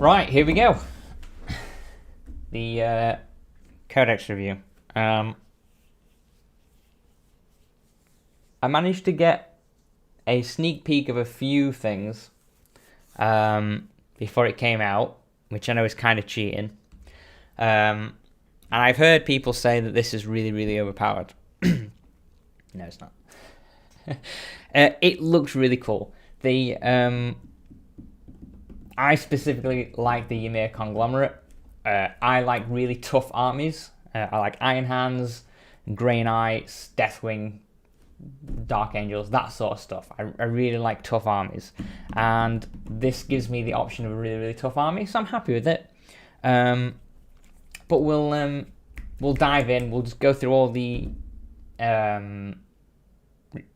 Right, here we go. The Codex review. I managed to get a sneak peek of a few things before it came out, which I know is kind of cheating. And I've heard people say that this is really, really overpowered. No, it's not. It looks really cool. I specifically like the Ymir Conglomerate. I like really tough armies. I like Iron Hands, Grey Knights, Deathwing, Dark Angels, that sort of stuff. I really like tough armies. And this gives me the option of a really, really tough army, so I'm happy with it. But we'll dive in. We'll just go through all the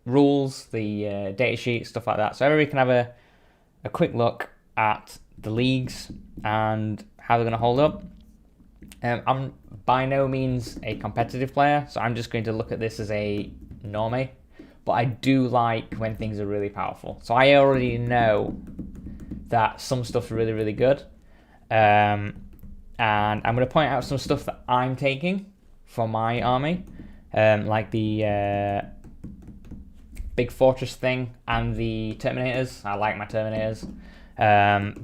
rules, the data sheet, stuff like that. So everybody can have a quick look at the leagues and how they're going to hold up. I'm by no means a competitive player, so I'm just going to look at this as a normie. But I do like when things are really powerful. So I already know that some stuff's really, really good. And I'm going to point out some stuff that I'm taking for my army. Like the big fortress thing and the Terminators. I like my Terminators.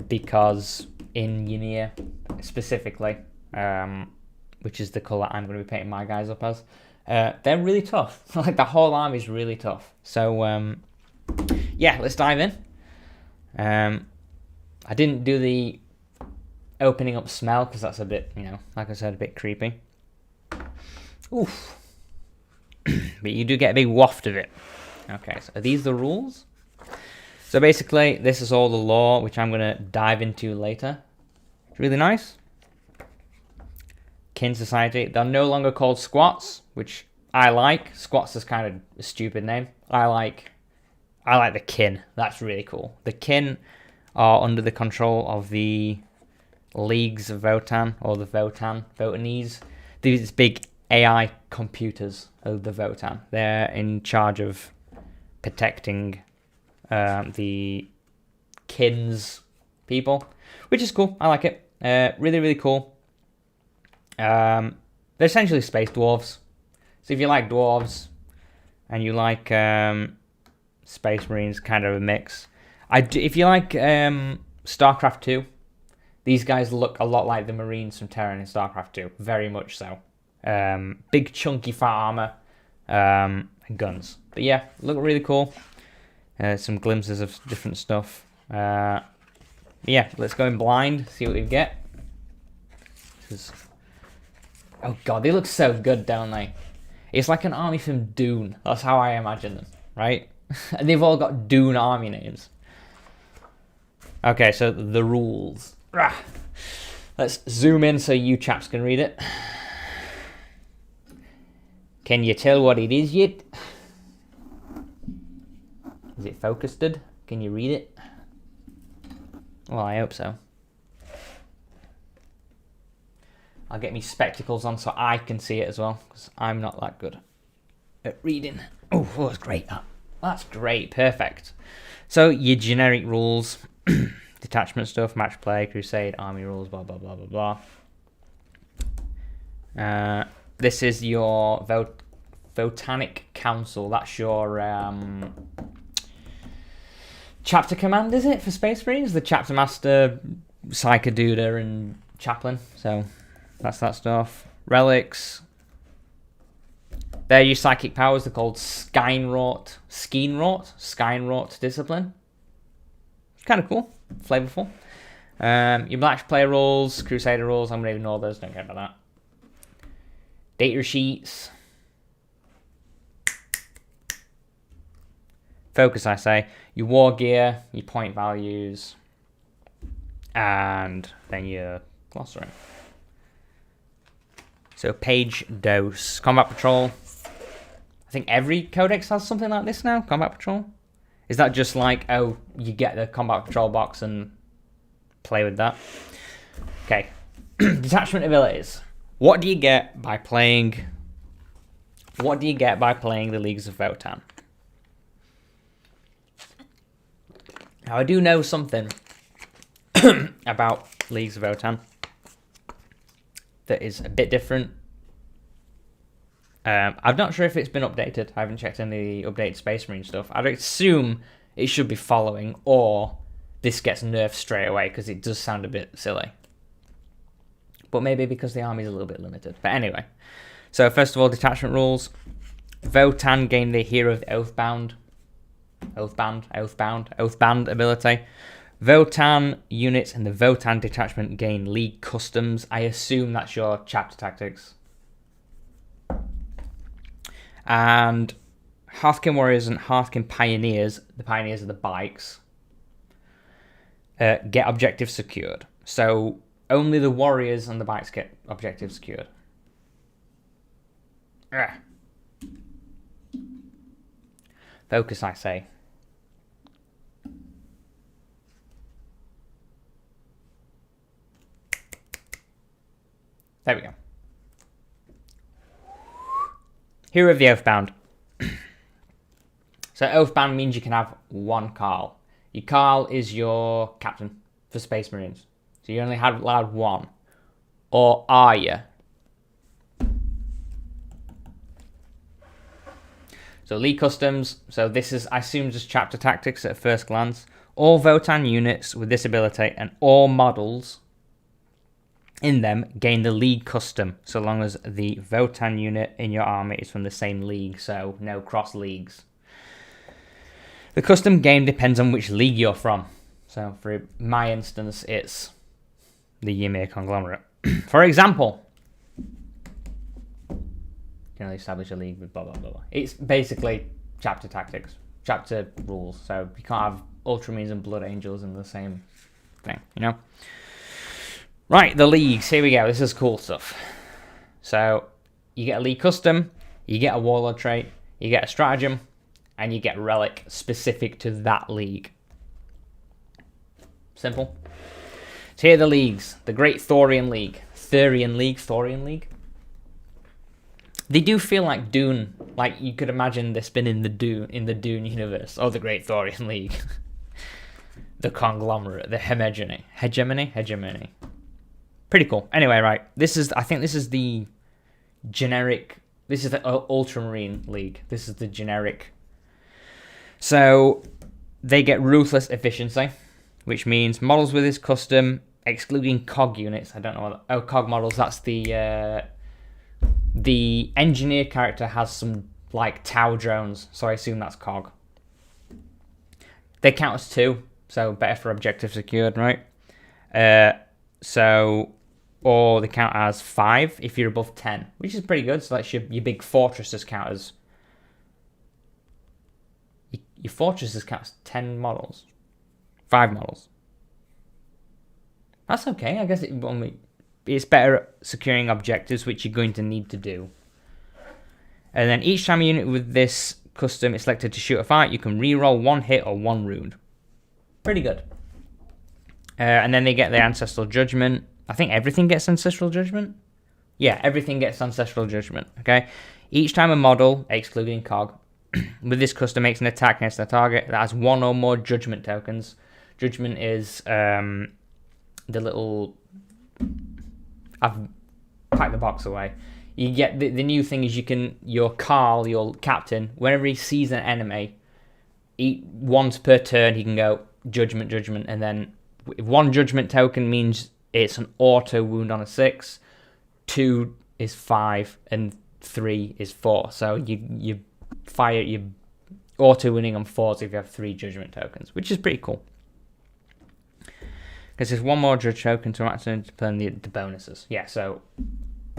Because in Ymir specifically, which is the colour I'm going to be painting my guys up as, they're really tough. Like the whole army is really tough. So yeah, let's dive in. I didn't do the opening up smell because that's a bit, like I said, a bit creepy. Oof. But you do get a big waft of it. Okay, so are these the rules? So basically, this is all the lore, which I'm going to dive into later. It's really nice. Kin Society. They're no longer called squats, which I like. Squats is kind of a stupid name. I like the kin. That's really cool. The kin are under the control of the leagues of Votann, or the Votannese. These big AI computers of the Votann. They're in charge of protecting the kin's people, which is cool. I like it. Really, really cool. They're essentially space dwarves. So if you like dwarves and you like space marines, kind of a mix. If you like StarCraft 2, these guys look a lot like the marines from Terran in StarCraft 2. Very much so. Big chunky fat armor and guns. But yeah, look really cool. Some glimpses of different stuff. Yeah, let's go in blind, see what we get. Oh god, they look so good, don't they? It's like an army from Dune. That's how I imagine them, right? And they've all got Dune army names. Okay, so the rules. Let's zoom in so you chaps can read it. Can you tell what it is yet? Is it focused? Can you read it? Well, I hope so. I'll get me spectacles on so I can see it as well, because I'm not that good at reading. Oh, that's great. That's great. Perfect. So, your generic rules, detachment stuff, match play, crusade, army rules, blah, blah, blah, blah, blah. This is your Votannic Council. That's your chapter command, is it, for Space Marines? The chapter master, Psychoduda, and chaplain. So that's that stuff. Relics. They're your psychic powers. They're called Skynwrought discipline. It's kind of cool, flavorful. Your match play rules, crusader rules. I'm gonna ignore those. Don't care about that. Data sheets. Focus, I say. Your war gear, your point values, and then your glossary. So page dose. Combat patrol. I think every codex has something like this now. Combat patrol. Is that just like, oh, you get the combat patrol box and play with that? Okay. Detachment abilities. What do you get by playing the Leagues of Votann? Now, I do know something about Leagues of Votann that is a bit different. I'm not sure if it's been updated. I haven't checked any updated Space Marine stuff. I'd assume it should be following, or this gets nerfed straight away because it does sound a bit silly. But maybe because the army is a little bit limited. But anyway, so first of all, detachment rules. Votann gain the Hero of the Oathbound ability. Votann units in the Votann detachment gain League customs. I assume that's your chapter tactics. And Hearthkin Warriors and Hearthkin Pioneers, the Pioneers are the bikes, get objectives secured. So only the Warriors and the bikes get objectives secured. Ugh. Focus, I say. There we go. Hero of the Oathbound. So Oathbound means you can have one Carl. Your Carl is your captain for Space Marines. So you only allowed one. Or are you? So League Customs. So this is, I assume, just chapter tactics at first glance. All Votann units with this ability and all models in them gain the League custom, so long as the Votann unit in your army is from the same league, so no cross leagues. The custom game depends on which league you're from. So for my instance, it's the Ymir Conglomerate. For example, you can only establish a league with blah blah blah blah. It's basically chapter tactics, chapter rules. So you can't have Ultramarines and Blood Angels in the same thing, you know? Right, the leagues. Here we go. This is cool stuff. So you get a league custom, you get a Warlord trait, you get a stratagem, and you get relic specific to that league. Simple. So here are the leagues. The Great Thorian League. Thorian League. They do feel like Dune. Like you could imagine this been in the Dune universe. Oh, the Great Thorian League. The Conglomerate. The Hegemony. Pretty cool. Anyway, right. I think this is the generic. This is the Ultramarine League. This is the generic. So they get Ruthless Efficiency, which means models with this custom, excluding COG units. I don't know what. Oh, COG models. That's the engineer character has some like Tau drones, so I assume that's COG. They count as 2, so better for objective secured, right? Or they count as 5 if you're above 10, which is pretty good. So that's your big fortresses count as... Your fortresses count as 10 models. 5 models. That's okay. I guess it's better at securing objectives, which you're going to need to do. And then each time a unit with this custom is selected to shoot a fight, you can reroll 1 hit or 1 wound. Pretty good. And then they get their Ancestral Judgment. I think everything gets Ancestral Judgment. Yeah, everything gets Ancestral Judgment. Okay. Each time a model, excluding COG, with this custom makes an attack against a target that has 1 or more Judgment tokens. Judgment is the little... I've packed the box away. You get the new thing is your Carl, your captain, whenever he sees an enemy, once per turn he can go Judgment, and then 1 Judgment token means it's an auto wound on a 6, 2 is 5, and 3 is 4. So you fire, you're auto winning on 4s if you have 3 Judgment tokens, which is pretty cool. Because there's 1 more Judge token to activate to plan the bonuses. Yeah, so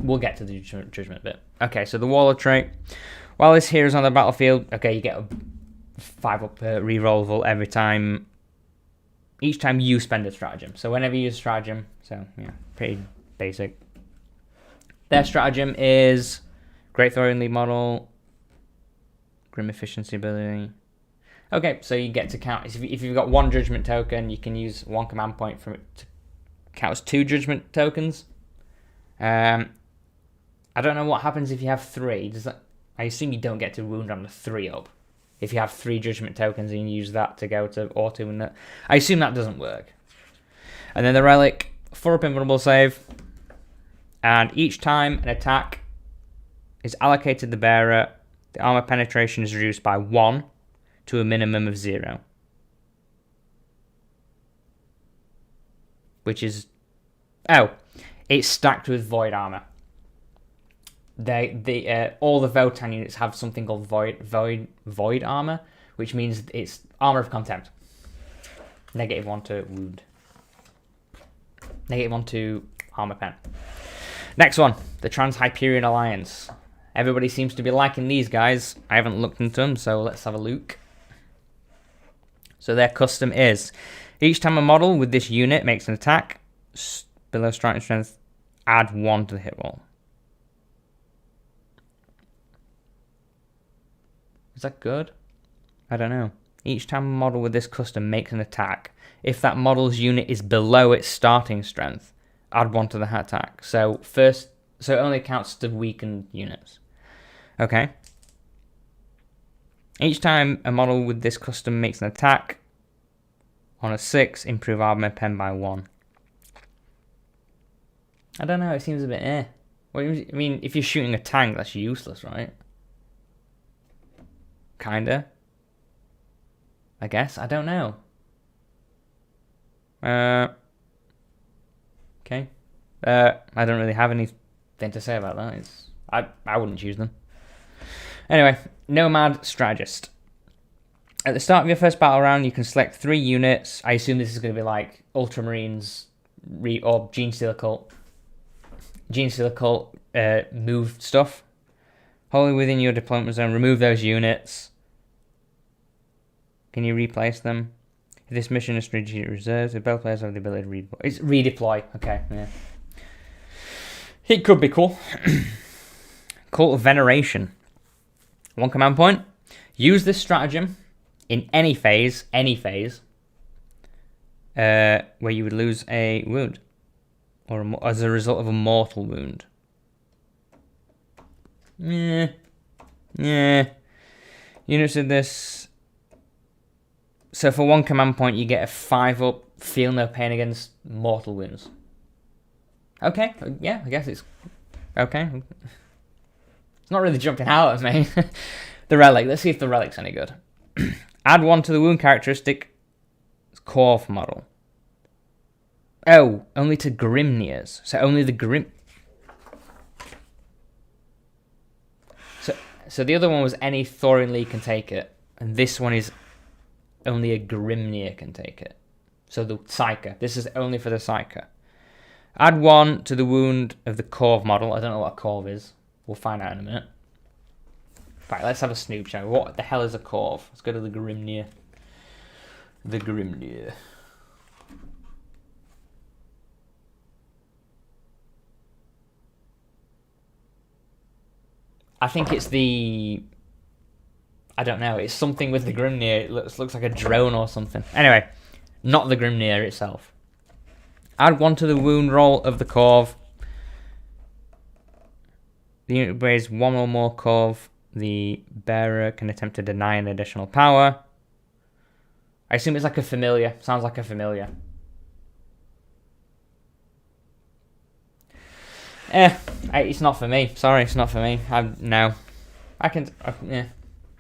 we'll get to the Judgment bit. Okay, so the Warlord trait. While this hero is on the battlefield, okay, you get a 5-up rerollable every time. Each time you spend a stratagem. So whenever you use a stratagem, so yeah, pretty basic. Their stratagem is Great Thorian League model, Grim Efficiency ability. Okay, so you get to count. If you've got 1 Judgment token, you can use 1 command point from it to count as 2 Judgment tokens. I don't know what happens if you have 3. I assume you don't get to wound on the 3-up. If you have 3 Judgment tokens and you use that to go to auto wound that. I assume that doesn't work. And then the Relic. 4-up invulnerable save. And each time an attack is allocated to the bearer, the armor penetration is reduced by 1 to a minimum of 0. Which is... Oh, it's stacked with void armor. All the Votann units have something called void armor, which means it's armor of contempt. -1 to wound. -1 to armor pen. Next one, the Trans-Hyperion Alliance. Everybody seems to be liking these guys. I haven't looked into them, so let's have a look. So their custom is, each time a model with this unit makes an attack below striking strength, add 1 to the hit roll. Is that good? I don't know. Each time a model with this custom makes an attack, if that model's unit is below its starting strength, add 1 to the attack. So it only counts to weakened units. Okay. Each time a model with this custom makes an attack, on a 6, improve armor pen by 1. I don't know, it seems a bit eh. Well, I mean, if you're shooting a tank, that's useless, right? Kinda. I guess. I don't know. Okay. I don't really have anything to say about that. I wouldn't choose them. Anyway, Nomad Strategist. At the start of your first battle round, you can select 3 units. I assume this is going to be like Ultramarines or Gene Stealer Cult. Gene Stealer Cult move stuff. Wholly within your deployment zone, remove those units. Can you replace them? If this mission is strategic reserves, the battle players have the ability to redeploy. It's redeploy. Okay, yeah. It could be cool. Cult of Veneration. 1 command point. Use this stratagem in any phase, where you would lose a wound, or as a result of a mortal wound. Yeah. Units of this. So for 1 command point, you get a 5-up, feel no pain against mortal wounds. Okay, yeah, I guess it's okay. It's not really jumping out at me. The Relic, let's see if the Relic's any good. Add 1 to the wound characteristic Corv model. Oh, only to Grimniers. So only the Grim... So the other one was any Thorin Lee can take it. And this one is only a Grimnir can take it. So the Psyker. This is only for the Psyker. Add 1 to the wound of the Corv model. I don't know what a Corv is. We'll find out in a minute. Right, let's have a snoop, shall we? What the hell is a Corv? Let's go to the Grimnir. The Grimnir. I think it's the... I don't know. It's something with the Grimnir. It looks like a drone or something. Anyway, not the Grimnir itself. Add 1 to the wound roll of the Corv. The unit weighs 1 or more Corv. The bearer can attempt to deny an additional power. I assume it's like a familiar. Sounds like a familiar. It's not for me. Sorry, it's not for me. No. Yeah.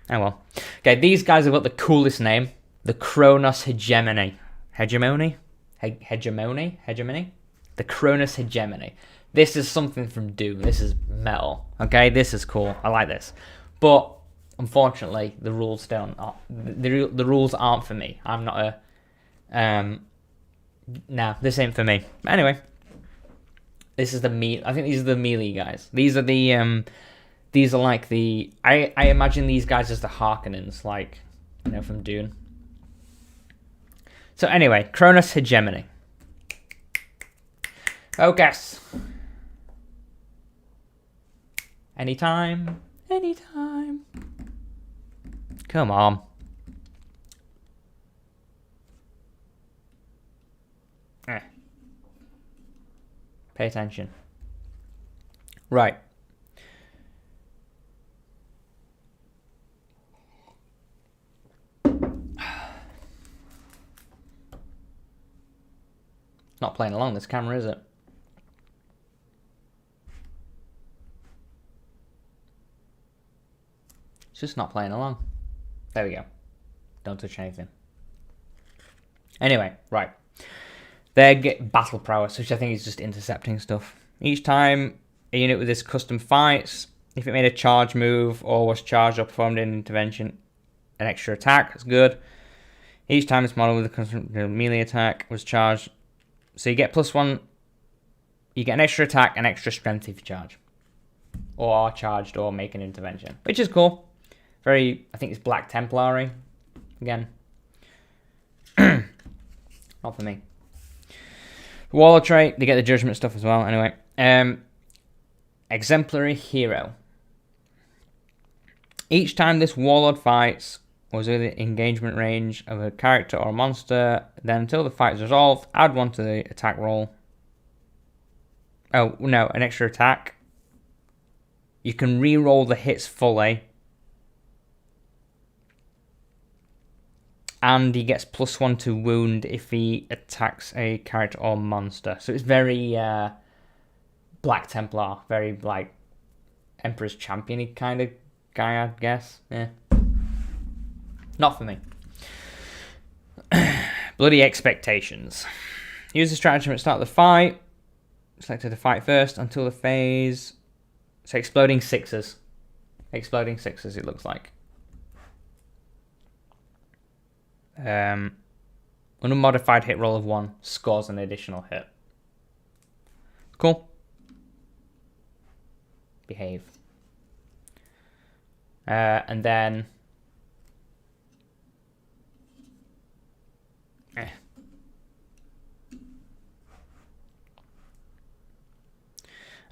Oh well. Okay, these guys have got the coolest name. The Kronos Hegemony. Hegemony? Hegemony? The Kronos Hegemony. This is something from Doom. This is metal. Okay, this is cool. I like this. But unfortunately, the rules don't. The rules aren't for me. I'm not a. Nah, this ain't for me. Anyway, this is the I think these are the melee guys. These are the These are like the... I imagine these guys as the Harkonnens, like, you know, from Dune. So anyway, Kronos Hegemony. Oh, guess. Anytime. Come on. Pay attention. Right. Not playing along, this camera, is it? It's just not playing along. There we go. Don't touch anything. Anyway, right. They get battle prowess, which I think is just intercepting stuff. Each time a unit with this custom fights, if it made a charge move or was charged or performed an intervention, an extra attack, that's good. Each time this model with a custom melee attack was charged, so you get +1, you get an extra attack and extra strength if you charge. Or are charged or make an intervention, which is cool. Very, I think it's Black Templary. Again. Not for me. Warlord trait, they get the judgment stuff as well. Anyway. Exemplary hero. Each time this warlord fights was within engagement range of a character or a monster, then until the fight is resolved, add 1 to the attack roll. Oh, no, an extra attack. You can re-roll the hits fully. And he gets +1 to wound if he attacks a character or monster. So it's very Black Templar, very like Emperor's Champion-y kind of guy, I guess. Yeah. Not for me. Bloody expectations. Use the stratagem at the start of the fight. Select the fight first until the phase. So exploding sixes. Exploding sixes, it looks like. An unmodified hit roll of 1 scores an additional hit. Cool. Behave. And then...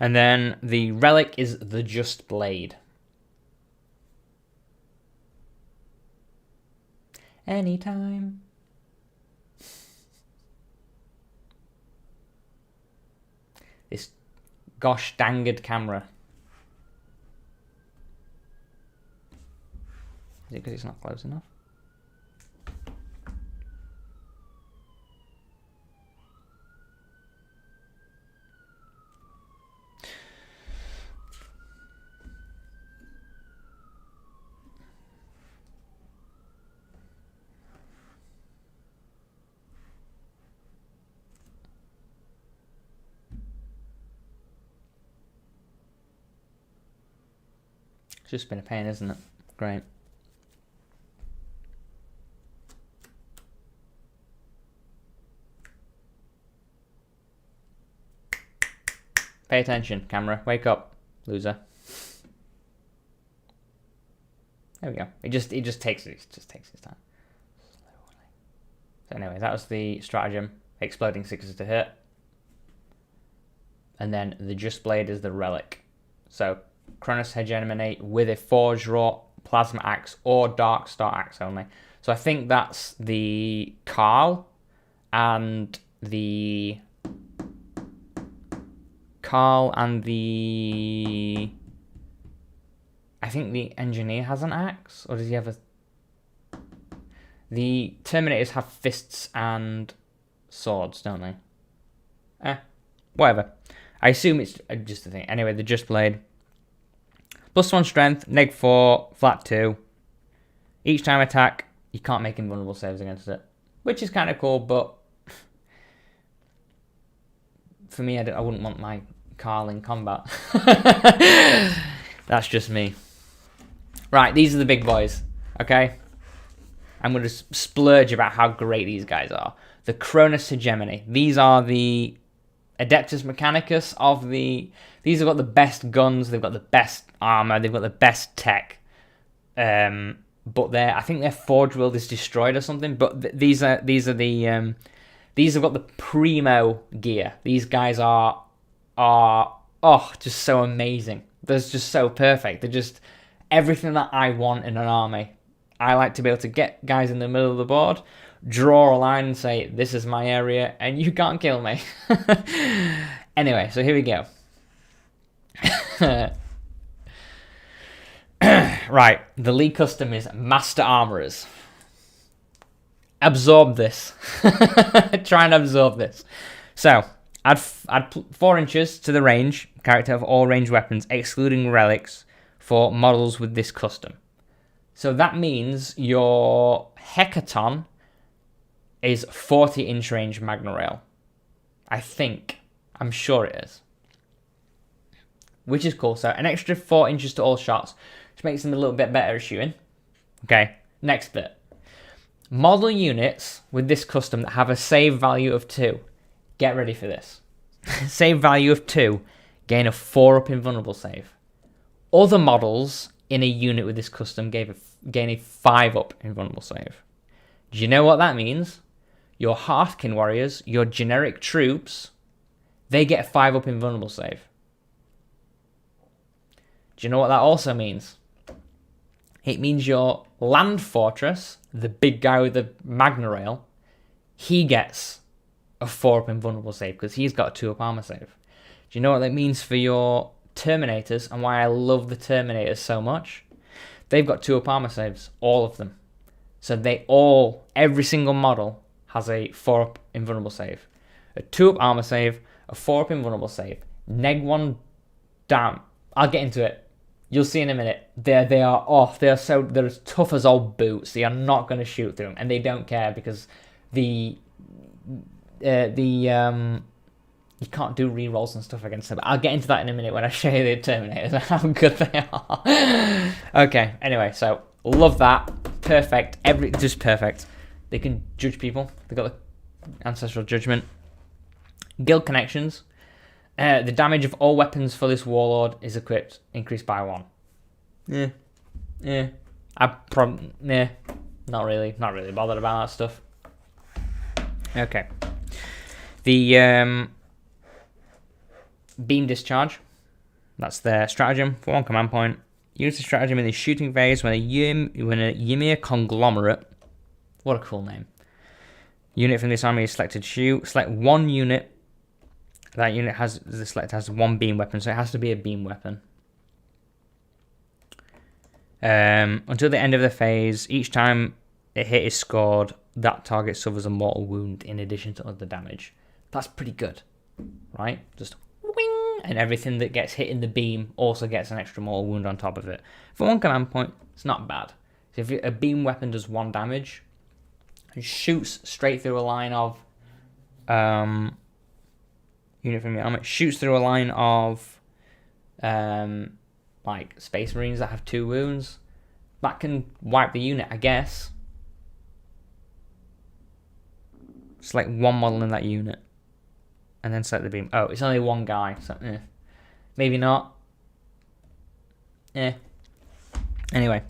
And then the relic is the Just Blade. Anytime. This gosh danged camera. Is it because it's not close enough? It's just been a pain, isn't it? Great. Pay attention, camera. Wake up, loser. There we go. It just takes its time. So anyway, that was the stratagem. Exploding sixes to hit. And then the Just Blade is the relic. So Cronus Hegemony with a Forge Wrought Plasma Axe or Dark Star Axe only. So I think that's the Carl and the I think the Engineer has an axe, or does he have a... The Terminators have fists and swords, don't they? Whatever. I assume it's just a thing. Anyway, the Just Blade. +1 strength, -4, flat 2. Each time attack, you can't make invulnerable saves against it. Which is kind of cool, but... For me, I wouldn't want my Carl in combat. That's just me. Right, these are the big boys. Okay? I'm going to splurge about how great these guys are. The Cronus Hegemony. These are the Adeptus Mechanicus of the... These have got the best guns, they've got the best armor, they've got the best tech. But I think their Forge World is destroyed or something. But these have got the primo gear. These guys are just so amazing. They're just so perfect. They're just everything that I want in an army. I like to be able to get guys in the middle of the board, draw a line and say, this is my area, and you can't kill me. Anyway, so here we go. Right, the League Custom is Master Armourers. Absorb this. Try and absorb this. So, add 4 inches to the range character of all ranged weapons, excluding relics, for models with this custom. So that means your Hecaton is 40-inch range Magna Rail. I think. I'm sure it is. Which is cool. So an extra 4 inches to all shots, which makes them a little bit better at shooting. Okay, next bit. Model units with this custom that have a save value of 2. Get ready for this. Save value of 2, gain a 4-up invulnerable save. Other models in a unit with this custom gain a 5-up invulnerable save. Do you know what that means? Your Hearthkin warriors, your generic troops, they get a 5-up invulnerable save. Do you know what that also means? It means your Land Fortress, the big guy with the Magna Rail, he gets a 4-up invulnerable save because he's got a 2-up armor save. Do you know what that means for your Terminators and why I love the Terminators so much? They've got 2-up armor saves, all of them. So every single model has a 4-up invulnerable save. A 2-up armor save, a 4-up invulnerable save. Neg 1 down. I'll get into it. You'll see in a minute. They are off. They're as tough as old boots. They are not going to shoot through them, and they don't care because you can't do rerolls and stuff against them. But I'll get into that in a minute when I show you the Terminators and how good they are. Okay. Anyway, so love that. Perfect. Just perfect. They can judge people. They got the ancestral judgment. Guild connections. The damage of all weapons for this warlord is equipped increased by 1. Not really bothered about that stuff. Okay. The beam discharge. That's their stratagem for 1 command point. Use the stratagem in the shooting phase when a Ymir conglomerate. What a cool name. Unit from this army is selected to shoot. Select 1 unit. That unit has 1 beam weapon, so it has to be a beam weapon. Until the end of the phase, each time a hit is scored, that target suffers a mortal wound in addition to other damage. That's pretty good, right? Just wing, and everything that gets hit in the beam also gets an extra mortal wound on top of it. For 1 command point, it's not bad. So if a beam weapon does 1 damage and shoots straight through a line of unit from your army, shoots through a line of like Space Marines that have 2 wounds, that can wipe the unit, I guess. Select 1 model in that unit and then select the beam. Oh, it's only 1 guy, so maybe not. Anyway,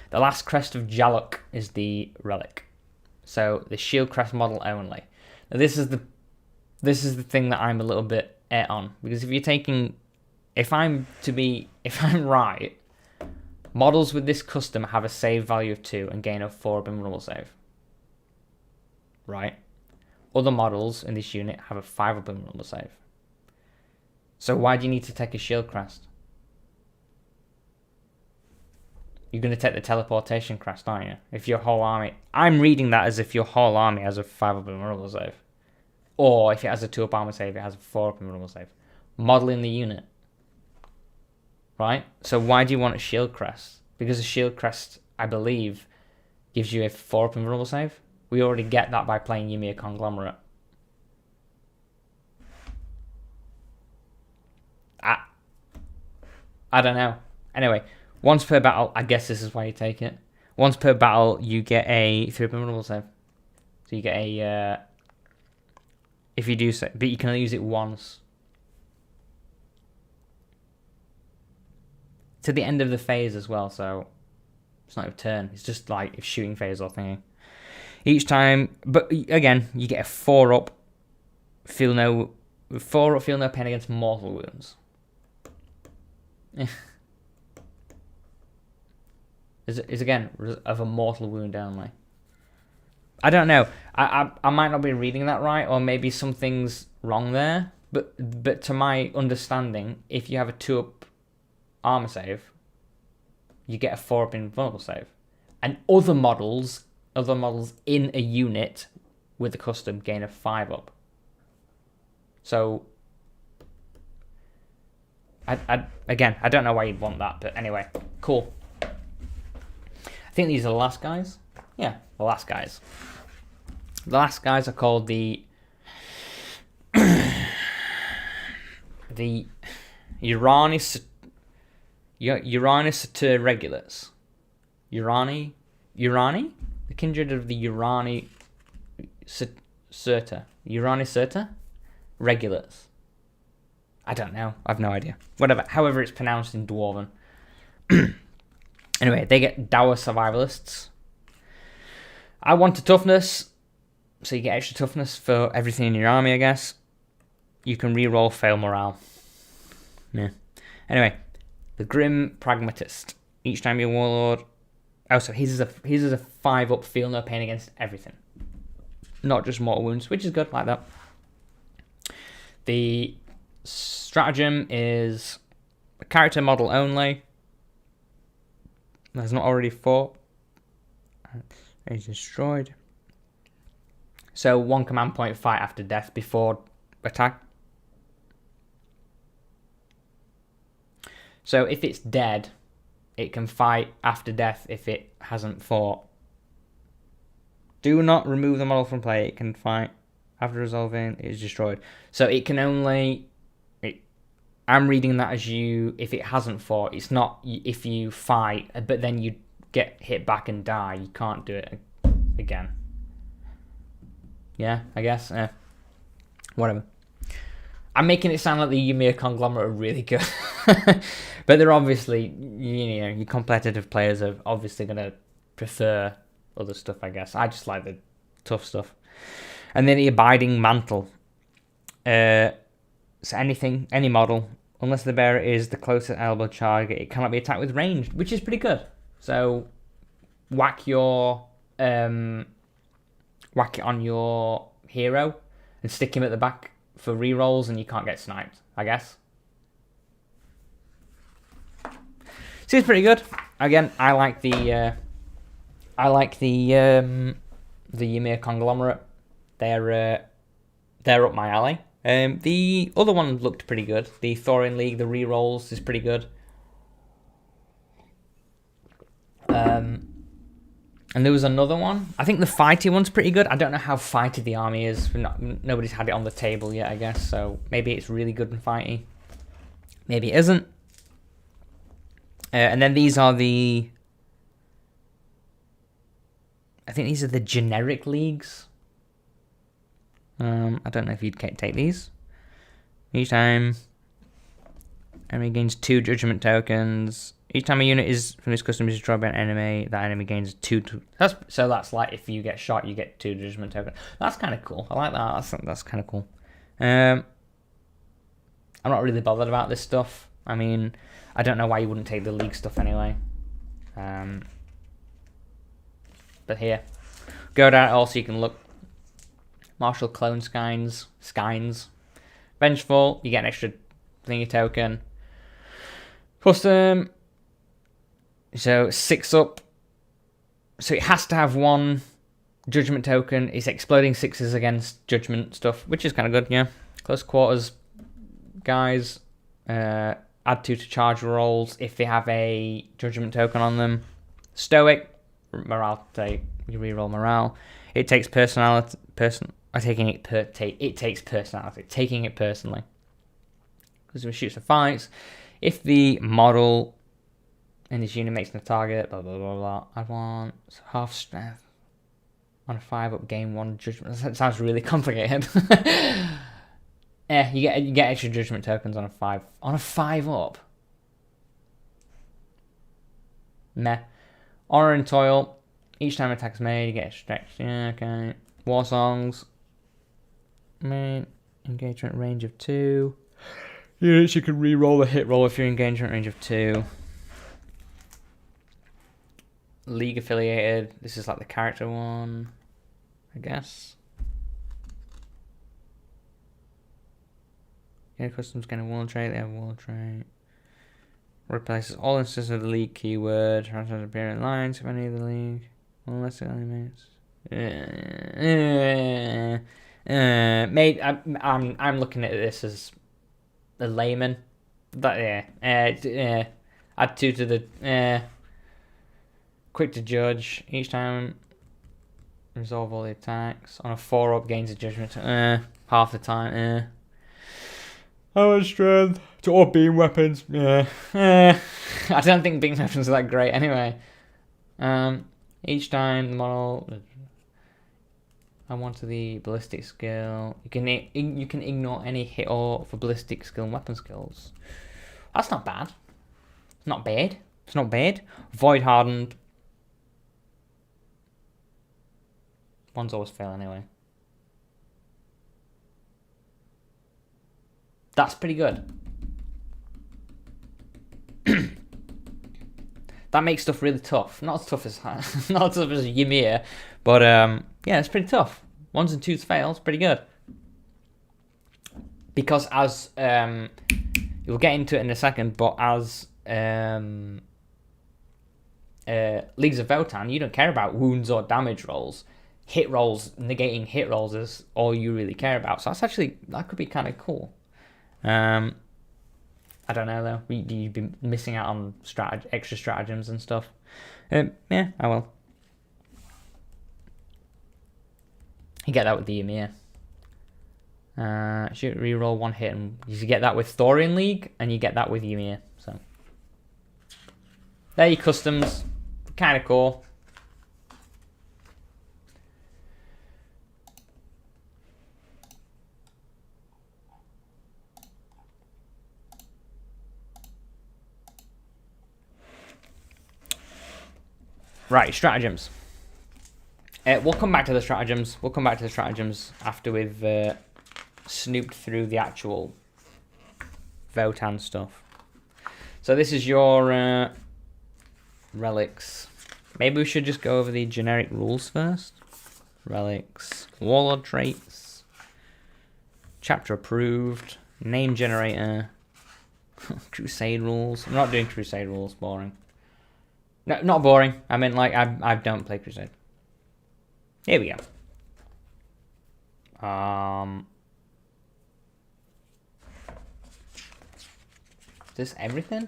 the last crest of Jaluk is the Relic. So the shield crest model only. Now this is the thing that I'm a little bit on, because if I'm right, models with this custom have a save value of 2 and gain a 4-up invulnerable save. Right? Other models in this unit have a 5-up invulnerable save. So why do you need to take a shield crest? You're going to take the teleportation crest, aren't you? If your whole army... I'm reading that as if your whole army has a 5-up invulnerable save. Or if it has a 2-up armor save, it has a 4-up invulnerable save. Model in the unit. Right? So why do you want a shield crest? Because a shield crest, I believe, gives you a 4-up invulnerable save. We already get that by playing Ymir Conglomerate. I don't know. Anyway, once per battle, I guess this is why you take it. Once per battle, you get a 3-up invulnerable save. So you get a... if you do so, but you can only use it once. To the end of the phase as well, so it's not a turn. It's just like a shooting phase or thingy. Each time, but again, you get a 4-up. Feel no pain against mortal wounds. Is again of a mortal wound only. I don't know. I might not be reading that right, or maybe something's wrong there. But to my understanding, if you have a 2-up armor save, you get a 4-up invulnerable save, and other models in a unit with a custom gain a 5-up. So, again, I don't know why you'd want that, but anyway, cool. I think these are the last guys. Yeah, the last guys. The last guys are called the Uranus Regulates. Urani? The kindred of the Urani Serta. Urani Serta? Regulates. I don't know. I've no idea. Whatever. However it's pronounced in Dwarven. Anyway, they get dour survivalists. I want a toughness, so you get extra toughness for everything in your army, I guess. You can reroll fail morale. Yeah. Anyway, the Grim Pragmatist. Each time you're Warlord... Oh, so his is a 5-up, feel no pain against everything. Not just mortal wounds, which is good, like that. The stratagem is a character model only. There's not already fought. He's destroyed. So 1 command point fight after death before attack. So if it's dead, it can fight after death if it hasn't fought. Do not remove the model from play. It can fight after resolving. It is destroyed. So it can only... I'm reading that as if it hasn't fought. It's not if you fight, but then you get hit back and die. You can't do it again. Yeah, I guess. Whatever. I'm making it sound like the Ymir Conglomerate are really good. But they're obviously, your competitive players are obviously going to prefer other stuff, I guess. I just like the tough stuff. And then the Abiding Mantle. So any model, unless the bearer is the closest elbow target, it cannot be attacked with ranged, which is pretty good. So whack it on your hero and stick him at the back for rerolls, and you can't get sniped, I guess. Seems pretty good. Again, I like the Ymir Conglomerate. They're up my alley. The other one looked pretty good. The Thorin League, the rerolls is pretty good. And there was another one. I think the fighty one's pretty good. I don't know how fighty the army is. Nobody's had it on the table yet, I guess. So maybe it's really good and fighty. Maybe it isn't. And then these are the... I think these are the generic leagues. I don't know if you'd take these. Each time, enemy gains 2 judgment tokens. Each time a unit is from this custom is destroyed by an enemy, that enemy gains 2. So that's like if you get shot, you get 2 judgment tokens. That's kind of cool. I like that. That's kind of cool. I'm not really bothered about this stuff. I mean, I don't know why you wouldn't take the league stuff anyway. But here, go down also you can look. Martial Clone Skines. Vengeful, you get an extra thingy token. Custom. So 6 up. So it has to have 1 judgment token. It's exploding 6s against judgment stuff, which is kind of good, yeah. Close quarters guys. Add 2 to charge rolls if they have a judgment token on them. Stoic. Morale take. You reroll morale. It takes personality. It takes personality. Taking it personally. Because it shoots the fights. If the model in this unit makes the target, blah blah blah blah. I want half strength on a 5-up, gain 1 judgment. That sounds really complicated. Yeah, you get extra judgment tokens on a 5-up. Meh. Honor and Toil. Each time attack is made, you get extra. Yeah, okay. War Songs. Main engagement range of 2. Units you can re-roll a hit roll if you're engagement range of 2. League affiliated. This is like the character one, I guess. Yeah, customs get a Warlord Trait. They have a Warlord Trait. Replaces all instances of the league keyword. Transfers appear in lines if any of the league. Unless it only makes. Maybe I'm looking at this as a layman. That add 2 to the quick to judge each time. Resolve all the attacks on a 4-up gains a judgment. Half the time. How much strength to all beam weapons? I don't think beam weapons are that great anyway. Each time the model. I want the ballistic skill. You can ignore any hit or for ballistic skill and weapon skills. That's not bad. It's not bad. It's not bad. Void hardened. Ones always fail anyway. That's pretty good. That makes stuff really tough. Not as tough as Ymir, but yeah, it's pretty tough. 1s and 2s fail. It's pretty good. Because as you'll get into it in a second, but as Leagues of Votann, you don't care about wounds or damage rolls. Hit rolls, negating hit rolls is all you really care about. So that could be kind of cool. I don't know though. You'd be missing out on extra stratagems and stuff. Yeah, I will. You get that with the Ymir. Shoot, reroll 1 hit, and you get that with Thorian League, and you get that with Ymir. So there you customs, kind of cool. Right, stratagems. We'll come back to the stratagems. We'll come back to the stratagems after we've snooped through the actual Votann stuff. So this is your relics. Maybe we should just go over the generic rules first. Relics, Warlord Traits, chapter approved, name generator, Crusade rules. I'm not doing Crusade rules, boring. No, not boring. I mean, like, I don't play Crusade. Here we go. Is this everything?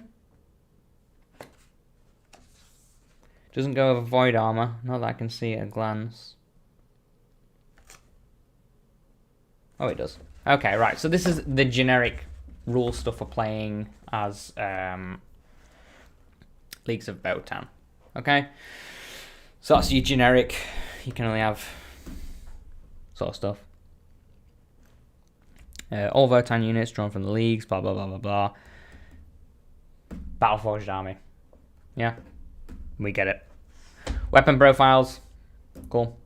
Doesn't go over void armor. Not that I can see at a glance. Oh, it does. Okay, right. So this is the generic rule stuff for playing as Leagues of Votann. Okay, so that's your generic. You can only have sort of stuff. All Votann units drawn from the leagues. Blah blah blah blah blah. Battleforged army. Yeah, we get it. Weapon profiles. Cool.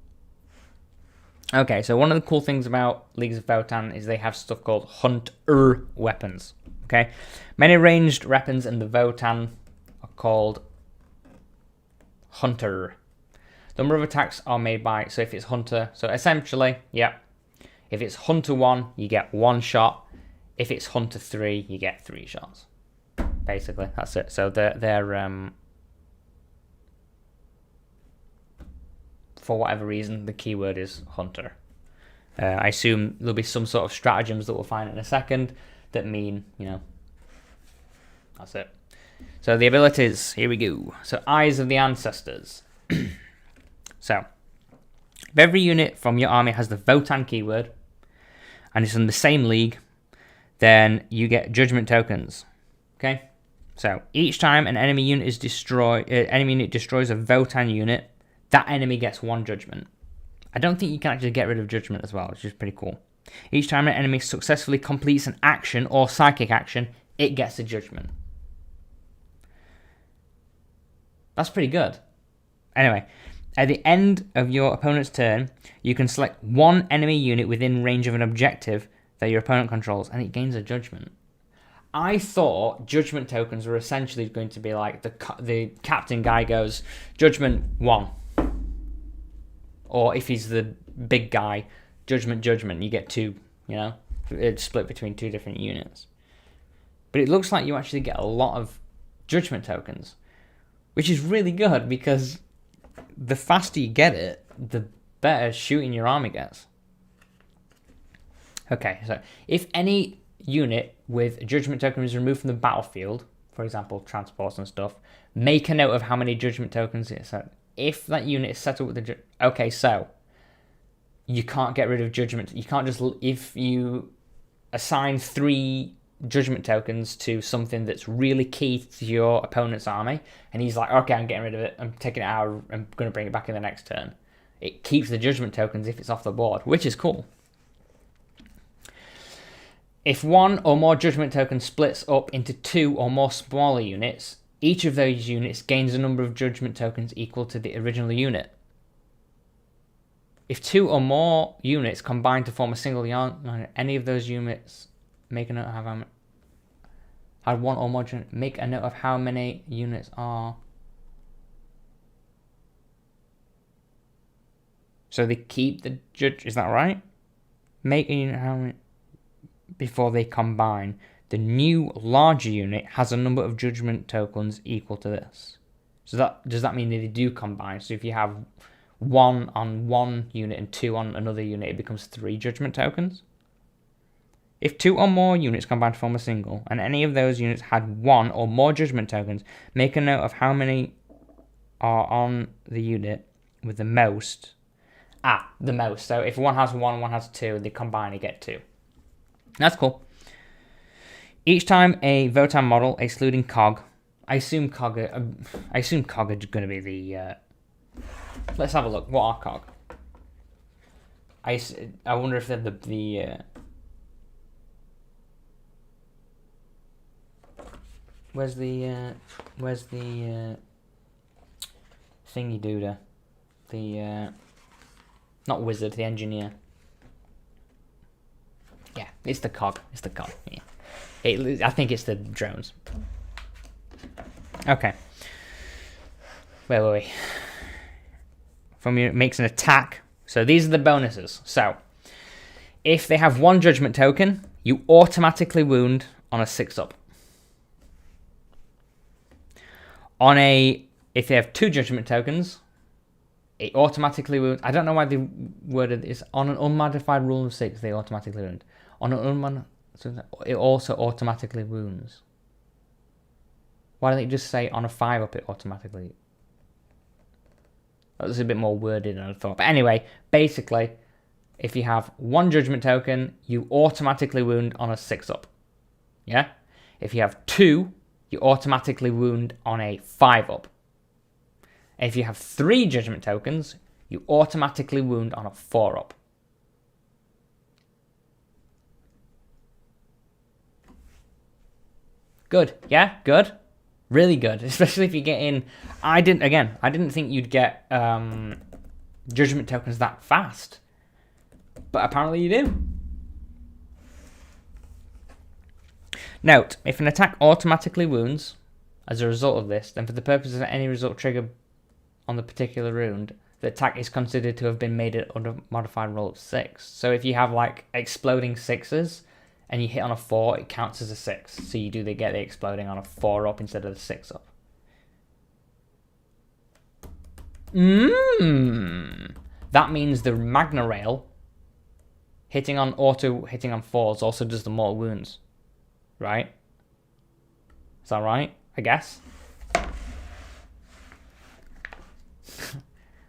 Okay, so one of the cool things about Leagues of Votann is they have stuff called hunter weapons. Okay, many ranged weapons in the Votann are called hunter. The number of attacks are made by, so if it's hunter, so essentially, yeah, if it's hunter 1, you get 1 shot. If it's hunter 3, you get 3 shots. Basically, that's it. So they're for whatever reason, the keyword is hunter. I assume there'll be some sort of stratagems that we'll find in a second that mean, you know, that's it. So the abilities, here we go. So Eyes of the Ancestors. So, if every unit from your army has the Votann keyword, and it's in the same league, then you get judgment tokens. Okay? So, each time an enemy unit is destroyed, destroys a Votann unit, that enemy gets 1 judgment. I don't think you can actually get rid of judgment as well, which is pretty cool. Each time an enemy successfully completes an action or psychic action, it gets a judgment. That's pretty good. Anyway, at the end of your opponent's turn, you can select 1 enemy unit within range of an objective that your opponent controls, and it gains a judgment. I thought judgment tokens were essentially going to be like the captain guy goes, judgment 1. Or if he's the big guy, judgment, you get 2, you know? It's split between 2 different units. But it looks like you actually get a lot of judgment tokens, which is really good because the faster you get it, the better shooting your army gets. Okay, so if any unit with a judgment token is removed from the battlefield, for example, transports and stuff, make a note of how many judgment tokens it's set. If that unit is set up with the... Okay, so you can't get rid of judgment. You can't just... If you assign 3 judgment tokens to something that's really key to your opponent's army, and he's like, okay, I'm getting rid of it, I'm taking it out, I'm going to bring it back in the next turn. It keeps the judgment tokens if it's off the board, which is cool. If 1 or more judgment tokens splits up into 2 or more smaller units, each of those units gains a number of judgment tokens equal to the original unit. If 2 or more units combine to form a single unit, any of those units make a note of how many. Had 1 or more make a note of how many units are. So they keep the judge. Is that right? Make a unit how many before they combine. The new larger unit has a number of judgment tokens equal to this. So that does that mean that they do combine? So if you have 1 on one unit and 2 on another unit, it becomes 3 judgment tokens. If 2 or more units combine to form a single, and any of those units had 1 or more judgment tokens, make a note of how many are on the unit with the most. The most. So if one has 1, one has 2, they combine to get 2. That's cool. Each time a Votann model, excluding Cog, I assume Cog are going to be the... let's have a look. What are Cog? I wonder if they're the where's the thingy duder? The not wizard, the engineer. Yeah, it's the Cog. It's the Cog. Yeah. I think it's the drones. Okay. Wait, wait, wait. From you, it makes an attack. So these are the bonuses. So if they have 1 judgment token, you automatically wound on a 6-up. If they have 2 judgment tokens, it automatically wounds. I don't know why they worded this. On an unmodified rule of 6, they automatically wound. On an unmodified, it also automatically wounds. Why don't they just say on a 5-up it automatically? That was a bit more worded than I thought. But anyway, basically, if you have 1 judgment token, you automatically wound on a 6-up. Yeah? If you have 2, you automatically wound on a 5-up. And if you have 3 judgment tokens, you automatically wound on a 4-up. Good. Yeah? Good? Really good. Especially if you get in... I didn't think you'd get judgment tokens that fast. But apparently you do. Note, if an attack automatically wounds as a result of this, then for the purposes of any result triggered on the particular wound, the attack is considered to have been made at a modified roll of 6. So if you have like exploding 6s and you hit on a 4, it counts as a 6. So you do get the exploding on a 4-up instead of the 6-up. That means the Magna Rail hitting on 4s also does the mortal wounds. Right? Is that right? I guess.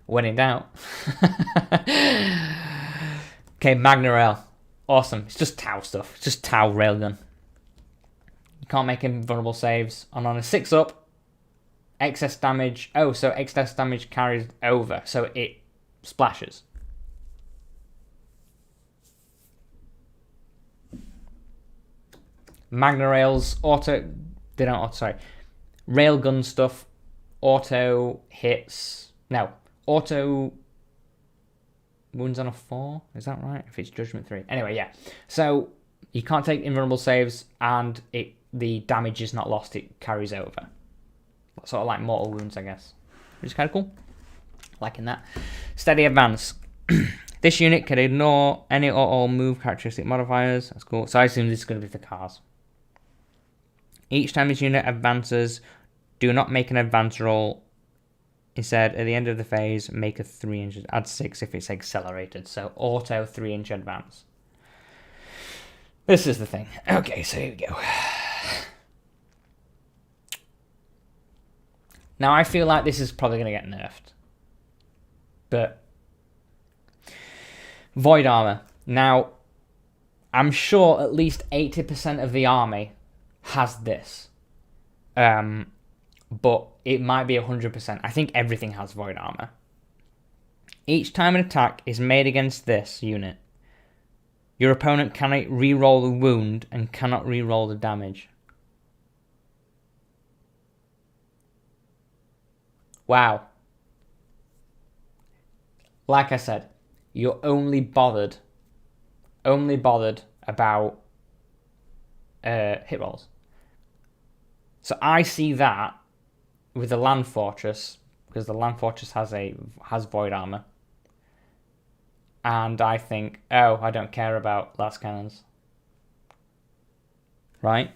When in doubt. Okay, Magna Rail. Awesome. It's just Tau stuff. It's just Tau railgun. You can't make invulnerable saves. And on a 6-up, excess damage. Oh, so excess damage carries over. So it splashes. Magna Rails auto... They don't auto... Sorry. Railgun stuff. Auto hits... No. Auto... Wounds on a 4? Is that right? If it's Judgment 3. Anyway, yeah. So, you can't take invulnerable saves, and the damage is not lost. It carries over. Sort of like mortal wounds, I guess. Which is kind of cool. Liking that. Steady advance. This unit can ignore any or all move characteristic modifiers. That's cool. So I assume this is going to be the cars. Each time this unit advances, do not make an advance roll. Instead, at the end of the phase, make a 3-inch, add 6 if it's accelerated. So auto 3-inch advance. This is the thing. Okay, so here we go. Now, I feel like this is probably going to get nerfed. But Void Armor. Now, I'm sure at least 80% of the army has this. But it might be 100%. I think everything has Void Armor. Each time an attack is made against this unit, your opponent cannot re-roll the wound and cannot re-roll the damage. Wow. Like I said, you're only bothered about hit rolls. So I see that with the Land Fortress, because the Land Fortress has Void Armor. And I think, oh, I don't care about last cannons. Right?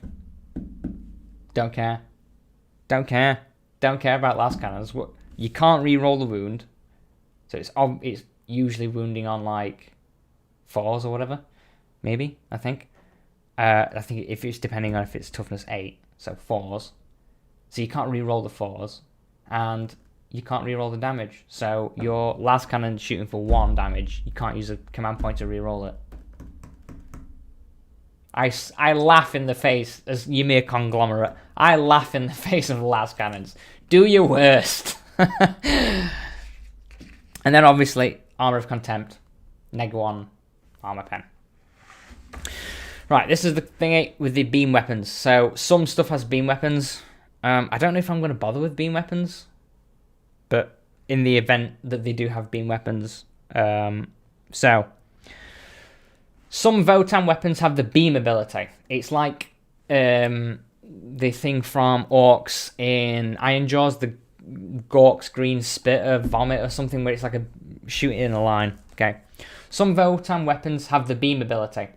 Don't care. Don't care. Don't care about last cannons. You can't re-roll the wound. So it's usually wounding on like 4s or whatever. Maybe, I think. I think if it's depending on if it's toughness 8. So 4s. So you can't re-roll the 4s. And you can't re-roll the damage. So your last cannon shooting for 1 damage, you can't use a command point to re-roll it. I laugh in the face as Ymir Conglomerate. I laugh in the face of the last cannons. Do your worst. And then obviously, Armor of Contempt. -1 armor pen. Right, this is the thing with the beam weapons. So some stuff has beam weapons. I don't know if I'm going to bother with beam weapons. But in the event that they do have beam weapons. So some Votann weapons have the beam ability. It's like the thing from Orcs in Iron Jaws, the Gork's green spitter vomit or something, where it's like a shooting in a line. Okay. Some Votann weapons have the beam ability.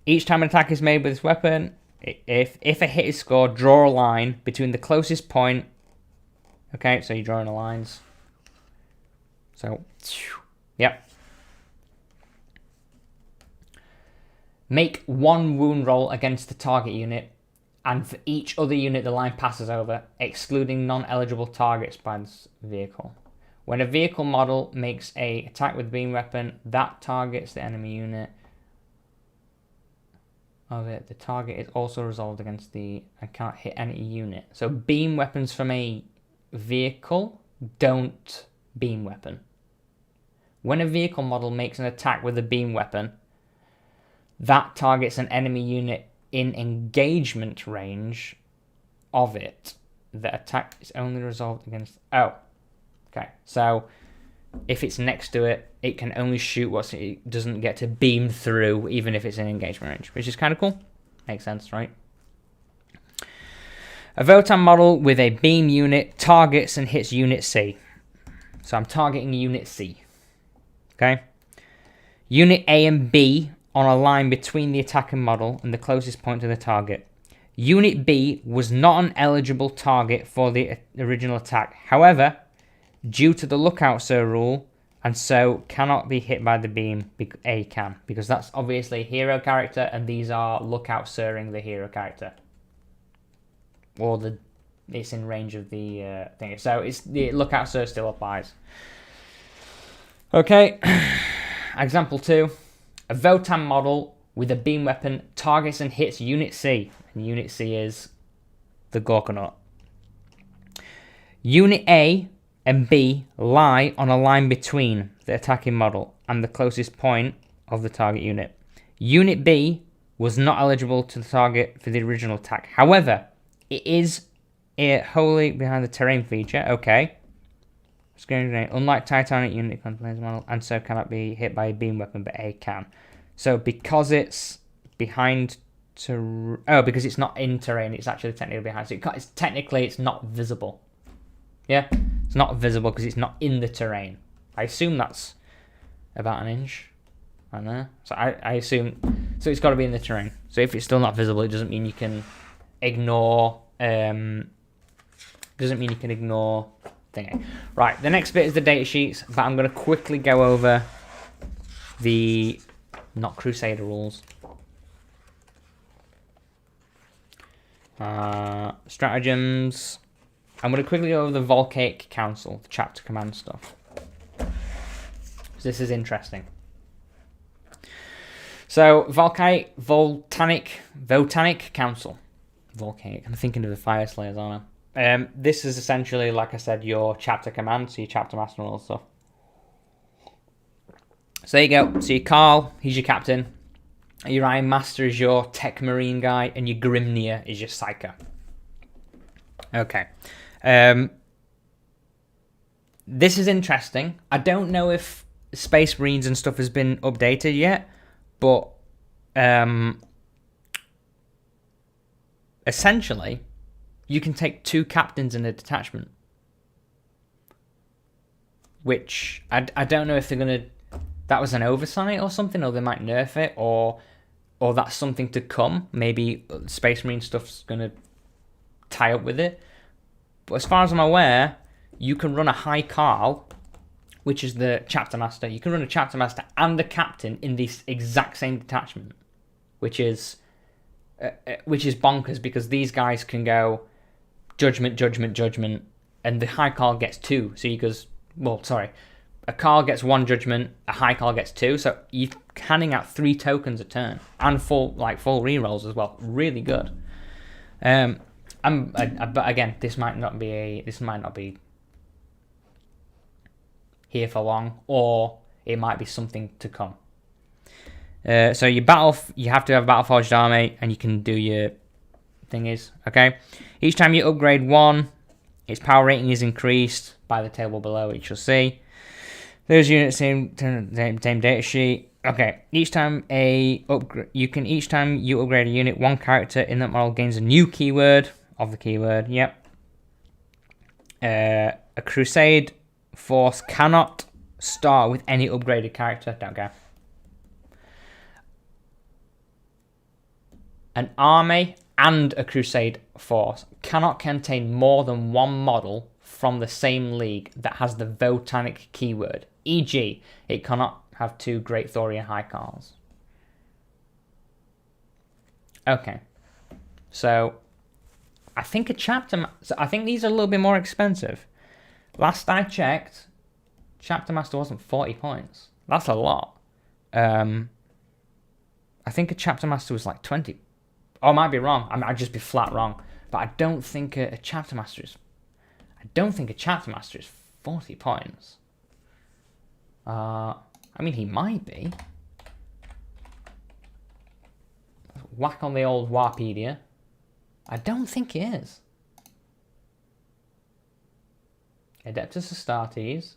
Each time an attack is made with this weapon, if a hit is scored, draw a line between the closest point. Okay, so you're drawing the lines. So, yep. Make 1 wound roll against the target unit, and for each other unit the line passes over, excluding non-eligible targets by this vehicle. When a vehicle model makes a attack with beam weapon that targets the enemy unit of it, the target is also resolved against the and cannot hit any unit. So beam weapons from a vehicle don't beam weapon. When a vehicle model makes an attack with a beam weapon, that targets an enemy unit in engagement range of it. The attack is only resolved against... Oh, okay. So if it's next to it, it can only shoot what it doesn't get to beam through, even if it's in engagement range, which is kind of cool. Makes sense, right? A Votann model with a beam unit targets and hits Unit C. So I'm targeting Unit C. Okay? Unit A and B on a line between the attacking model and the closest point to the target. Unit B was not an eligible target for the original attack. However, due to the Lookout Sir rule, and so cannot be hit by the beam, A can. Because that's obviously a hero character, and these are Lookout Siring the hero character. Or it's in range of the thing. So it's the Lookout Sir still applies. Okay. Example 2. A Votann model with a beam weapon targets and hits Unit C. And Unit C is the Gorkanaut. Unit A and B lie on a line between the attacking model and the closest point of the target unit. Unit B was not eligible to the target for the original attack. However, it is wholly behind the terrain feature. Okay. Unlike Titanic unit contains model, and so cannot be hit by a beam weapon, but A can. So because it's because it's not in terrain, it's actually technically behind. So it's not visible. Yeah, it's not visible because it's not in the terrain. I assume that's about an inch. I don't know. So I assume. So it's got to be in the terrain. So if it's still not visible, it doesn't mean you can ignore. Doesn't mean you can ignore thingy. Right. The next bit is the data sheets, but I'm going to quickly go over the not Crusader rules. Stratagems. I'm going to quickly go over the Volcanic Council, the chapter command stuff. So this is interesting. So, Votannic Council. Volcanic. I'm thinking of the Fire Slayers, aren't I? This is essentially, like I said, your chapter command, so your chapter master and all stuff. So there you go. So your Carl, he's your captain. Your Iron Master is your Tech Marine guy, and your Grimnir is your Psyker. Okay. This is interesting. I don't know if Space Marines and stuff has been updated yet, but essentially, you can take 2 captains in a detachment. Which, I don't know if they're going to... That was an oversight or something, or they might nerf it, or that's something to come. Maybe Space Marine stuff's going to tie up with it. But as far as I'm aware, you can run a High Carl, which is the chapter master. You can run a chapter master and the captain in this exact same detachment, which is bonkers, because these guys can go judgment, judgment, judgment, and the High Carl gets 2. So he goes, well, sorry, a Carl gets 1 judgment, a High Carl gets 2. So you're handing out 3 tokens a turn and full rerolls as well. Really good. But again, this might not be here for long, or it might be something to come. So you have to have a battle-forged army, and you can do your thingies. Okay. Each time you upgrade 1, its power rating is increased by the table below, which you'll see. Those units same data sheet. Okay. Each time you upgrade a unit, 1 character in that model gains a new keyword of the keyword. Yep. A crusade force cannot start with any upgraded character. Don't care. An army and a crusade force cannot contain more than 1 model from the same league that has the Votannic keyword. E.g., it cannot have 2 Great Thorian High Carls. Okay. So, I think I think these are a little bit more expensive. Last I checked, Chapter Master wasn't 40 points. That's a lot. I think a Chapter Master was like 20. Oh, I might be wrong. I might just be flat wrong. But I don't think a Chapter Master is... I don't think a Chapter Master is 40 points. I mean, he might be. Whack on the old Warpedia. I don't think he is. Adeptus Astartes.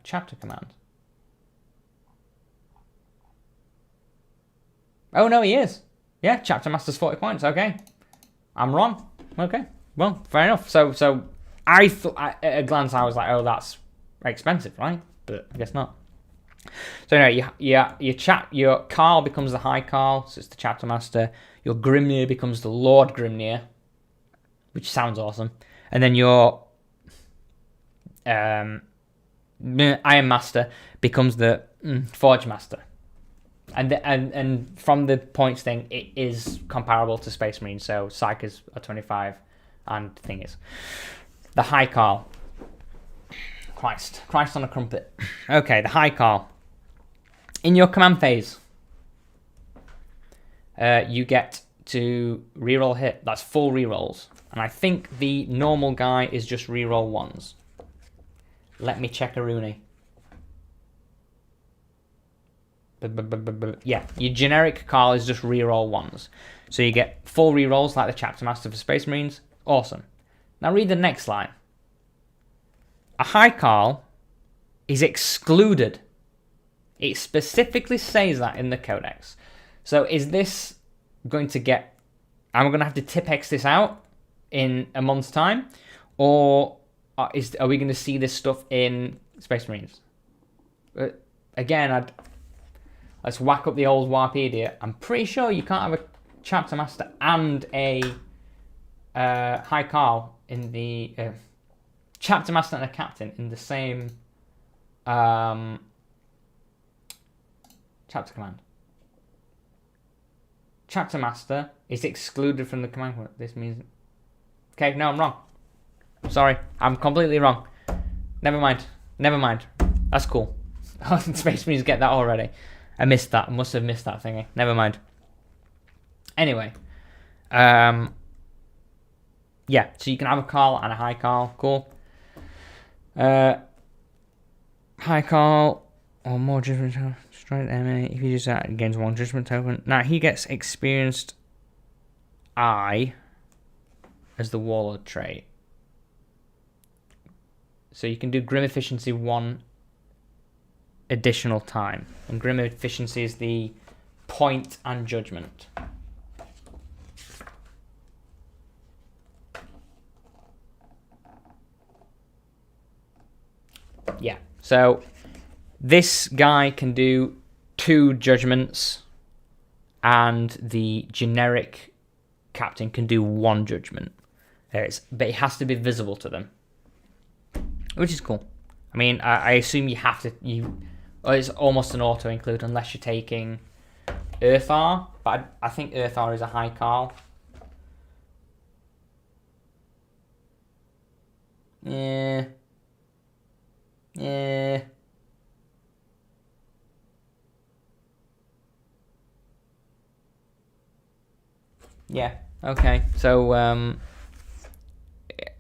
Chapter command. Oh no, he is. Yeah, chapter master's 40 points. Okay, I'm wrong. Okay, well, fair enough. So I thought at a glance I was like, oh, that's expensive, right? But I guess not. So anyway, your Carl becomes the High Carl, so it's the chapter master. Your Grimnir becomes the Lord Grimnir, which sounds awesome. And then your Iron Master becomes the Forge Master. And from the points thing, it is comparable to Space Marine. So Psychers are 25, and thing is the High Carl. Christ on a crumpet. Okay, the High Carl. In your command phase, you get to reroll hit. That's full rerolls. And I think the normal guy is just reroll 1s. Let me check a Rooney. Yeah, your generic Carl is just reroll 1s. So you get full rerolls like the Chapter Master for Space Marines. Awesome. Now read the next line. A High Carl is excluded. It specifically says that in the Codex. So is this going to get... Am I going to have to tip-X this out in a month's time? Or are we going to see this stuff in Space Marines? Again, let's whack up the old Warpedia. I'm pretty sure you can't have a Chapter Master and a High Carl in the... Chapter Master and a Captain in the same chapter command. Chapter Master is excluded from the command point. This means... Okay, no, I'm wrong. Sorry, I'm completely wrong. Never mind. That's cool. Space Marines get that already. I missed that. I must have missed that thingy. Never mind. Anyway. Yeah, so you can have a call and a high call. Cool. High call or more judgment token. Strike enemy. If you use that, it gains 1 judgment token. Now he gets experienced I as the Warlord trait. So you can do Grim Efficiency 1 additional time. And Grim Efficiency is the point and judgment. Yeah, so this guy can do 2 judgments, and the generic captain can do 1 judgment. But it has to be visible to them, which is cool. I mean, I assume you have to... It's almost an auto include unless you're taking Earthar, but I think Earthar is a high call. Yeah. Yeah, okay. So,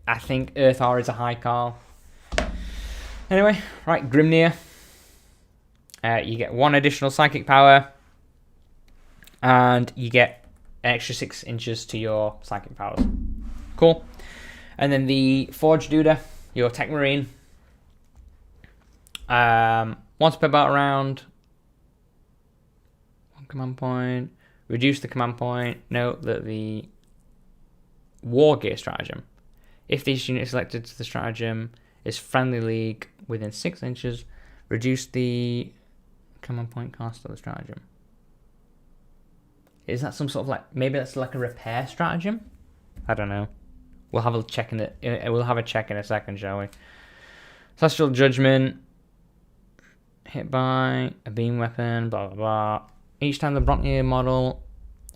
I think Earthar is a high call. Anyway, right, Grimnir. You get 1 additional psychic power, and you get an extra 6 inches to your psychic powers. Cool. And then the Forge Duda, your Tech Marine. Once per battle round, 1 command point. Reduce the command point. Note that the War Gear stratagem. If this unit is selected to the stratagem is friendly league within 6 inches, reduce the command point cost of the stratagem. Is that some sort of like, maybe that's like a repair stratagem? I don't know. We'll have a check in it. We'll have a check in a second, shall we? Celestial Judgment. Hit by a beam weapon. Blah blah blah. Each time the Brontier model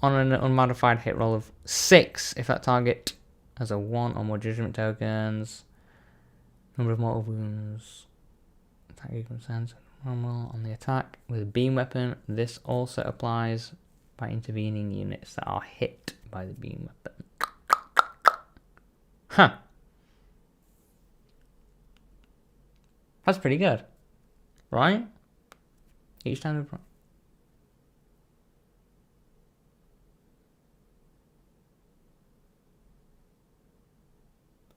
on an unmodified hit roll of 6, if that target has a 1 or more judgment tokens. Number of mortal wounds. Attack equals normal on the attack with a beam weapon. This also applies by intervening units that are hit by the beam weapon. Huh. That's pretty good. Right? Each time the...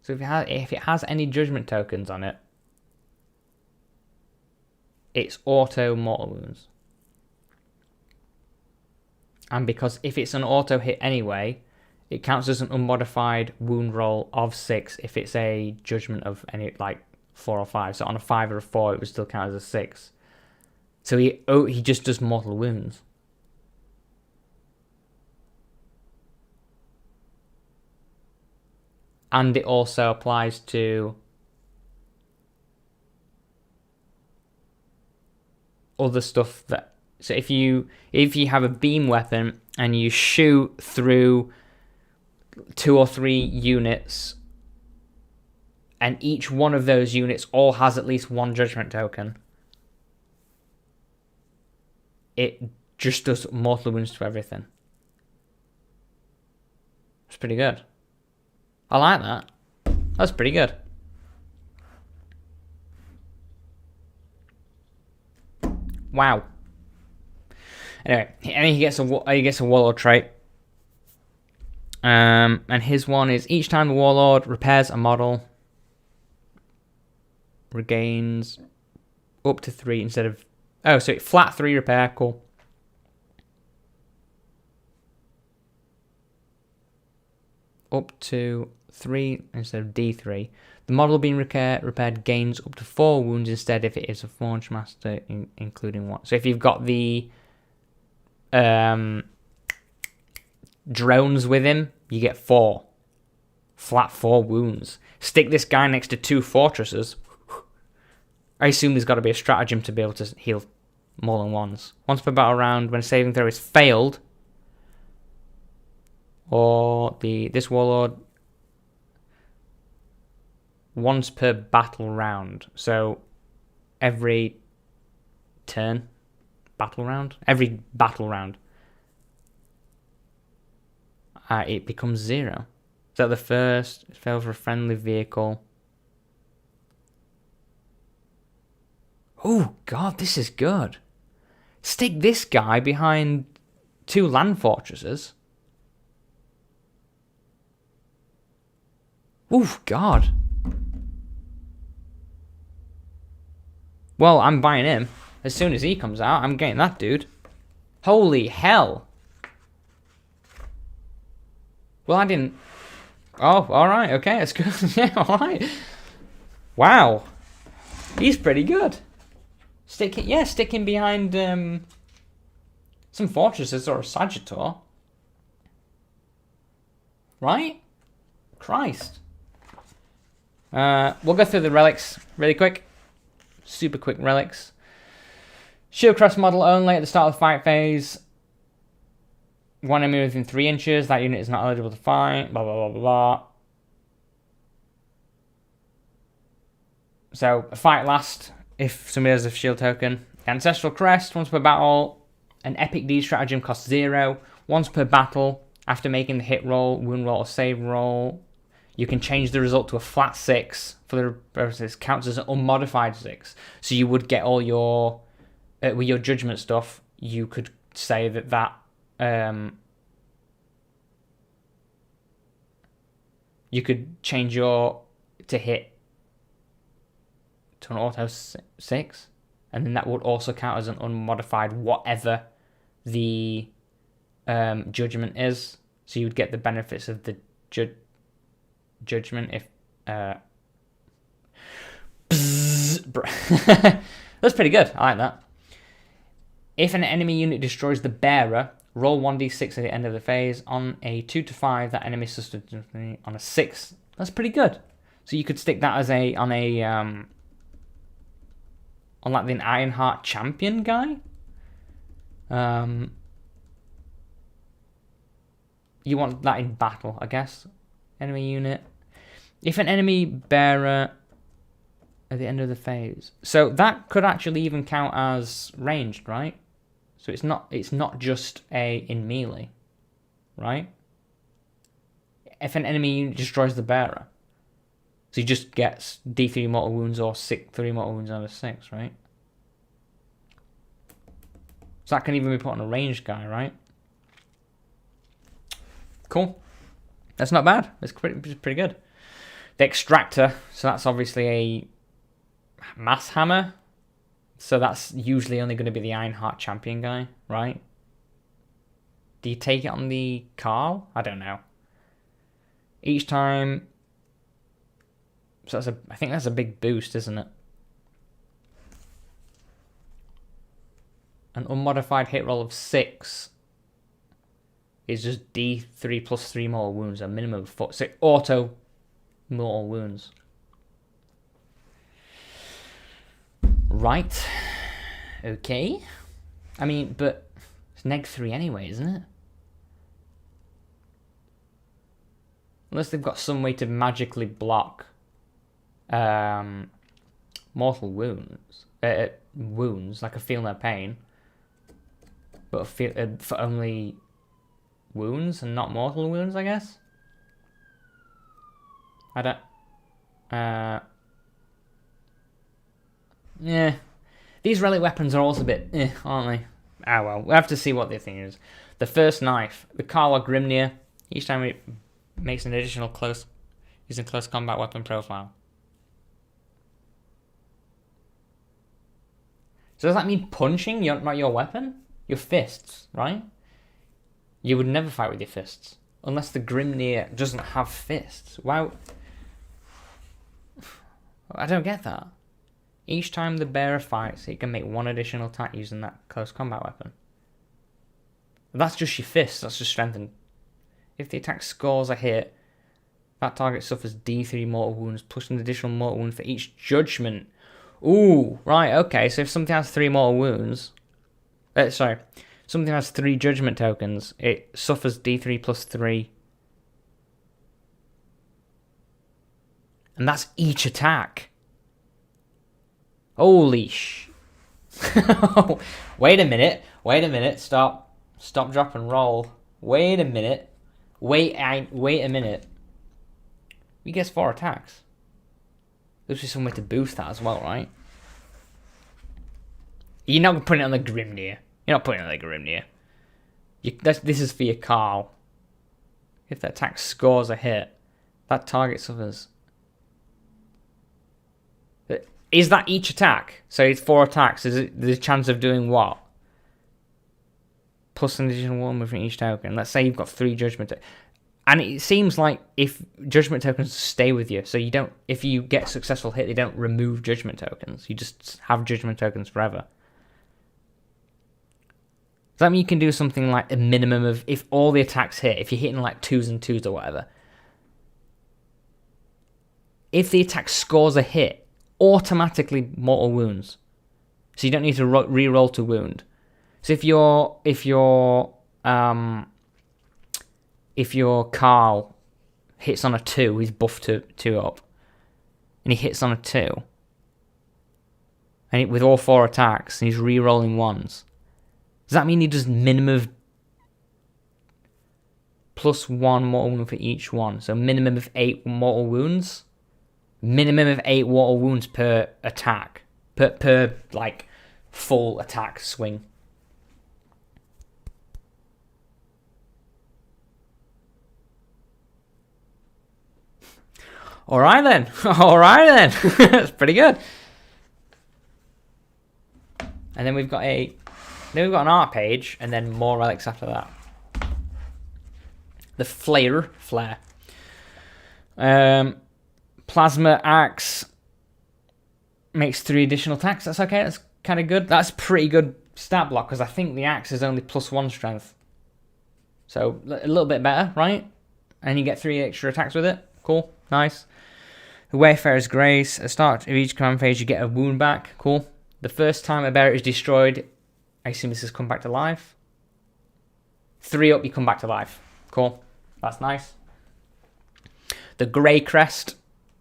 So if it has any judgment tokens on it, it's auto mortal wounds. And because if it's an auto hit anyway, it counts as an unmodified wound roll of 6 if it's a judgment of any like 4 or 5. So on a 5 or a 4, it would still count as a 6. So he just does mortal wounds. And it also applies to other stuff that... So if you have a beam weapon and you shoot through 2 or 3 units, and each one of those units all has at least 1 judgment token, it just does mortal wounds to everything. It's pretty good. I like that. That's pretty good. Wow. Anyway, and he gets a Warlord trait. And his one is each time the Warlord repairs a model, regains up to 3 instead of... Oh, so flat 3 repair. Cool. Up to 3 instead of D3. The model being repaired gains up to 4 wounds instead if it is a Forge Master, including 1. So if you've got the drones with him, you get 4. Flat 4 wounds. Stick this guy next to 2 fortresses. I assume there's got to be a stratagem to be able to heal more than once. Once per battle round, when a saving throw is failed, or this Warlord once per battle round. So every turn, every battle round, it becomes 0. So the first fail for a friendly vehicle. Oh god, this is good. Stick this guy behind 2 land fortresses. Oh god. Well, I'm buying him. As soon as he comes out, I'm getting that dude. Holy hell. Well, I didn't... Oh, alright, okay, that's good. Yeah, alright. Wow. He's pretty good. Stick him behind some fortresses or a Sagittor. Right? Christ. We'll go through the relics really quick. Super quick relics. Shield cross model only at the start of the fight phase. 1 enemy within 3 inches. That unit is not eligible to fight. Blah, blah, blah, blah, blah. So, a fight last if somebody has a shield token. Ancestral Crest, once per battle. An Epic D stratagem costs 0. Once per battle, after making the hit roll, wound roll, or save roll, you can change the result to a flat 6. For the purposes, counts as an unmodified 6. So you would get all your... with your judgment stuff, you could say that you could change your to hit to an auto 6, and then that would also count as an unmodified whatever the judgment is. So you would get the benefits of the judgment if that's pretty good. I like that. If an enemy unit destroys the bearer, roll 1d6 at the end of the phase. On a 2 to 5, that enemy sustains on a 6. That's pretty good. So you could stick that as on like the Ironheart champion guy. You want that in battle, I guess. Enemy unit. If an enemy bearer at the end of the phase, so that could actually even count as ranged, right? So it's not just in melee, right? If an enemy unit destroys the bearer, so he just gets D3 mortal wounds or 3 mortal wounds out of 6, right? So that can even be put on a ranged guy, right? Cool. That's not bad. It's pretty good. The Extractor, so that's obviously a mass hammer. So that's usually only going to be the Ironheart champion guy, right? Do you take it on the Carl? I don't know. Each time... So I think that's a big boost, isn't it? An unmodified hit roll of 6 is just D3 plus 3 mortal wounds, a minimum of 4. So auto mortal wounds. Right. Okay. I mean, but it's neg 3 anyway, isn't it? Unless they've got some way to magically block mortal wounds. Wounds, like a feel no pain. But for only wounds and not mortal wounds, I guess? I don't... yeah. These relic weapons are also a bit aren't they? Ah well, we have to see what the thing is. The first knife, the Karla Grimnir. Each time it makes an additional close combat weapon profile. So does that mean punching, not your weapon? Your fists, right? You would never fight with your fists. Unless the Grimnir doesn't have fists. Wow. I don't get that. Each time the bearer fights, it can make 1 additional attack using that close combat weapon. That's just your fists, that's just strengthened. If the attack scores a hit, that target suffers D3 mortal wounds plus an additional mortal wound for each judgment. Ooh, right, okay, so if something has 3 mortal wounds... sorry. something has 3 judgment tokens, it suffers D3 plus 3. And that's each attack. Holy sh... Wait a minute, stop, drop, and roll. Wait a minute. Wait a minute. We get 4 attacks. There's just some way to boost that as well, right? You're not putting it on the Grimnir. You're not putting it on the Grimnir. This is for your Carl. If the attack scores a hit, that target suffers. Is that each attack? So it's 4 attacks. Is it the chance of doing what? Plus an additional 1 within each token. Let's say you've got 3 judgment. And it seems like if judgment tokens stay with you, so you don't. If you get a successful hit, they don't remove judgment tokens. You just have judgment tokens forever. Does that mean you can do something like a minimum of, if all the attacks hit, if you're hitting like 2s and 2s or whatever, if the attack scores a hit, automatically mortal wounds, so you don't need to re-roll to wound. So if your Carl hits on a 2, he's buffed to 2 up, and he hits on a 2, and with all 4 attacks, and he's re-rolling 1s. Does that mean he does minimum of plus 1 mortal wound for each one? So minimum of 8 mortal wounds. Minimum of 8 mortal wounds per attack. Per like, full attack swing. Alright then. That's pretty good. And then we've got an art page, and then more relics after that. The flare. Plasma Axe makes 3 additional attacks. That's okay. That's kind of good. That's pretty good stat block, because I think the axe is only plus 1 strength. So a little bit better, right? And you get 3 extra attacks with it. Cool. Nice. The Wayfarer's Grace. At the start of each command phase, you get a wound back. Cool. The first time a bearer is destroyed, I assume this has come back to life. 3 up, you come back to life. Cool. That's nice. The Grey Crest.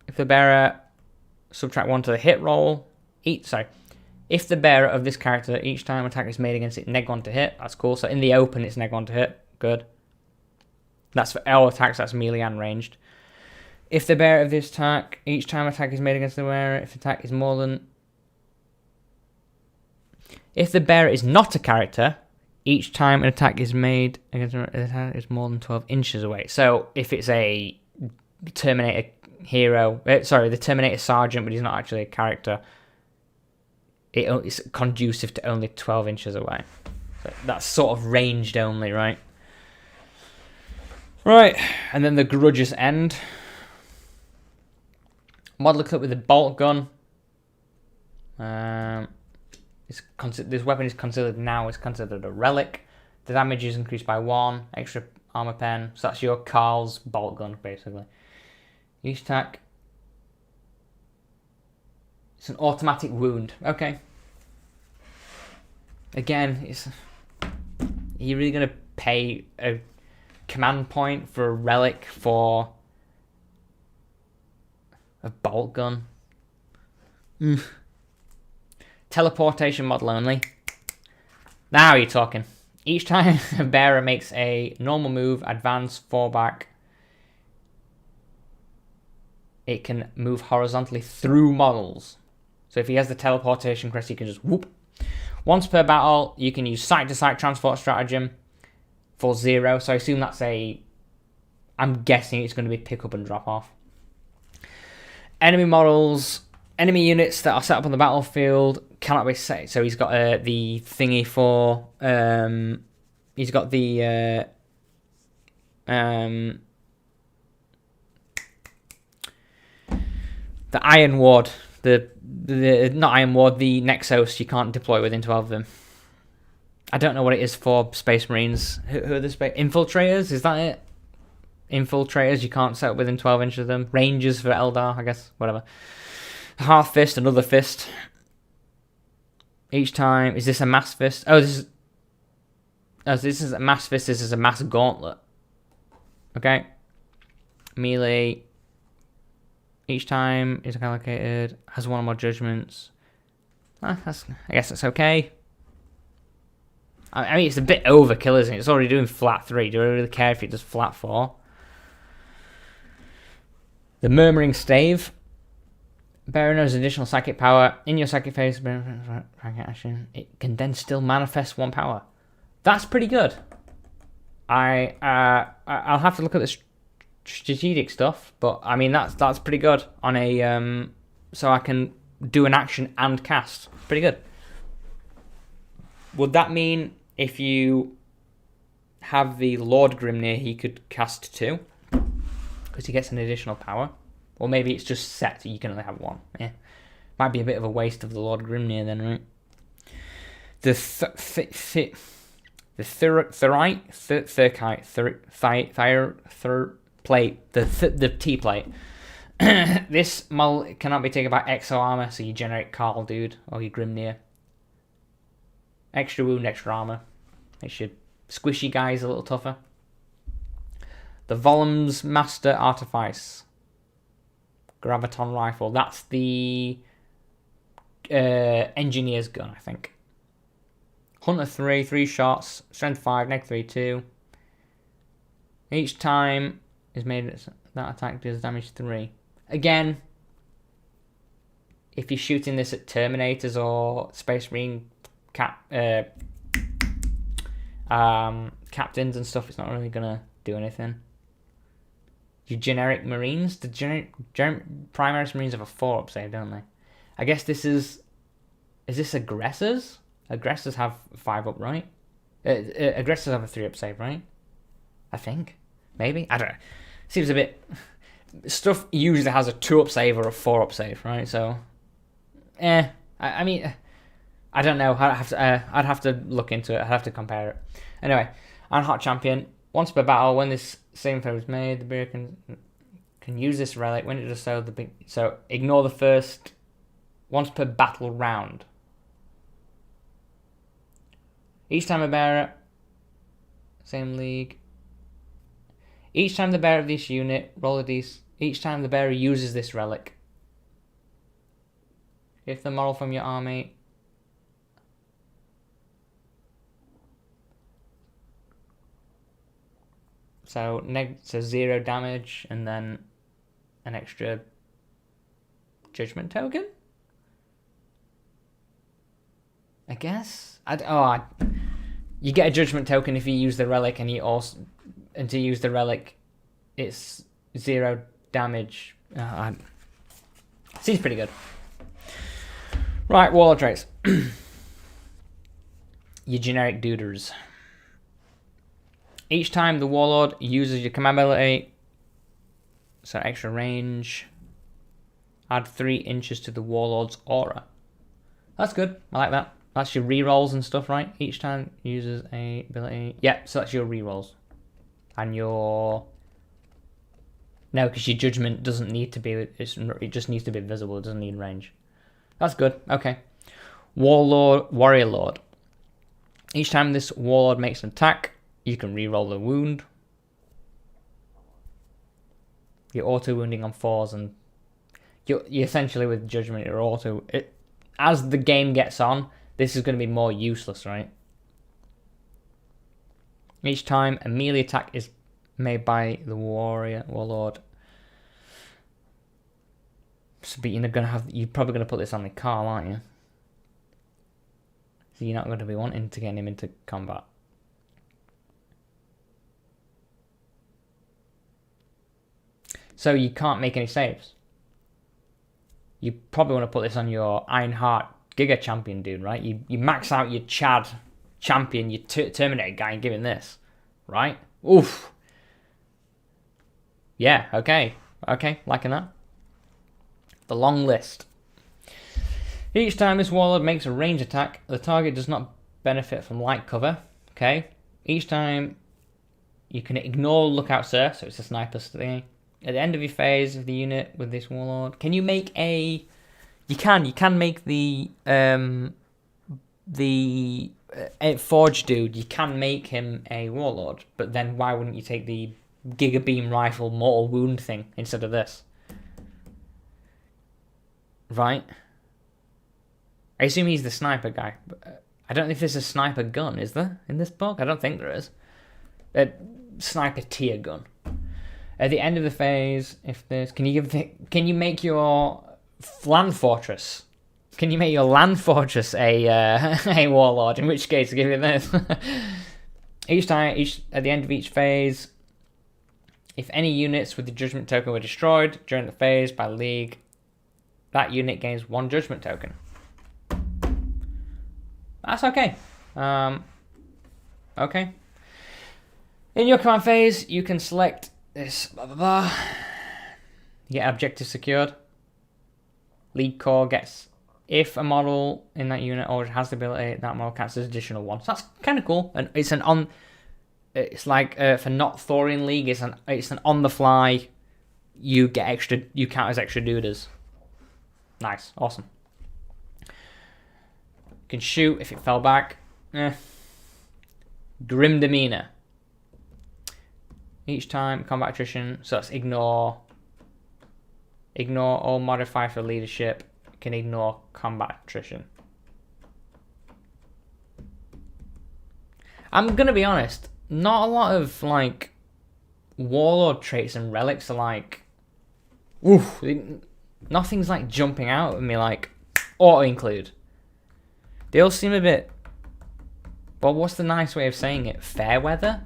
If the bearer subtract 1 to the hit roll, if the bearer of this character, each time attack is made against it, neg 1 to hit. That's cool. So in the open, it's neg 1 to hit. Good. That's for all attacks. That's melee and ranged. If the bearer of this attack, each time attack is made against the wearer, if the attack is more than... If the bearer is not a character, each time an attack is made against an attack is more than 12 inches away. So if it's a Terminator hero, the Terminator Sergeant, but he's not actually a character, it's conducive to only 12 inches away. So that's sort of ranged only, right? Right, and then the Grudge's End. Model equipped with a bolt gun. This weapon is considered a relic. The damage is increased by 1. Extra armor pen. So that's your Carl's bolt gun, basically. Each attack. It's an automatic wound. Okay. Again, are you really going to pay a command point for a relic for a bolt gun? Teleportation model only. Now you're talking. Each time a bearer makes a normal move, advance, fall back, it can move horizontally through models. So if he has the teleportation crest, he can just whoop. Once per battle, you can use site-to-site transport stratagem for 0. So I assume that's I'm guessing it's going to be pick up and drop off. Enemy models, enemy units that are set up on the battlefield cannot be set. So he's got the thingy for... he's got the... the Iron Ward, not Iron Ward, the Nexos, you can't deploy within 12 of them. I don't know what it is for Space Marines. Who are the Infiltrators? Is that it? Infiltrators, you can't set up within 12 inches of them. Rangers for Eldar, I guess, whatever. Half Fist, another fist. Each time, is this a mass fist? Oh, this is... As this is a mass fist, this is a mass gauntlet. Okay. Melee. Each time is allocated, has one or more judgments. I guess that's okay. I mean, it's a bit overkill, isn't it? It's already doing flat 3. Do I really care if it does flat 4? The Murmuring Stave. Bearer knows additional psychic power. In your psychic phase, action, it can then still manifest 1 power. That's pretty good. I'll have to look at the strategic stuff, but I mean that's pretty good on a so I can do an action and cast. Pretty good. Would that mean if you have the Lord Grimnir, he could cast 2 because he gets an additional power? Or maybe it's just set that you can only have 1. Yeah, might be a bit of a waste of the Lord Grimnir then, right? The plate, the T plate. This model cannot be taken by exo armor, so you generate Carl Dude or your Grimnir. Extra wound, extra armor. Makes your squishy guys a little tougher. The Volum's Master Artifice. Graviton Rifle. That's the Engineer's Gun, I think. Hunter 3, 3 shots. Strength 5, neg 3, 2. Each time is made, that attack does damage 3. Again, if you're shooting this at Terminators or Space Marine captains and stuff, it's not really going to do anything. Your generic Marines, the generic Primaris Marines have a 4-up save, don't they? I guess this is this Aggressors? Aggressors have 5-up, right? Aggressors have a 3-up save, right? I think. Maybe? I don't know. Seems a bit... Stuff usually has a 2-up save or a 4-up save, right? So, I mean, I don't know. I'd have to look into it. I'd have to compare it. Anyway, I'm Hot Champion. Once per battle, when this same thing is made, the bear can use this relic. When it does so, so ignore the first once per battle round. Each time a bearer, same league. Each time the bearer of this unit, roll a d. Each time the bearer uses this relic. If the model from your army. So 0 damage and then an extra judgment token? I guess? You get a judgment token if you use the relic, and to use the relic it's 0 damage. Seems pretty good. Right, Warlord Traits. Your generic duders. Each time the Warlord uses your command ability, so extra range, add 3 inches to the Warlord's aura. That's good. I like that. That's your rerolls and stuff, right? Each time uses a ability. Yeah, so that's your rerolls. And your... No, because your judgment doesn't need to be... It just needs to be visible. It doesn't need range. That's good. Okay. Warrior Lord. Each time this Warlord makes an attack, you can reroll the wound. You're auto-wounding on 4s, and you essentially with judgment, you're auto... As the game gets on, this is going to be more useless, right? Each time a melee attack is made by the Warlord. So, but you're probably going to put this on the Carl, aren't you? So you're not going to be wanting to get him into combat. So you can't make any saves. You probably want to put this on your Ironheart Giga Champion dude, right? You max out your Chad Champion, your Terminator guy, and give him this, right? Oof. Yeah, okay. Okay, liking that. The long list. Each time this Warlord makes a range attack, the target does not benefit from light cover. Okay. Each time you can ignore Lookout Sir, so it's a sniper's thing. At the end of your phase of the unit with this Warlord, can you make a... You can make the a Forge dude, you can make him a Warlord, but then why wouldn't you take the Giga Beam Rifle Mortal Wound thing instead of this? Right? I assume he's the sniper guy. But I don't know if there's a sniper gun, is there, in this book? I don't think there is. A sniper tier gun. At the end of the phase, if there's... Can you make your land fortress? Can you make your land fortress a Warlord? In which case, I'll give you this. At the end of each phase, if any units with the Judgment token were destroyed during the phase by the League, that unit gains 1 Judgment token. That's okay. Okay. In your command phase, you can select this, blah, blah, blah. You get objective secured. League core gets, if a model in that unit already has the ability, that model counts as additional 1. So that's kind of cool. And it's like for not Thorian League, it's an on the fly. You get extra. You count as extra dudes. Nice, awesome. You can shoot if it fell back. Grim demeanor. Each time combat attrition, so that's ignore all modifier for leadership. Can ignore combat attrition. I'm gonna be honest, not a lot of like Warlord traits and relics are like, oof, nothing's like jumping out at me like auto include. They all seem a bit, well, what's the nice way of saying it? Fair weather?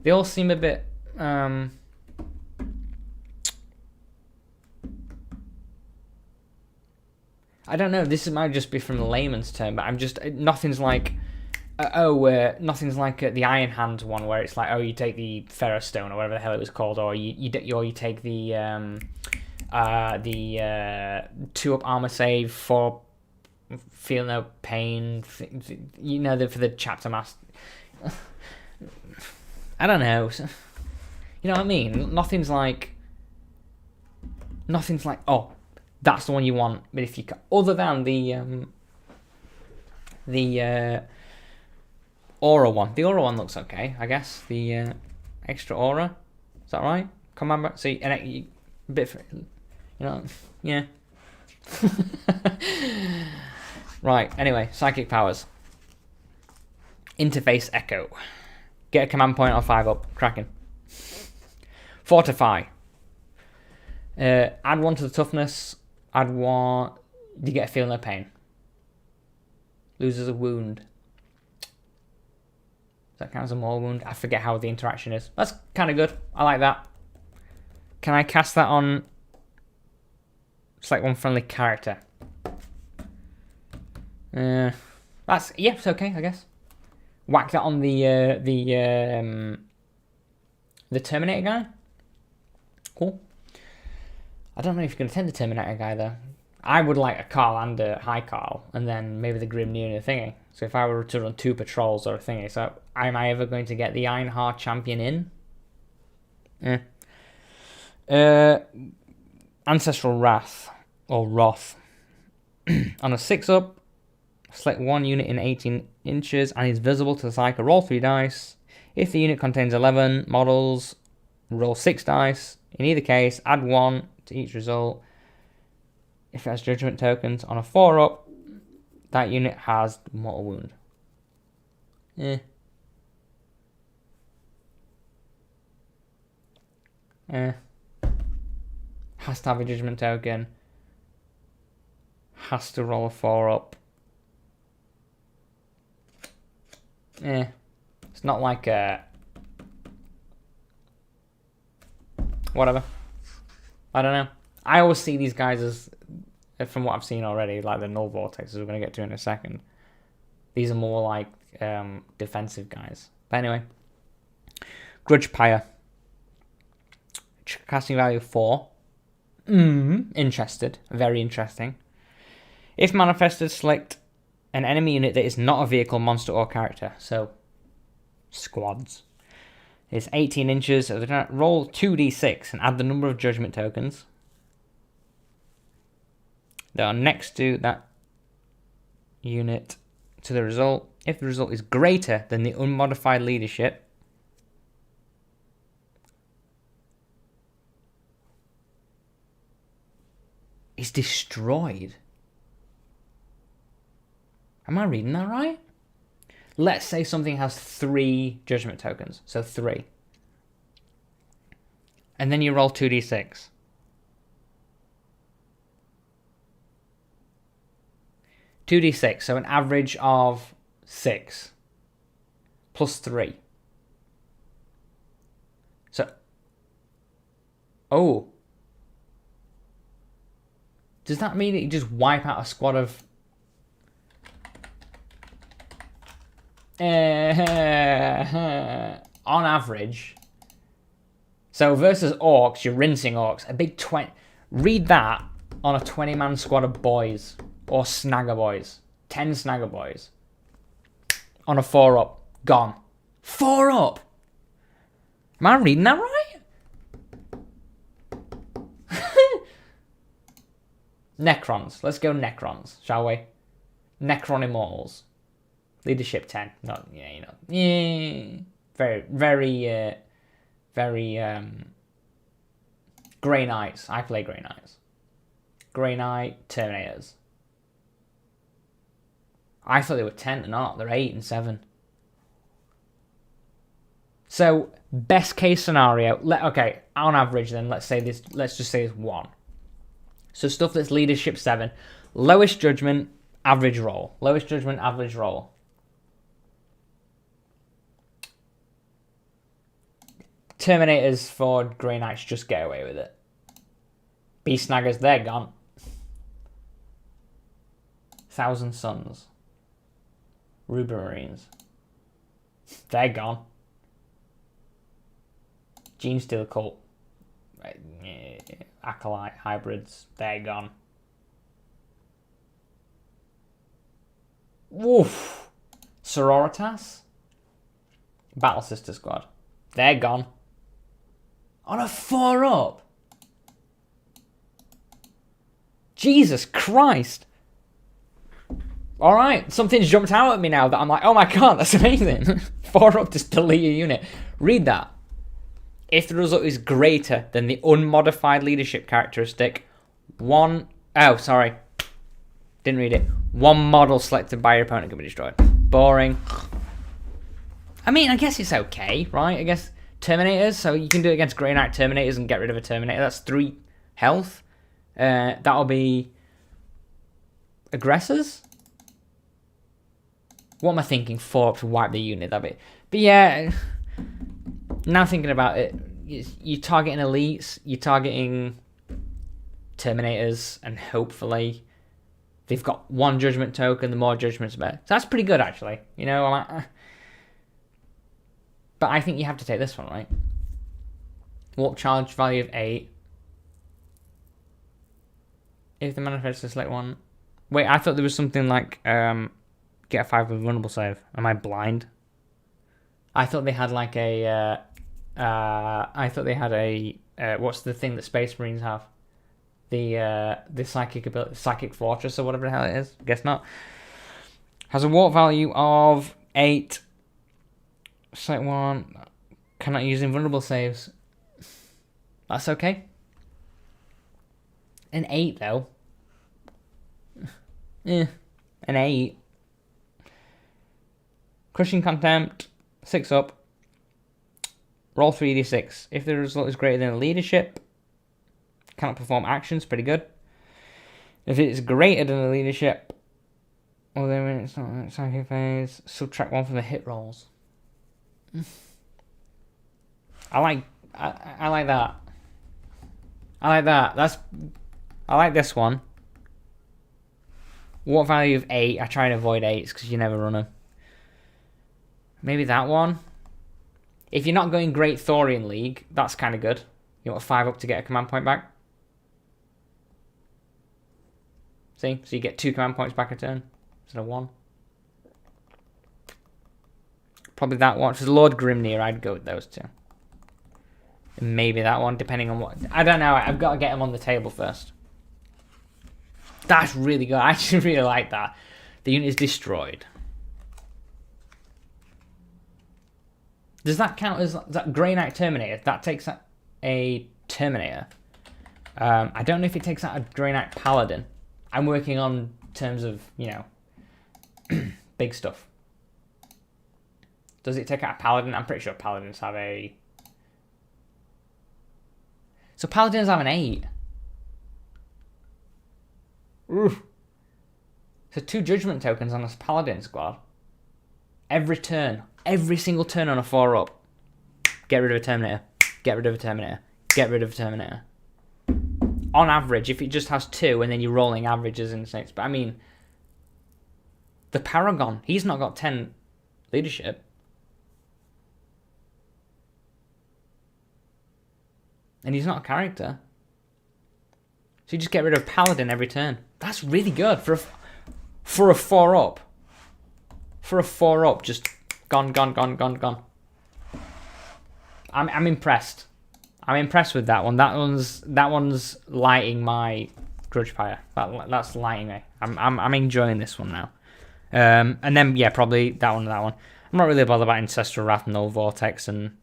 They all seem a bit, I don't know, this might just be from the layman's term, but nothing's like, nothing's like the Iron Hands one where it's like, oh, you take the Ferrostone or whatever the hell it was called, or you take the 2-up armor save for feel no pain, for the chapter master. I don't know. You know what I mean? Nothing's like, oh, that's the one you want. But if you other than the aura one. The aura one looks okay, I guess. The extra aura. Is that right? Command, see, and a bit for, yeah. Right, anyway, psychic powers. Interface echo. Get a command point on 5-up. Cracking. Fortify. Add 1 to the toughness. Add 1. You get a feel no pain. Loses a wound. Does that count as a more wound? I forget how the interaction is. That's kind of good. I like that. Can I cast that on... Select one friendly character. It's okay, I guess. Whack that on the Terminator guy. Cool. I don't know if you can attend the Terminator guy though. I would like a Carl and a High Carl, and then maybe the Grim Near thingy. So if I were to run 2 patrols or a thingy, so am I ever going to get the Ironheart champion in? Ancestral Wrath or Wrath. On a 6-up, select one unit in 18 inches and is visible to the psyker. Roll 3 dice. If the unit contains 11 models, roll 6 dice. In either case, add 1 to each result. If it has judgment tokens, on a 4-up, that unit has mortal wound. Has to have a judgment token. Has to roll a 4-up. It's not like a... Whatever. I don't know. I always see these guys as, from what I've seen already, like the null vortexes we're going to get to in a second. These are more like defensive guys. But anyway. Grudge Pyre. Casting value 4. Interested. Very interesting. If manifested, select an enemy unit that is not a vehicle, monster, or character. So, squads. It's 18 inches. So roll 2d6 and add the number of judgment tokens that are next to that unit to the result. if the result is greater than the unmodified leadership, is destroyed. Am I reading that right? Let's say something has 3 judgment tokens, so 3. And then you roll 2d6. So an average of 6 plus 3. So, oh. Does that mean that you just wipe out a squad of... on average. So versus orcs, you're rinsing orcs. A big 20... Read that on a 20-man squad of boys. Or snagger boys. 10 snagger boys. On a 4-up. Gone. 4-up! Am I reading that right? Necrons. Let's go Necrons, shall we? Necron Immortals. Leadership 10. Not, yeah, you know. Yeah. Very, Grey Knights. I play Grey Knights. Grey Knight, Terminators. I thought they were 10, they're not. They're 8 and 7. So, best case scenario. Okay, on average then, let's just say it's 1. So stuff that's leadership 7. Lowest judgment, average roll. Lowest judgment, average roll. Terminators for Grey Knights just get away with it. Beast Snaggers, they're gone. Thousand Suns. Ruber Marines. They're gone. Gene Stealer Cult. Acolyte Hybrids, they're gone. Woof. Sororitas. Battle Sister Squad. They're gone. On a 4-up. Jesus Christ. Alright, something's jumped out at me now that I'm like, oh my god, that's amazing. 4-up, just delete your unit. Read that. If the result is greater than the unmodified leadership characteristic, didn't read it. 1 model selected by your opponent can be destroyed. Boring. I mean, I guess it's okay, right? I guess Terminators, so you can do it against Grey Knight Terminators and get rid of a Terminator. That's 3 health. That'll be aggressors. What am I thinking? 4 up to wipe the unit. That'd be. But yeah, now thinking about it, you're targeting elites, you're targeting Terminators, and hopefully they've got 1 judgment token. The more judgments, the better. So that's pretty good, actually. You know, but I think you have to take this one, right? Warp charge value of 8. If the manifesto select 1. Wait, I thought there was something like get a 5 with vulnerable save. Am I blind? I thought they had like a what's the thing that Space Marines have? The psychic ability, psychic fortress or whatever the hell it is. Guess not. Has a warp value of 8. Select 1. Cannot use invulnerable saves. That's okay. An 8 though. An 8. Crushing Contempt. 6 up. Roll 3d6. If the result is greater than the leadership, cannot perform actions. Pretty good. If it is greater than the leadership, well then when it's not psychic phase, subtract 1 from the hit rolls. I like that. I like that. I like this one. What value of 8? I try and avoid 8s because you never run them. Maybe that one. If you're not going Great Thorian League, that's kind of good. You want a 5 up to get a command point back. See? So you get 2 command points back a turn instead of 1. Probably that one. For Lord Grimnir, I'd go with those 2. And maybe that one, depending on what... I don't know. I've got to get them on the table first. That's really good. I actually really like that. The unit is destroyed. Does that count as that Grey Knight Terminator? That takes out a Terminator. I don't know if it takes out a Grey Knight Paladin. I'm working on terms of, you know, big stuff. Does it take out a Paladin? I'm pretty sure Paladins have a... So Paladins have an 8. Oof. So 2 Judgment tokens on this Paladin squad. Every turn. Every single turn on a 4-up. Get rid of a Terminator. Get rid of a Terminator. Get rid of a Terminator. On average, if it just has 2 and then you're rolling averages and things. But I mean, the Paragon, he's not got 10 leadership. And he's not a character. So you just get rid of Paladin every turn. That's really good for a 4-up. For a 4-up, just gone. I'm impressed. I'm impressed with that one. That one's lighting my grudge fire. That's lighting me. I'm enjoying this one now. And then yeah, probably that one. I'm not really bothered about Ancestral Wrath, Null Vortex, and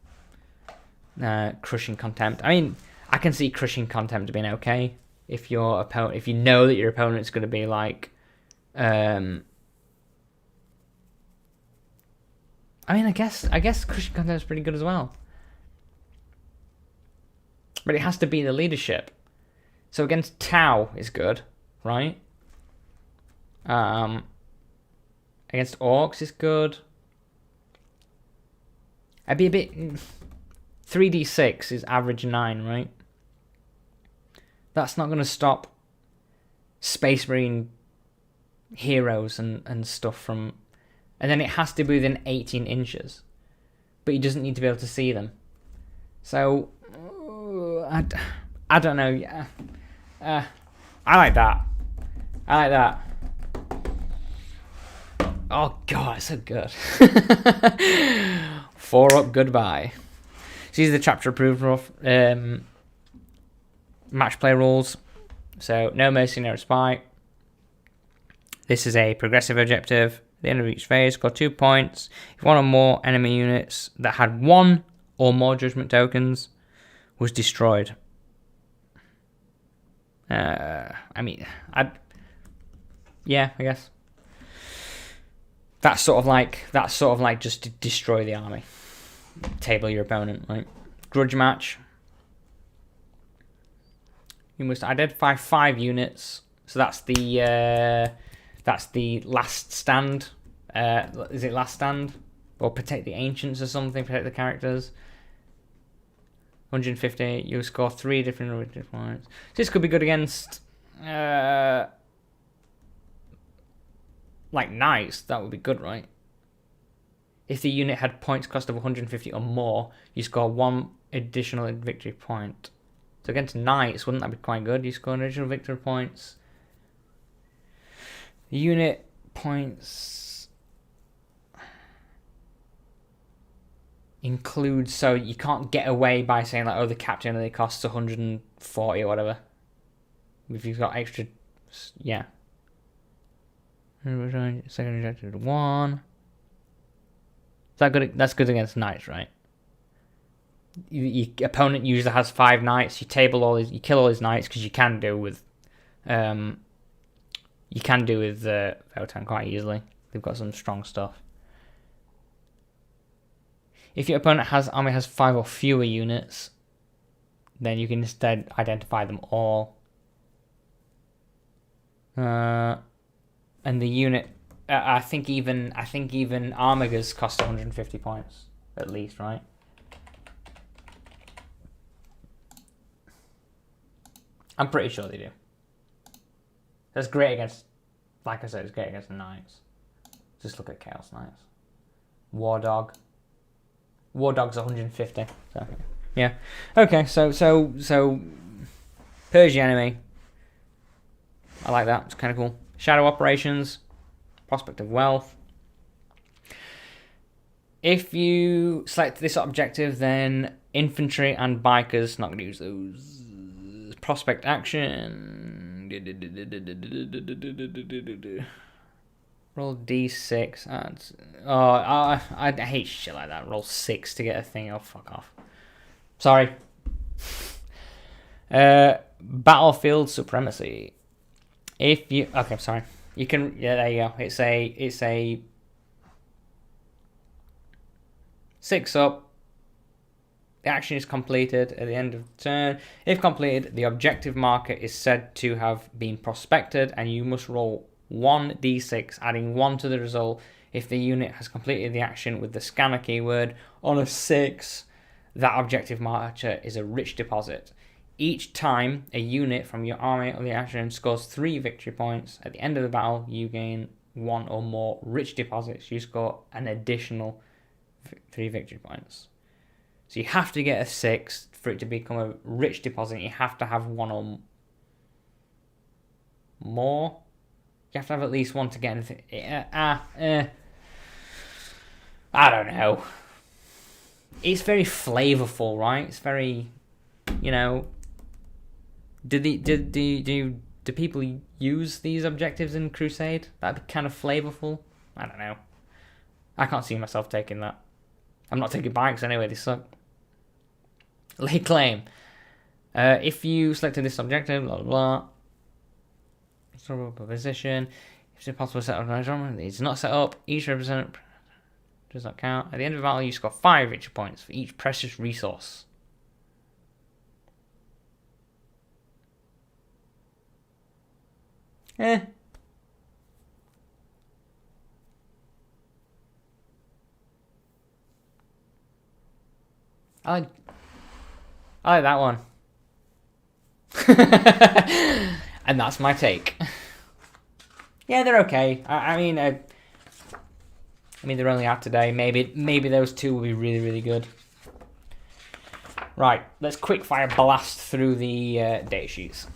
Crushing Contempt. I mean, I can see Crushing Contempt being okay if your opponent, if you know that your opponent's going to be like, I mean, I guess Crushing Contempt is pretty good as well. But it has to be the leadership. So against Tau is good, right? Against Orcs is good. I'd be a bit... 3d6 is average 9, right? That's not going to stop Space Marine heroes and stuff from... And then it has to be within 18 inches. But he doesn't need to be able to see them. So... I don't know. Yeah, I like that. Oh god, it's so good. 4-up goodbye. So these are the chapter approved match play rules. So no mercy, no respite. This is a progressive objective. At the end of each phase, score 2 points. If one or more enemy units that had 1 or more judgment tokens was destroyed. I mean, I guess that's sort of like just to destroy the army, table your opponent, right? Grudge match. You must identify 5 units. So that's the last stand. Is it last stand or protect the ancients or something? Protect the characters. 150, you score 3 different points. So this could be good against, like knights. That would be good, right? If the unit had points cost of 150 or more, you score 1 additional victory point. So against knights, wouldn't that be quite good? You score an additional victory points. Unit points includes, so you can't get away by saying like, oh, the captain only costs 140 or whatever. If you've got extra, yeah. Second objective 1. Is that good? That's good against knights, right? Your opponent usually has 5 knights. You table all his, you kill all his knights because you can do with, Votann quite easily. They've got some strong stuff. If your opponent army has 5 or fewer units, then you can instead identify them all. And the unit, I think even Armigers cost 150 points at least, right? I'm pretty sure they do. That's great against, like I said, it's great against the knights. Just look at Chaos Knights. War Dog's 150. So yeah. Okay, so Purge the enemy. I like that. It's kind of cool. Shadow Operations. Prospect of Wealth. If you select this objective, then infantry and bikers, not going to use those. Prospect action. Roll D6. I hate shit like that. Roll 6 to get a thing. Oh, fuck off. Sorry. Battlefield supremacy. If you okay, sorry. You can there you go. It's a 6 up. The action is completed at the end of the turn. If completed, the objective marker is said to have been prospected, and you must roll 1d6, adding 1 to the result if the unit has completed the action with the scanner keyword. On a 6, that objective marker is a rich deposit. Each time a unit from your army or the action scores 3 victory points, at the end of the battle, you gain 1 or more rich deposits. You score an additional 3 victory points. So you have to get a 6 for it to become a rich deposit. You have to have 1 or more. You have to have at least 1 to get anything. I don't know. It's very flavorful, right? It's very, Do people use these objectives in Crusade? That'd be kind of flavorful. I don't know. I can't see myself taking that. I'm not taking bikes anyway. They suck. Lay claim. If you selected this objective, blah blah blah. Position. If it's possible to set up an genre, it's not set up. Each representative does not count. At the end of the battle, you score 5 victory points for each precious resource. I like that one. And that's my take. Yeah, they're okay. I mean, they're only out today. Maybe those 2 will be really, really good. Right, let's quickfire blast through the data sheets.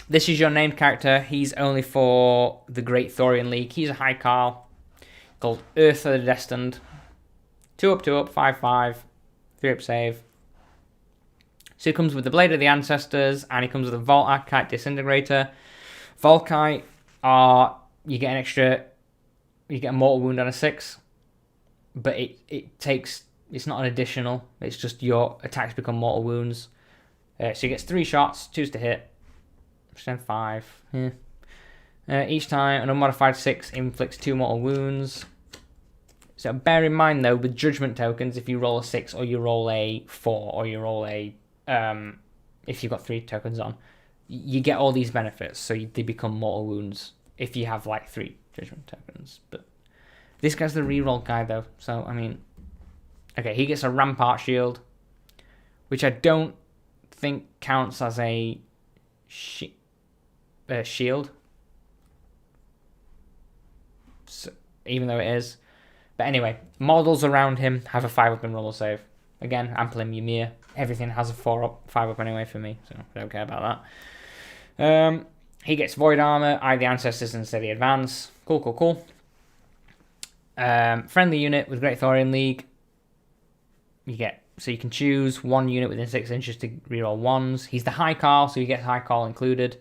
This is your named character. He's only for the Great Thorian League. He's a High Carl called Earth of the Destined. 2 up, 2 up, 5/5, 3 up save. So he comes with the Blade of the Ancestors, and he comes with a Volkite Disintegrator. Volkite are, you get a mortal wound on a 6, but it's not an additional, it's just your attacks become mortal wounds. So he gets 3 shots, 2s to hit, 5. Yeah. Each time an unmodified 6 inflicts 2 mortal wounds. So bear in mind though, with judgment tokens, if you roll a 6 or you roll a 4 or you roll a if you've got 3 tokens on, you get all these benefits, so they become mortal wounds if you have like 3 judgment tokens. But this guy's the reroll guy though, so I mean, okay, he gets a rampart shield, which I don't think counts as a shield, so, even though it is. But anyway, models around him have a 5 up in roll save. Again, Amplim Ymir. Everything has a 4 up, 5 up anyway for me, so I don't care about that. He gets Void Armor, Eye of the Ancestors, and Steady Advance. Cool. Friendly unit with Great Thorian League. So you can choose 1 unit within 6 inches to reroll 1s. He's the High Carl, so he gets High Carl included.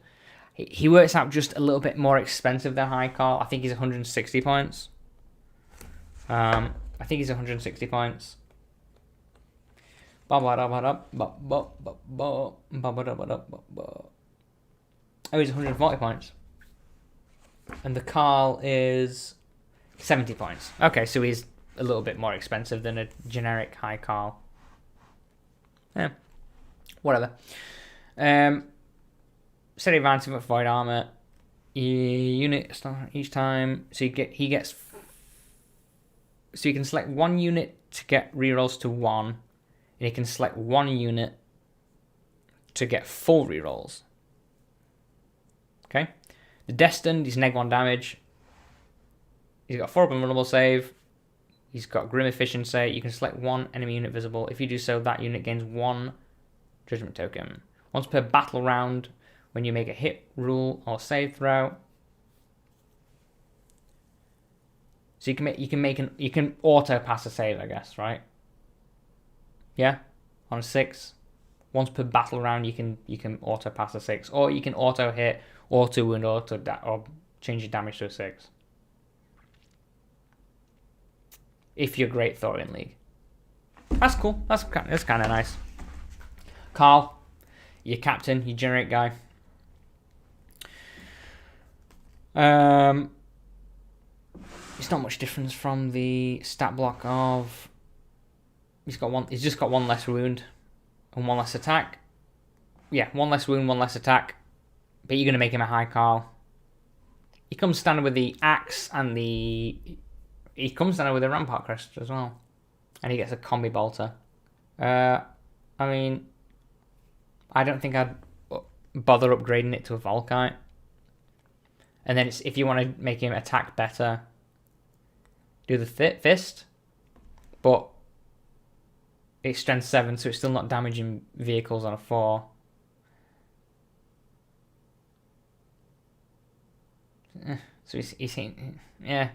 He works out just a little bit more expensive than High Carl. I think he's 160 points. Oh, he's 140 points. And the Carl is 70 points. Okay, so he's a little bit more expensive than a generic High Carl. Yeah, whatever. Steady Advance with Void Armor. Unit each time. So so you can select 1 unit to get rerolls to 1, and you can select 1 unit to get full rerolls. Okay. The Destined, he's neg 1 damage. He's got 4 up invulnerable save. He's got Grim Efficiency. You can select 1 enemy unit visible. If you do so, that unit gains 1 judgment token. Once per battle round, when you make a hit, rule, or save throw. So you can auto pass a save, I guess, right? Yeah, on a 6. Once per battle round, you can auto pass a 6, or you can auto hit, auto wound, or change your damage to a 6. if you're Great Thorian League. That's cool. That's kind of nice. Carl, your captain, your generate guy. It's not much difference from the stat block of. He's just got one less wound and one less attack. Yeah, one less wound, one less attack. But you're gonna make him a high Carl. He comes standard with the axe and the. He comes standard with a rampart crest as well, and he gets a combi bolter. I mean, I don't think I'd bother upgrading it to a Volkite. And then if you want to make him attack better, do the fist, but it's strength 7, so it's still not damaging vehicles on a 4. So he's yeah.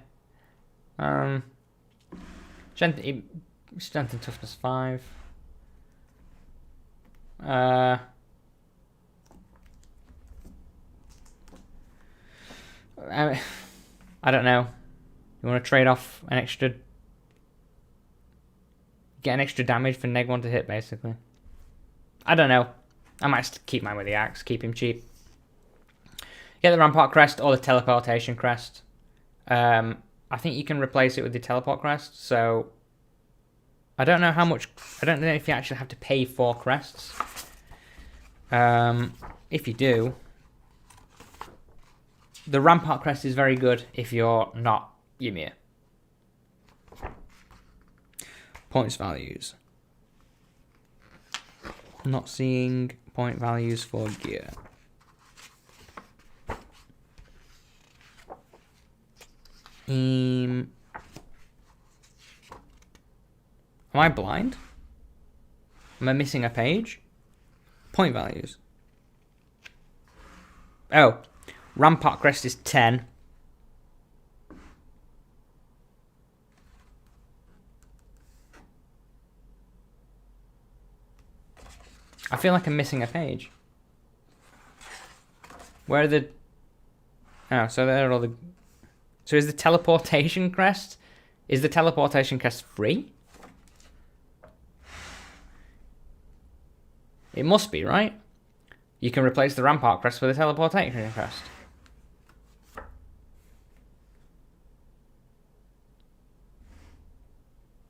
Strength and toughness 5. I don't know. You want to trade off an extra... Get an extra damage for neg 1 to hit, basically. I don't know. I might keep mine with the axe. Keep him cheap. Get the Rampart Crest or the Teleportation Crest. I think you can replace it with the Teleport Crest, so... I don't know how much... I don't know if you actually have to pay for crests. If you do... The Rampart Crest is very good if you're not Ymir. Points values. Not seeing point values for gear. Am I blind? Am I missing a page? Point values. Oh. Rampart Crest is 10. I feel like I'm missing a page. Where are the... Oh, so there are all the... So is the Teleportation Crest... Is the Teleportation Crest free? It must be, right? You can replace the Rampart Crest with a Teleportation Crest.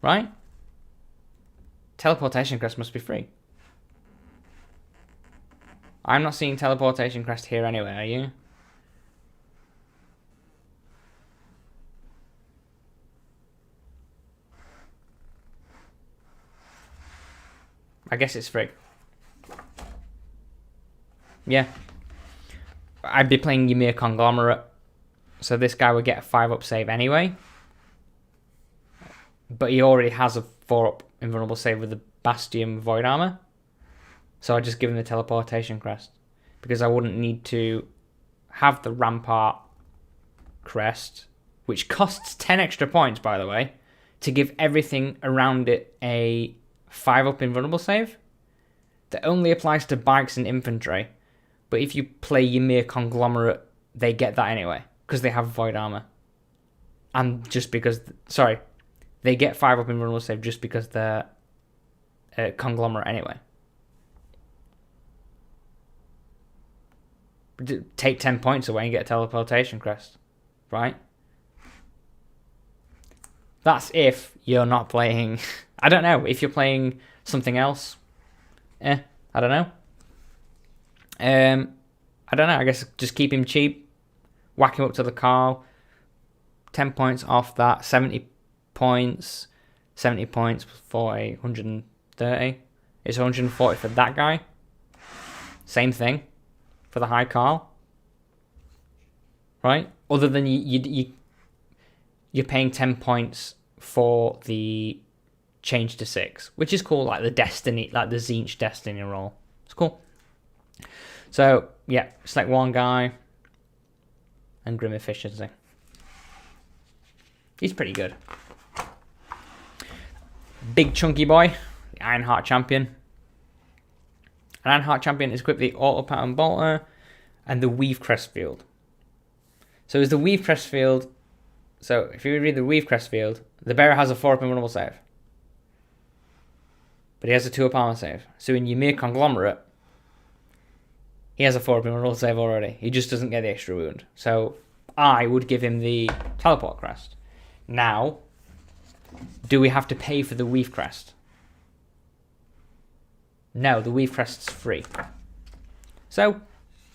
Right? Teleportation Crest must be free. I'm not seeing Teleportation Crest here anyway, are you? I guess it's free. Yeah. I'd be playing Ymir Conglomerate. So this guy would get a 5-up save anyway. But he already has a 4-up invulnerable save with the Bastion Void Armor. So I just give him the Teleportation Crest. Because I wouldn't need to have the Rampart Crest, which costs 10 extra points, by the way, to give everything around it a 5-up invulnerable save. That only applies to bikes and infantry. But if you play Ymir Conglomerate, they get that anyway. Because they have Void Armor. And just because... Sorry. They get 5-up invulnerable save just because they're Conglomerate anyway. Take 10 points away and get a Teleportation Crest. Right? That's if you're not playing... I don't know. If you're playing something else. I don't know. I don't know. I guess just keep him cheap. Whack him up to the Carl. 10 points off that. 70 points. 70 points for a 130. It's 140 for that guy. Same thing for the high Carl. Right? Other than you're paying 10 points for the change to 6, which is cool, like the Destiny, like the Tzeentch Destiny roll. It's cool. So, yeah, select one guy and Grim Efficiency. He's pretty good. Big chunky boy, the Ironheart Champion. An Ironheart Champion is equipped with the Auto Pattern Bolter and the Weave Crest Field. So is the Weave Crest Field So if you read the Weave Crest field, the bearer has a 4-up invulnerable save. But he has a 2-up armor save. So in Ymir Conglomerate, he has a 4-up invulnerable save already. He just doesn't get the extra wound. So I would give him the Teleport Crest. Now, do we have to pay for the Weave Crest? No, the Weave Crest's free. So,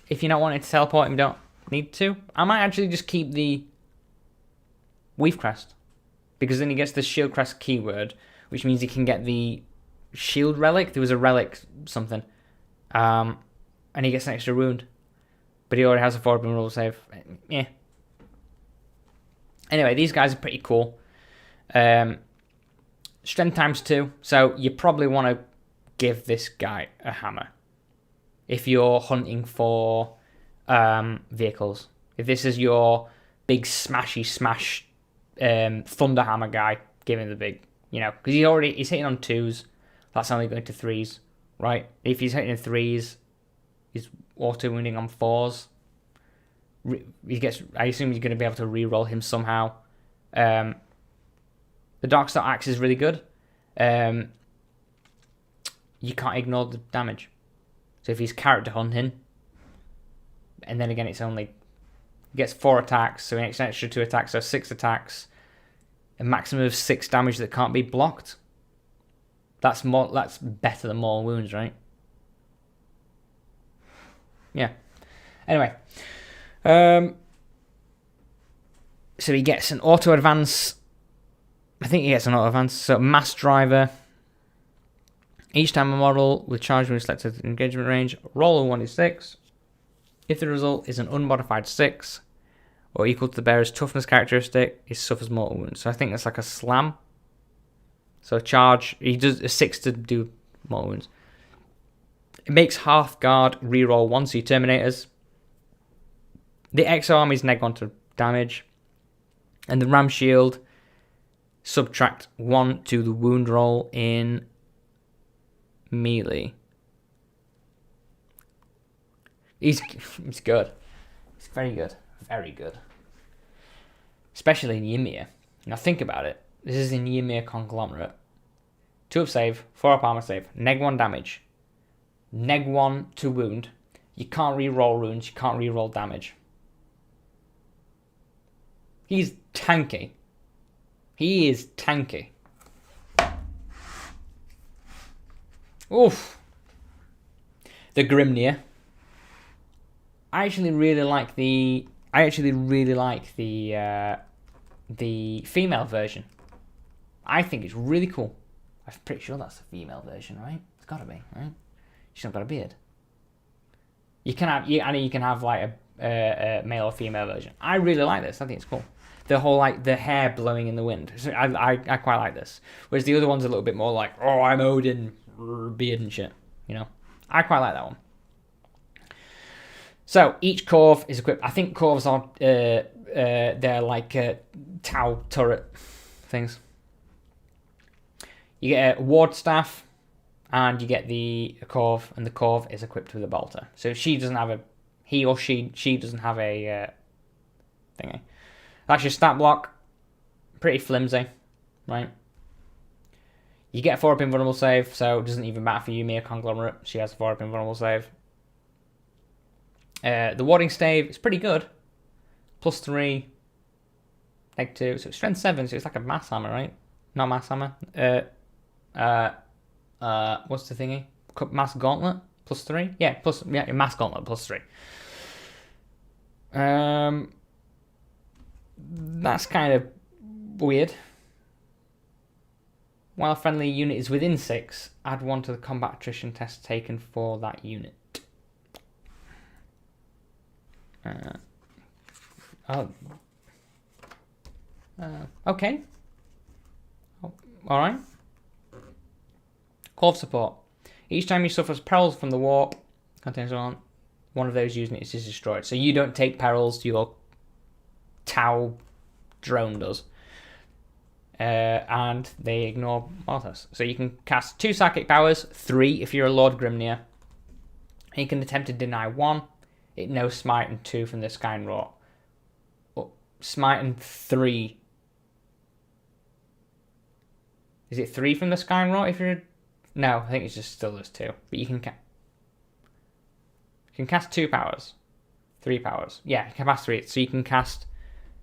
if you're not wanting to teleport him, you don't need to. I might actually just keep the Weave Crest. Because then he gets the Shield Crest keyword, which means he can get the Shield Relic. There was a Relic something. And he gets an extra wound. But he already has a 4-up roll save. Yeah. Anyway, these guys are pretty cool. Strength times 2. So you probably want to give this guy a hammer. If you're hunting for vehicles. If this is your big smashy smash thunder hammer guy, give him the big, because he's hitting on 2s. That's only going to 3s, right? If he's hitting 3s, he's auto wounding on 4s. I assume you're going to be able to re-roll him somehow. The Darkstar Axe is really good. You can't ignore the damage. So if he's character hunting, and then again he gets 4 attacks, so he gets an extra 2 attacks, so 6 attacks, a maximum of 6 damage that can't be blocked. That's better than more wounds, right? Yeah. Anyway. So he gets an auto advance. I think he gets an auto advance. So mass driver. Each time a model with charge when selected engagement range, roll a 1d6. If the result is an unmodified 6 or equal to the bearer's toughness characteristic, he suffers mortal wounds. So I think that's like a slam. So charge, he does a 6 to do mortal wounds. It makes Hearthguard reroll 1 so you Terminators. The Exo Army's neg 1 to damage. And the Ram Shield, subtract 1 to the wound roll in melee. He's good. He's very good. Very good. Especially in Ymir. Now think about it. This is in Ymir Conglomerate. 2-up save, 4-up armor save, neg 1 damage, neg 1 to wound. You can't re-roll wounds, you can't re-roll damage. He's tanky. He is tanky. Oof. The Grimnir. I actually really like the female version. I think it's really cool. I'm pretty sure that's the female version, right? It's gotta be, right? She's not got a beard. You can have like a male or female version. I really like this. I think it's cool. The whole like the hair blowing in the wind. So I quite like this. Whereas the other one's a little bit more like, oh, I'm Odin, beard and shit. I quite like that one. So each Corv is equipped. I think Corvs are they're like Tau turret things. You get a ward staff, and you get the Corv, and the Corv is equipped with a bolter. So if she doesn't have she doesn't have a thingy. That's your stat block. Pretty flimsy, right? You get a 4-up invulnerable save, so it doesn't even matter for Ymir Conglomerate. She has a 4-up invulnerable save. The warding stave is pretty good. +3, neg 2, so it's strength 7, so it's like a mass hammer, right? Not mass hammer. What's the thingy? Mass gauntlet +3. Yeah, mass gauntlet +3. That's kind of weird. While a friendly unit is within 6, add 1 to the combat attrition test taken for that unit. Okay. Alright. Corv support. Each time you suffer perils from the warp, one of those units is destroyed. So you don't take perils, your Tau drone does. And they ignore Mortos. So you can cast 2 psychic powers, 3 if you're a Lord Grimnir. You can attempt to deny 1. It knows smite and 2 from the Sky and Roar. smite and 3. Is it 3 from the Skyrot if you're... No, I think it's just still those 2. But you can cast 2 powers. 3 powers. Yeah, you can cast 3. So you can cast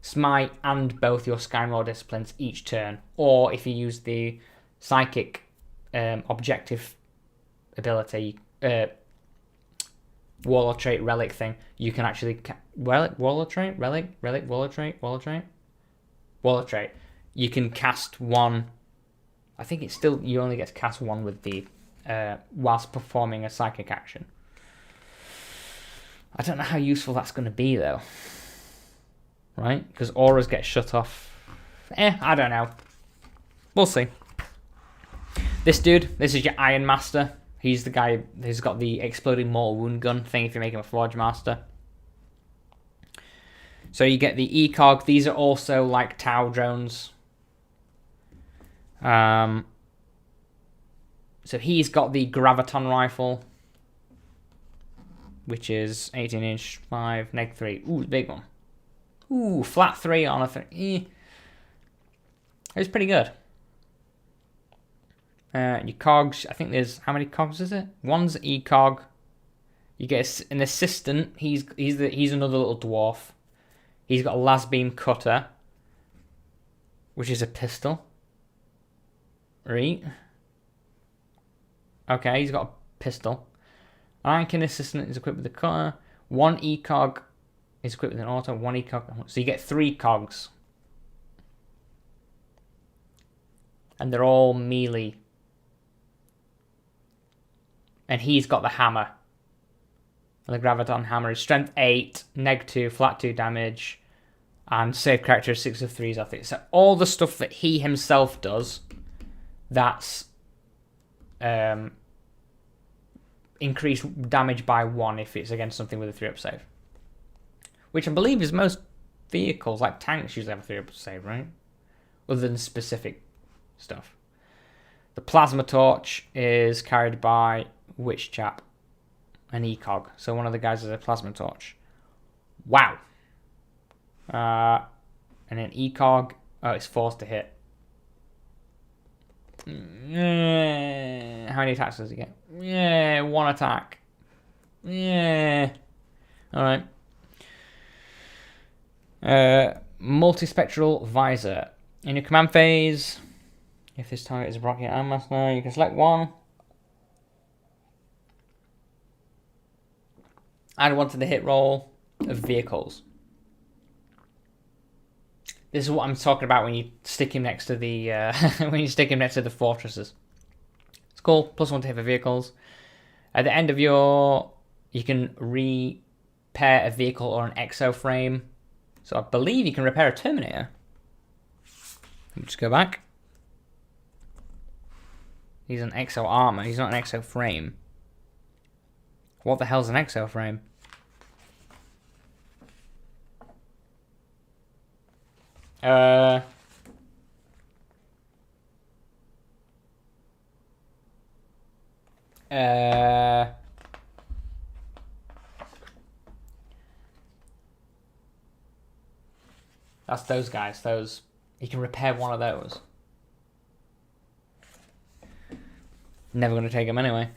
smite and both your Skyrot disciplines each turn. Or if you use the psychic objective ability, Warlord Trait, Relic thing, you can actually... Warlord Trait? Relic? Warlord Trait? Warlord Trait. You can cast 1... I think it's still... You only get to cast 1 with the... whilst performing a psychic action. I don't know how useful that's going to be, though. Right? Because auras get shut off. I don't know. We'll see. This dude, this is your Iron Master. He's the guy who's got the exploding mortal wound gun thing if you make him a Forge Master. So you get the ECOG. These are also like Tau drones. So he's got the Graviton rifle, which is 18-inch, 5, neg 3. Ooh, big one. Ooh, flat 3 on a 3. It's pretty good. Your cogs, I think there's... How many cogs is it? One's ECOG. You get an assistant. He's another little dwarf. He's got a las beam cutter, which is a pistol. Right. Okay, he's got a pistol. Ironkin assistant is equipped with a cutter. 1 ECOG is equipped with an auto. 1 ECOG. So you get 3 cogs. And they're all melee. And he's got the hammer. And the Graviton hammer is strength 8, neg 2, flat 2 damage, and save characteristics of 3s, I think. So all the stuff that he himself does, that's increase damage by 1 if it's against something with a 3-up save. Which I believe is most vehicles, like tanks, usually have a 3-up save, right? Other than specific stuff. The Plasma Torch is carried by which chap? An ECOG. So one of the guys has a Plasma Torch. Wow. And an ECOG, it's forced to hit. How many attacks does he get? 1 attack. Alright. Multispectral Visor. In your command phase, if this target is a rocket Iron Master, you can select 1. Add 1 to the hit roll of vehicles. This is what I'm talking about when you stick him next to the fortresses. It's cool. +1 to hit for vehicles. At the end of you can repair a vehicle or an exo frame. So I believe you can repair a Terminator. Let me just go back. He's an exo armor. He's not an exo frame. What the hell's an exo frame? That's those guys. Those, you can repair one of those. Never going to take them anyway.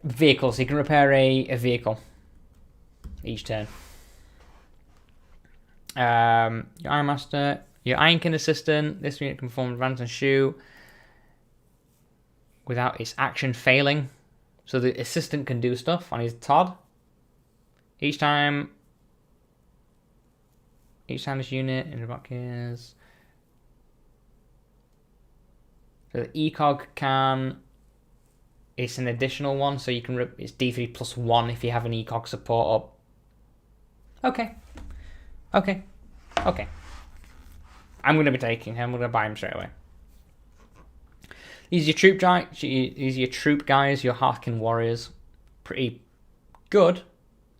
Vehicles. You can repair a vehicle each turn. Your Iron Master, your Ironkin assistant. This unit can perform advance and shoot without its action failing. So the assistant can do stuff on his Todd. Each time this unit in the block is. So the ECOG can. It's an additional one, so you can. It's D3 +1 if you have an ECOG support up. Okay. I'm going to be taking him. I'm going to buy him straight away. These are your troop giants. These are your troop guys. Your Harkin warriors. Pretty good.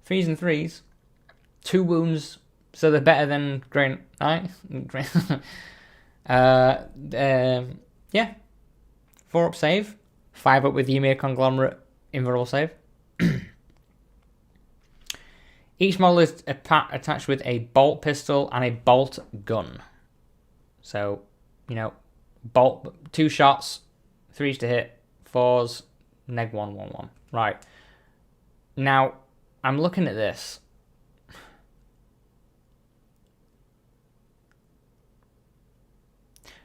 3s and 3s. 2 wounds. So they're better than Grey Knight. Yeah. 4-up save. 5-up with the Ymir Conglomerate invulnerable save. Each model is attached with a bolt pistol and a bolt gun. So, you know, bolt 2 shots, 3s to hit, 4s, neg 1, 1, 1. Right. Now, I'm looking at this.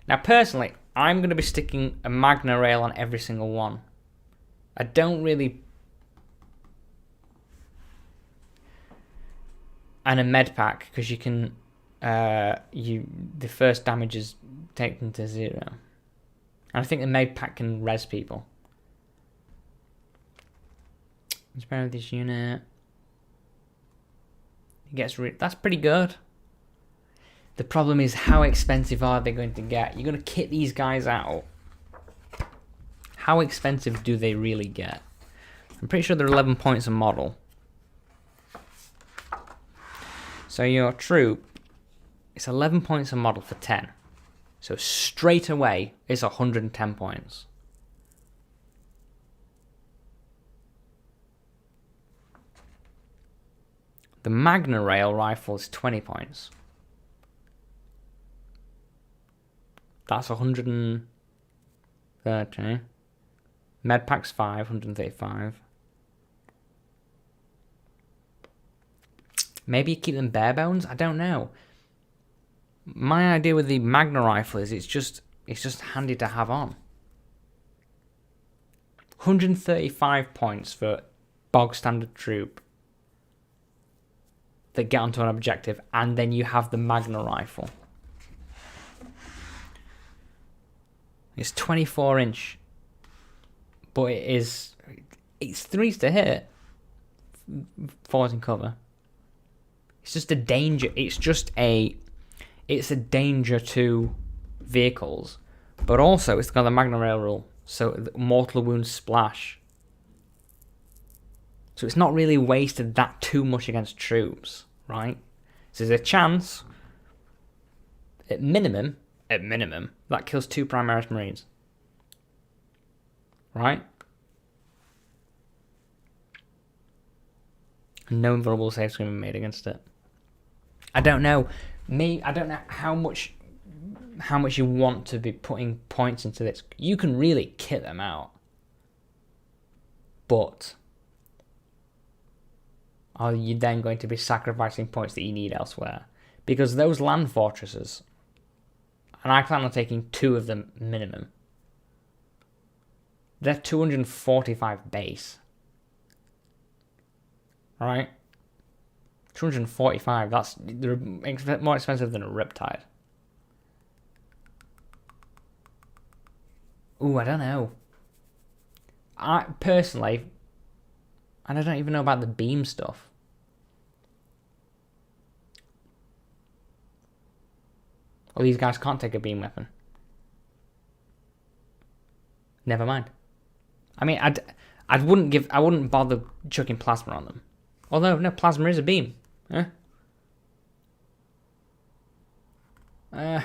Now, personally, I'm going to be sticking a Magna Rail on every single one. I don't really... And a med pack, because you can... the first damage is taken to 0. And I think the med pack can res people. Inspire this unit. It gets that's pretty good. The problem is, how expensive are they going to get? You're going to kit these guys out. How expensive do they really get? I'm pretty sure they're 11 points a model. So your troop, it's 11 points a model for 10. So straight away, it's 110 points. The Magna Rail rifle is 20 points. That's 130. Medpack's 5, 135. Maybe you keep them bare bones? I don't know. My idea with the Magna rifle is it's just handy to have on. 135 points for bog standard troop that get onto an objective, and then you have the Magna rifle. It's 24 inch, but it's 3s to hit, 4s in cover. It's just a danger. It's a danger to vehicles, but also it's got the Magna Rail rule, so mortal wounds splash. So it's not really wasted that too much against troops, right? So there's a chance, at minimum, that kills 2 Primaris Marines. Right? No invulnerable saves can be made against it. I don't know. I don't know how much you want to be putting points into this. You can really kit them out. But are you then going to be sacrificing points that you need elsewhere? Because those land fortresses, and I plan on taking 2 of them minimum, they're 245 base. Alright? 245, they're more expensive than a Riptide. Ooh, I don't know. I personally, and I don't even know about the beam stuff. Well, these guys can't take a beam weapon. Never mind. I mean, I wouldn't bother chucking plasma on them. Although, no, plasma is a beam. But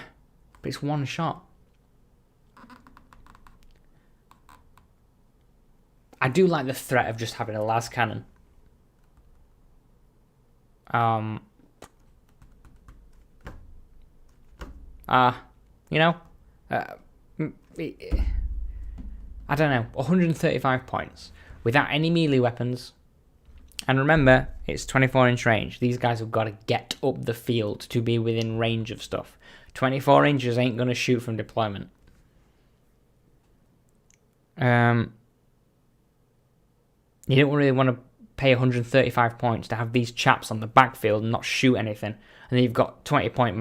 it's 1 shot. I do like the threat of just having a las cannon. You know, I don't know, 135 points without any melee weapons. And remember, it's 24-inch range. These guys have got to get up the field to be within range of stuff. 24 inches ain't going to shoot from deployment. You don't really want to pay 135 points to have these chaps on the backfield and not shoot anything. And then you've got 25 point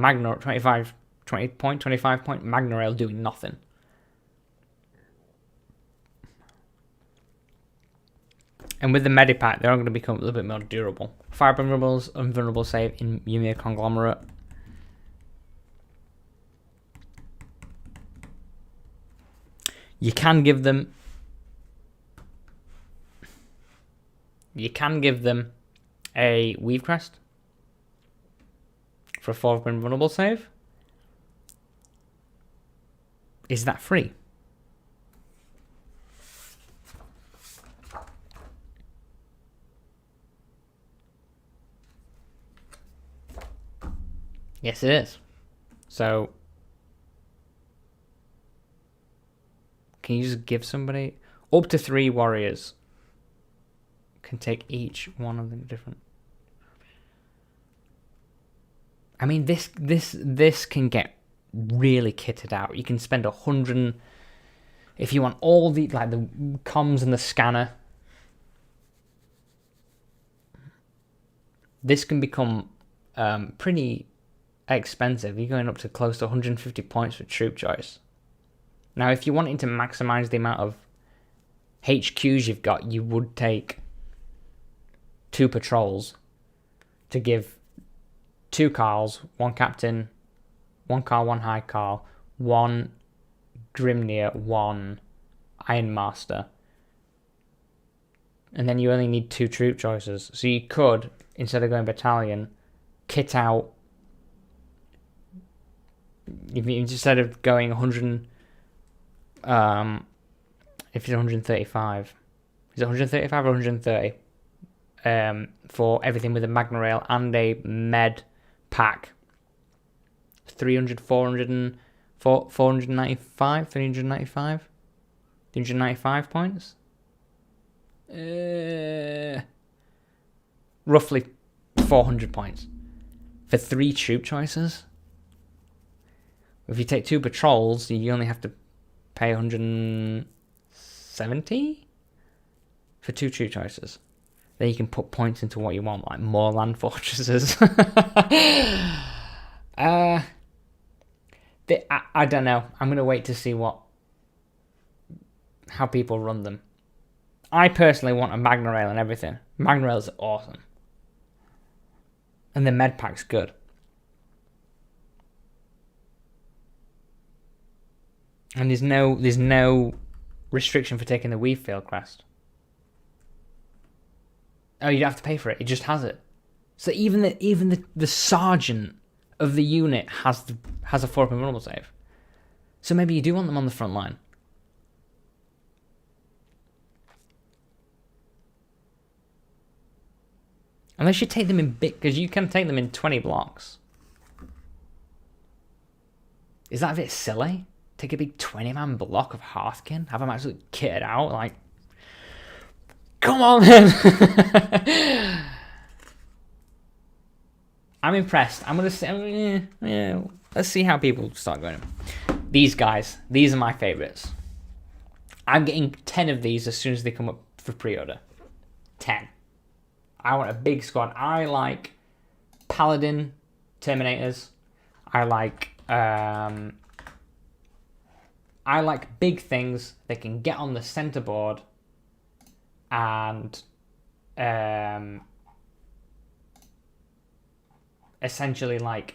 Magna Rail doing nothing. And with the Medipack, they're going to become a little bit more durable. Fire vulnerables, invulnerable save in Ymir Conglomerate. You can give them a Weave Crest for a 4 invulnerable save. Is that free? Yes, it is. So, can you just give somebody up to 3 warriors can take each one of them different? I mean, this can get really kitted out. You can spend 100 if you want all the like the comms and the scanner. This can become pretty expensive. You're going up to close to 150 points for troop choice. Now, if you're wanting to maximize the amount of HQs you've got, you would take 2 patrols to give 2 Carls, 1 captain, 1 Carl, 1 high Carl, 1 Grimnir, 1 Ironmaster. And then you only need 2 troop choices. So you could, instead of going battalion, kit out. Instead of going 100, if it's 135, is it 135 or 130? For everything with a Magna Rail and a med pack. 300, 400, 495, 395? 395 points? Roughly 400 points. For 3 troop choices? If you take 2 patrols, you only have to pay 170 for 2 troop choices. Then you can put points into what you want, like more land fortresses. I don't know. I'm gonna wait to see how people run them. I personally want a Magna Rail and everything. Magna Rails are awesome, and the med pack's good. And there's no restriction for taking the Weave Field quest. Oh, you don't have to pay for it. It just has it. So even the sergeant of the unit has a 4-up invulnerable save. So maybe you do want them on the front line. Unless you take them in big, because you can take them in 20 blocks. Is that a bit silly? Take a big 20-man block of Hearthkin, have them actually kitted out, like, come on then! I'm impressed. I'm gonna say, yeah, let's see how people start going. These guys, these are my favorites. I'm getting 10 of these as soon as they come up for pre-order. 10. I want a big squad. I like Paladin Terminators. I like big things that can get on the center board and essentially, like,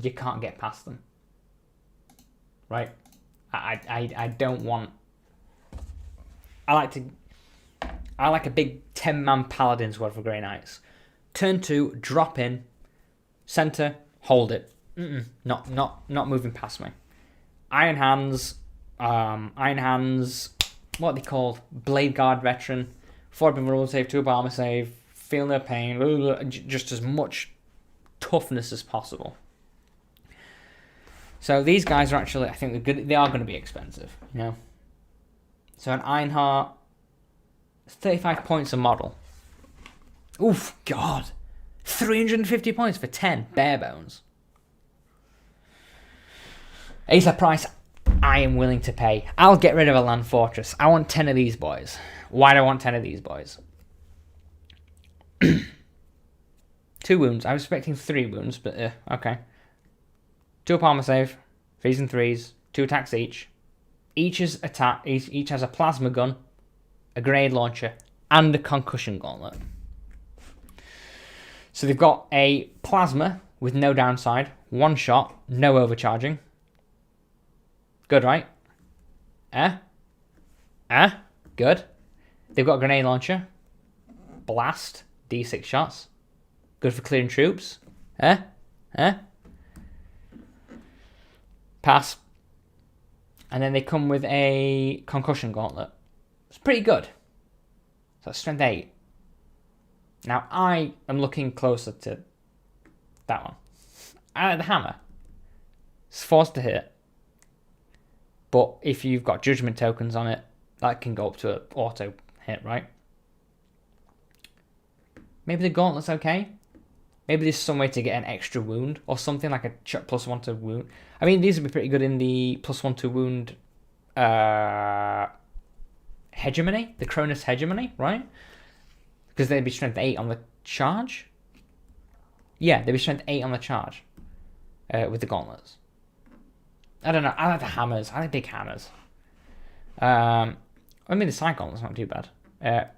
you can't get past them, right? I don't want. I like a big 10-man Paladin squad for Grey Knights. Turn 2, drop in, center, hold it. Not moving past me. Iron Hands, what are they called? Blade Guard Veteran, 4-up invulnerable save, 2-up armor save, feel no pain, just as much toughness as possible. So these guys are actually, I think they're good. They are going to be expensive, you know. So an Ironheart, 35 points a model. Oof, God. 350 points for 10, bare bones. It's a price I am willing to pay. I'll get rid of a land fortress. I want 10 of these boys. Why do I want 10 of these boys? 2 wounds. I was expecting 3 wounds, but okay. 2-up armor save, 3s and 3s, 2 attacks each. Each has a plasma gun, a grenade launcher, and a concussion gauntlet. So they've got a plasma with no downside, 1 shot, no overcharging. Good, right? Good. They've got a grenade launcher, blast, D6 shots. Good for clearing troops. Pass. And then they come with a concussion gauntlet. It's pretty good. So that's strength 8. Now I am looking closer to that one. I like the hammer. It's forced to hit. But if you've got judgment tokens on it, that can go up to an auto hit, right? Maybe the gauntlet's okay. Maybe there's some way to get an extra wound or something, like a +1 to wound. I mean, these would be pretty good in the +1 to wound hegemony, the Cronus hegemony, right? Because they'd be strength 8 on the charge. Yeah, they'd be strength 8 on the charge with the gauntlets. I don't know. I like the hammers. I like big hammers. I mean, the side gauntlet's not too bad.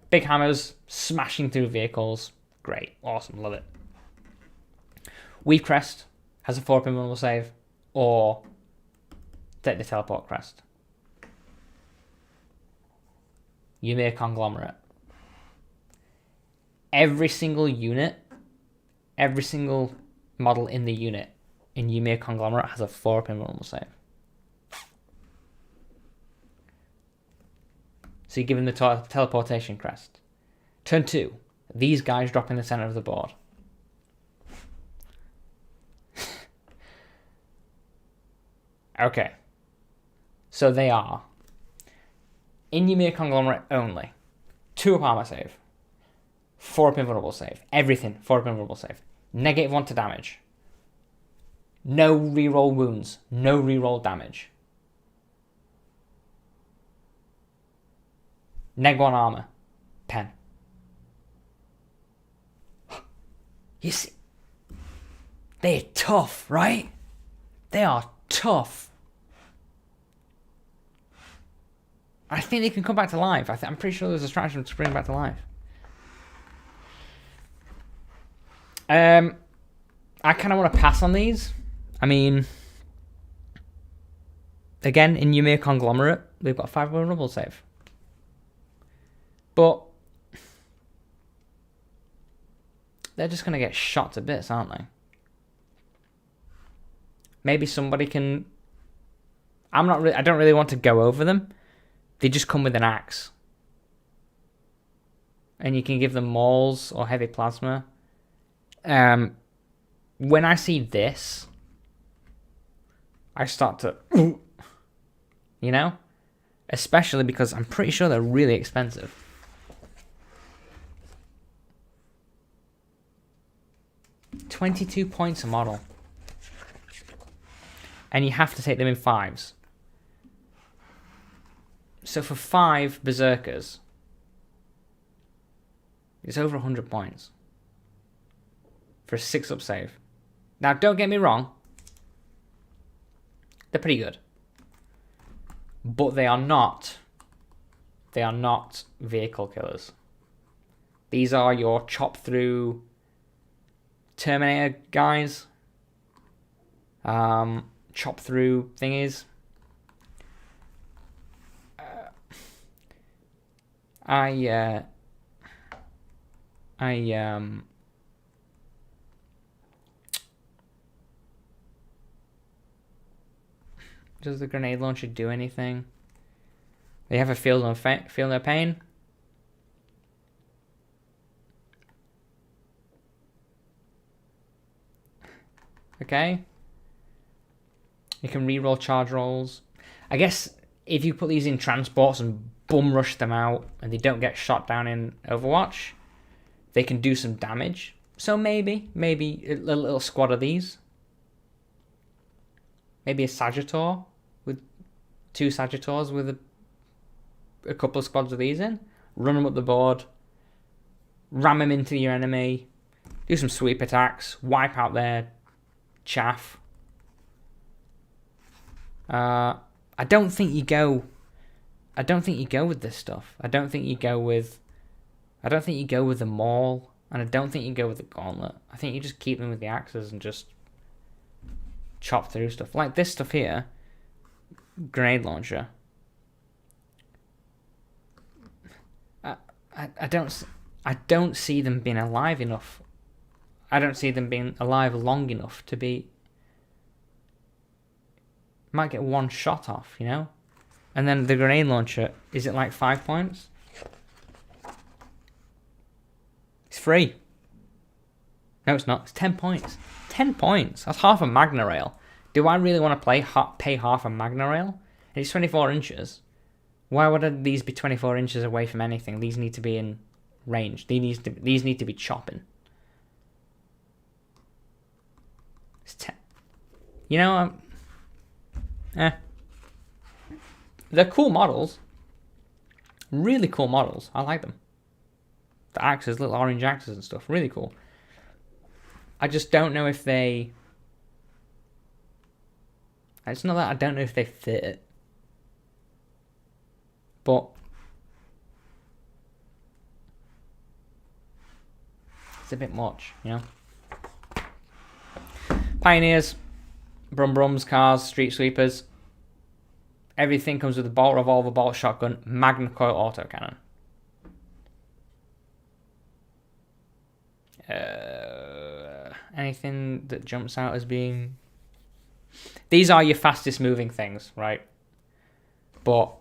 Big hammers, smashing through vehicles. Great. Awesome. Love it. Weave Crest has a 4-pin vulnerable save. Or take the Teleport Crest. Ymir Conglomerate. Every single unit, every single model in the unit in Ymir Conglomerate has a 4-pin vulnerable save. So you give him the Teleportation Crest. Turn 2. These guys drop in the center of the board. Okay. So they are, in Ymir Conglomerate only, 2-up armor save, 4-up invulnerable save, everything 4-up invulnerable save, -1 to damage, no reroll wounds, no reroll damage, -1 armor, pen. You see, they're tough, right? They are tough. I think they can come back to life. I'm pretty sure there's a strategy to bring them back to life. I kind of want to pass on these. I mean, again, in Ymir Conglomerate, we've got a 5 vulnerable save. But they're just going to get shot to bits, aren't they? Maybe somebody can... I don't really want to go over them. They just come with an axe. And you can give them mauls or heavy plasma. When I see this, I start to... You know? Especially because I'm pretty sure they're really expensive. £22 points a model. And you have to take them in 5s. So for 5 Berserkers, it's over 100 points. For a 6-up save. Now, don't get me wrong. They're pretty good. But they are not... They are not vehicle killers. These are your chop-through Terminator guys. Chop-through thingies. Does the grenade launcher do anything? They have a feel no pain. Okay. You can reroll charge rolls. I guess if you put these in transports and bum rush them out and they don't get shot down in Overwatch, they can do some damage. So maybe a little squad of these. Maybe a Sagittor with 2 Sagittors with a couple of squads of these in. Run them up the board. Ram them into your enemy. Do some sweep attacks. Wipe out their chaff. I don't think you go with this stuff. I don't think you go with the maul, and I don't think you go with the gauntlet. I think you just keep them with the axes and just chop through stuff. Like this stuff here, grenade launcher. I don't see them being alive enough. I don't see them being alive long enough to be... Might get 1 shot off, you know? And then the grenade launcher, is it like 5 points? It's free. No, it's not. It's 10 points. 10 points. That's half a Magna Rail. Do I really want to pay half a Magna Rail? And it's 24 inches. Why would these be 24 inches away from anything? These need to be in range. These need to be chopping. It's 10. You know, they're cool models. Really cool models. I like them. The axes, little orange axes and stuff. Really cool. I just don't know if they... It's not that I don't know if they fit. But... it's a bit much, you know? Pioneers. Brum Brums, cars, street sweepers. Everything comes with a bolt revolver, bolt shotgun, Magna Coil autocannon. Anything that jumps out as being... These are your fastest moving things, right? But...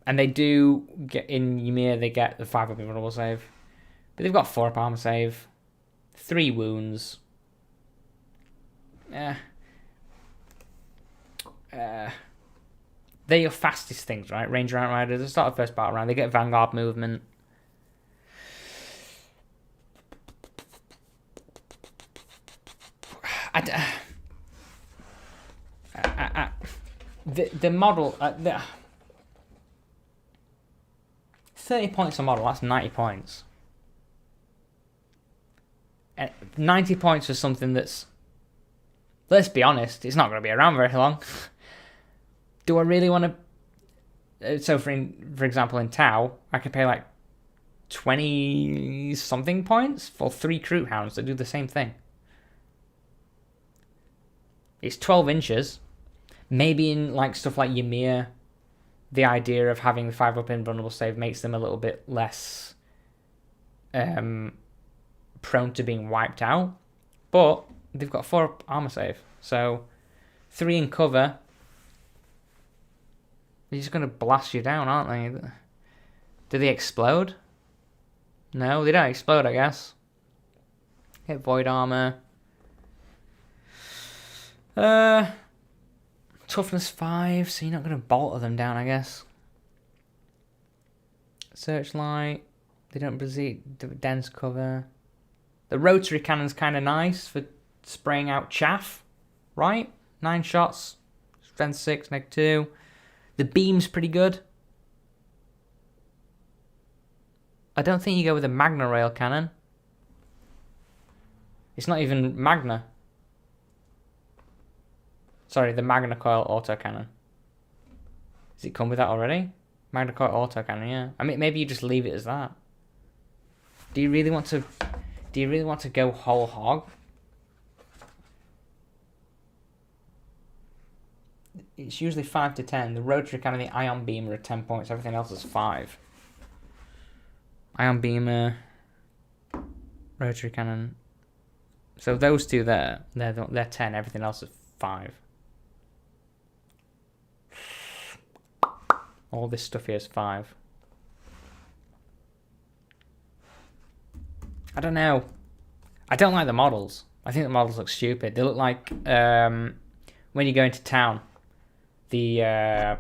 And they do get in Ymir, they get the 5 up invulnerable save. But they've got 4 up armor save. 3 wounds. They're your fastest things, right? Ranger Outriders, they start the first battle round, they get Vanguard movement. The model, 30 points a model, that's 90 points. 90 points for something that's, let's be honest, it's not going to be around very long. Do I really want to... So, for example, in Tau, I could pay like 20-something points for 3 Kroot Hounds that do the same thing. It's 12 inches. Maybe in like stuff like Ymir, the idea of having the 5 up invulnerable save makes them a little bit less prone to being wiped out. But they've got 4 up armor save. So 3 in cover. They're just going to blast you down, aren't they? Do they explode? No, they don't explode, I guess. Get void armor. Toughness 5, so you're not going to bolter them down, I guess. Searchlight. They don't dense cover. The rotary cannon's kind of nice for spraying out chaff, right? 9 shots. Strength 6, neg 2. The beam's pretty good. I don't think you go with a Magna Rail cannon. It's not even Magna. Sorry, the Magna Coil autocannon. Does it come with that already? Magna Coil autocannon, yeah. I mean, maybe you just leave it as that. Do you really want to go whole hog? It's usually 5 to 10. The rotary cannon and the ion beamer are 10 points. Everything else is 5. Ion beamer, rotary cannon. So those two there, they're 10. Everything else is 5. All this stuff here is 5. I don't know. I don't like the models. I think the models look stupid. They look like when you go into town, the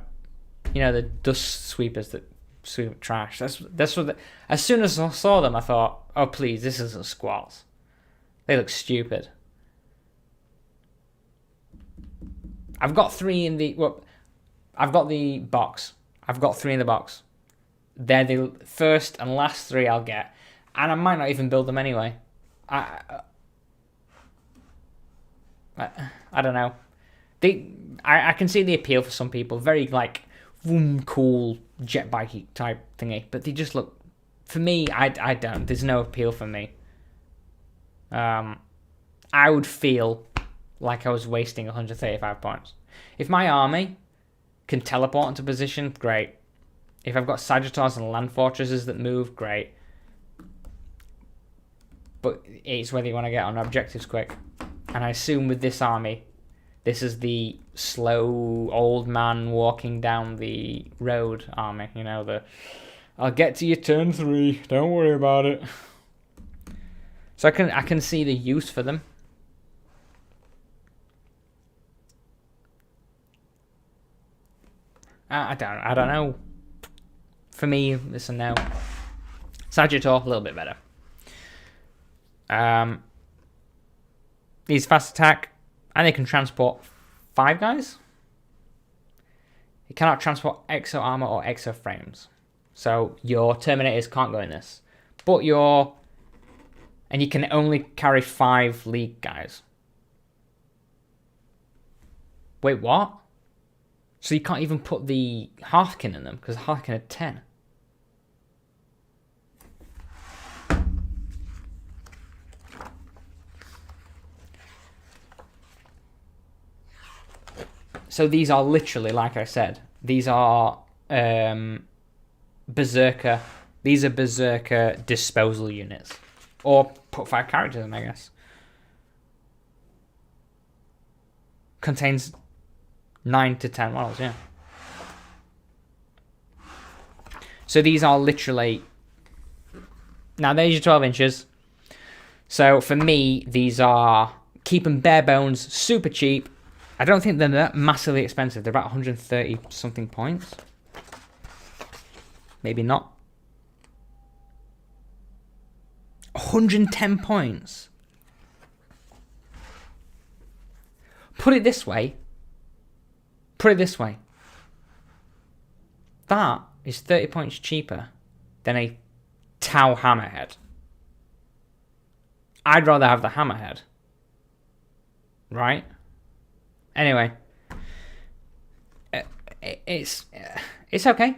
the dust sweepers that sweep trash. That's what. As soon as I saw them, I thought, oh please, this isn't squats. They look stupid. I've got 3 in the. Well, I've got the box. I've got 3 in the box. They're the first and last 3 I'll get, and I might not even build them anyway. I don't know. I can see the appeal for some people. Very like cool jet bikey type thingy, but they just look. For me, I don't. There's no appeal for me. I would feel like I was wasting 135 points. If my army can teleport into position, great. If I've got Sagittars and land fortresses that move, great. But it's whether you want to get on objectives quick. And I assume with this army, this is the slow old man walking down the road army. You know, I'll get to you turn 3. Don't worry about it. So I can see the use for them. I don't know. For me, it's a no. Sagittor, a little bit better. These fast attack, and they can transport 5 guys. It cannot transport exo armor or exo frames. So your Terminators can't go in this. But and you can only carry 5 League guys. Wait, what? So you can't even put the Hearthkin in them, because Hearthkin had 10. So these are literally, like I said, these are Berserker. These are Berserker disposal units. Or put 5 characters in, I guess. Contains 9 to 10 models, yeah. So these are literally... Now, there's your 12 inches. So for me, these are... Keep them bare bones, super cheap. I don't think they're that massively expensive. They're about 130 something points. Maybe not. 110 points. Put it this way. That is 30 points cheaper than a Tau Hammerhead. I'd rather have the Hammerhead. Right? Anyway. It's okay.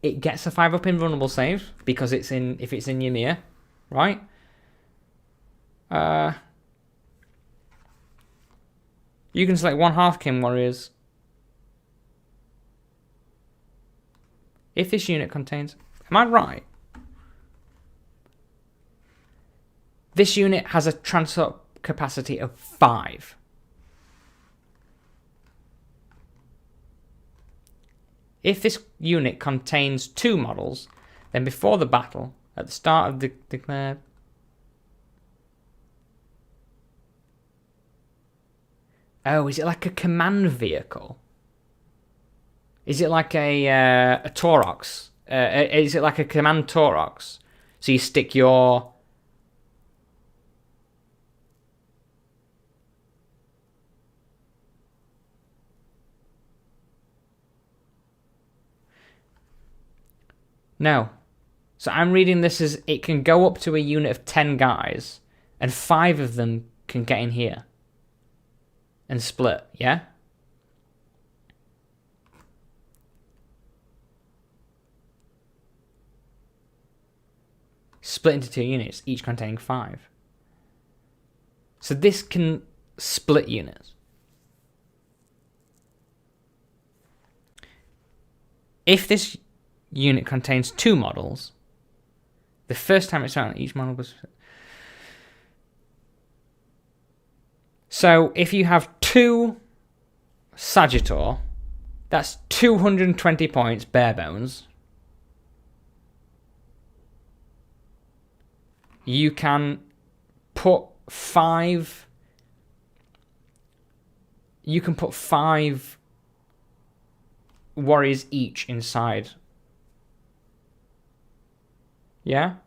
It gets a 5 up in vulnerable save because if it's in Ymir, right? You can select 1 Hearthkin warriors. If this unit contains... Am I right? This unit has a transport capacity of 5. If this unit contains 2 models, then before the battle, at the start of the declared... Oh, is it like a command vehicle? Is it like a Taurox? Is it like a command Taurox? So you stick your... No. So I'm reading this as it can go up to a unit of 10 guys, and 5 of them can get in here. And split, yeah? Split into 2 units, each containing 5. So this can split units. If this unit contains 2 models, the first time it's out, each model was... So if you have 2 Sagittor, that's 220 points bare bones. You can put 5... You can put 5 warriors each inside. Yeah?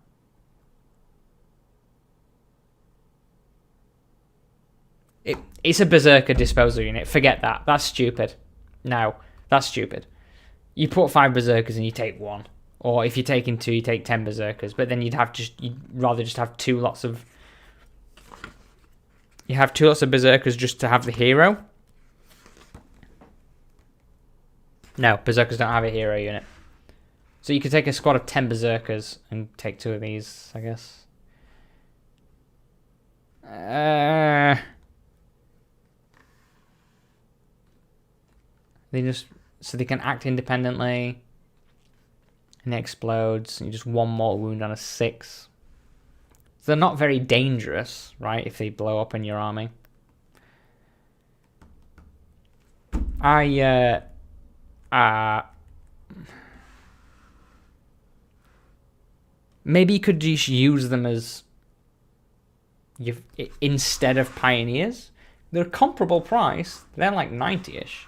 It's a Berserker disposal unit. Forget that. That's stupid. No, that's stupid. You put 5 Berserkers and you take 1. Or if you're taking 2, you take 10 Berserkers. But then you'd rather just have 2 lots of... You have 2 lots of Berserkers just to have the hero. No, Berserkers don't have a hero unit. So you could take a squad of 10 Berserkers and take 2 of these, I guess. So they can act independently. And it explodes. And you just 1 mortal wound on a 6. So they're not very dangerous, right? If they blow up in your army. Maybe you could just use them as instead of Pioneers. They're a comparable price. They're like 90-ish.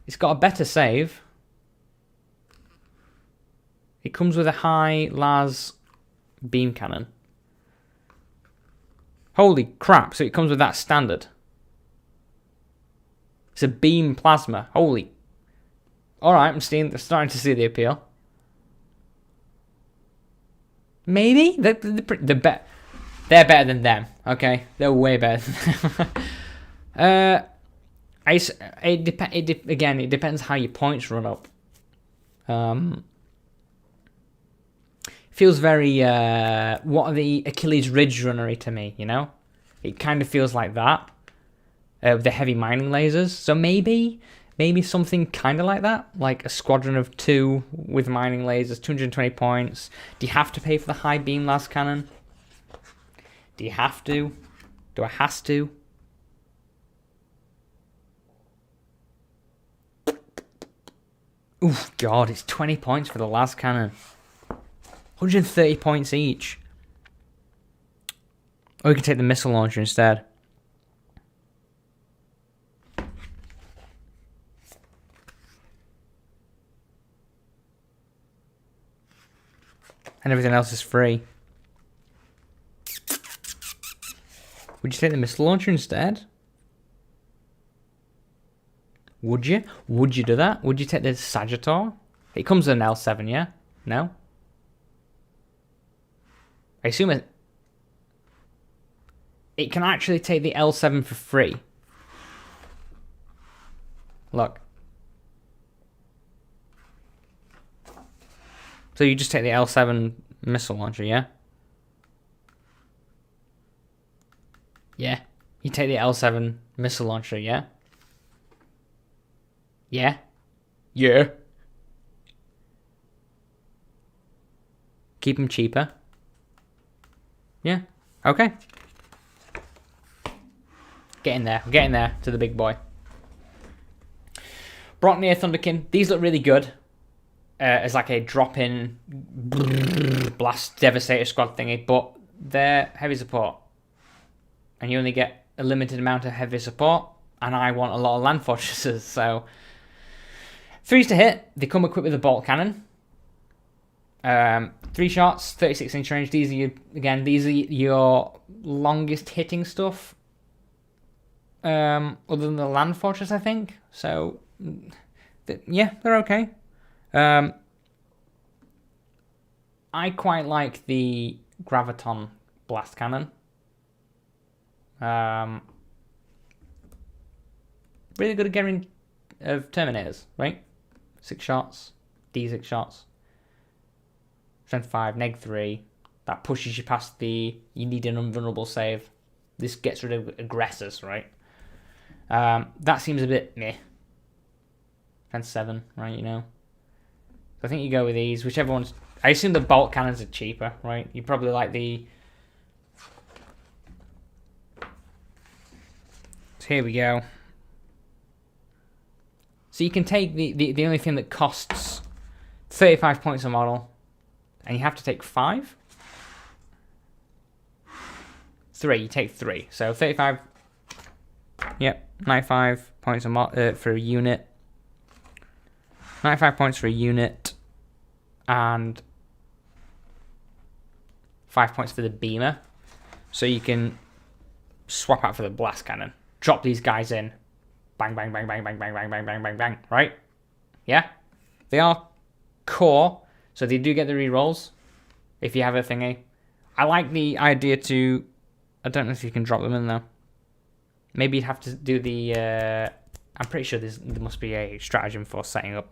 It's got a better save. It comes with a high las beam cannon. Holy crap, so it comes with that standard. It's a beam plasma. Holy. Alright, I'm starting to see the appeal. Maybe? They're better than them, okay? They're way better than them. Again, it depends how your points run up. Feels very, what are the Achilles Ridge runnery to me, you know? It kind of feels like that. With the heavy mining lasers. So maybe something kind of like that. Like a squadron of 2 with mining lasers, 220 points. Do you have to pay for the high beam las cannon? Do you have to? Do I has to? Oof, God, it's 20 points for the las cannon. 130 points each. Or you can take the missile launcher instead. And everything else is free. Would you take the missile launcher instead? Would you? Would you do that? Would you take the Sagittor? It comes with an L7, yeah? No? I assume it can actually take the L7 for free. Look. So you just take the L7 missile launcher, yeah? Yeah. You take the L7 missile launcher, yeah? Yeah? Yeah. Keep them cheaper. Yeah. Okay. Getting there. We're getting there to the big boy. Brockneer Thunderkin. These look really good. As like a drop-in blast devastator squad thingy, but they're heavy support. And you only get a limited amount of heavy support, and I want a lot of land fortresses, so 3s to hit. They come equipped with a bolt cannon. 3 shots, 36-inch range. These are your longest hitting stuff. Other than the land fortress, I think. So yeah, they're okay. I quite like the Graviton blast cannon. Really good at getting of Terminators, right? 6 shots, D6 shots. Strength 5, neg 3. That pushes you past the you need an invulnerable save. This gets rid of aggressors, right? That seems a bit meh. Strength 7, right, you know? So I think you go with these, whichever one's... I assume the bolt cannons are cheaper, right? You probably like the... So here we go. So you can take the only thing that costs 35 points a model, and you have to take 5? 3, you take 3. So 35... Yep, 95 points for a unit. 95 points for a unit. And 5 points for the beamer. So you can swap out for the blast cannon. Drop these guys in. Bang, bang, bang, bang, bang, bang, bang, bang, bang, bang, bang. Right? Yeah? They are core. So they do get the rerolls. If you have a thingy. I like the idea to... I don't know if you can drop them in though. Maybe you'd have to do the... I'm pretty sure there must be a stratagem for setting up.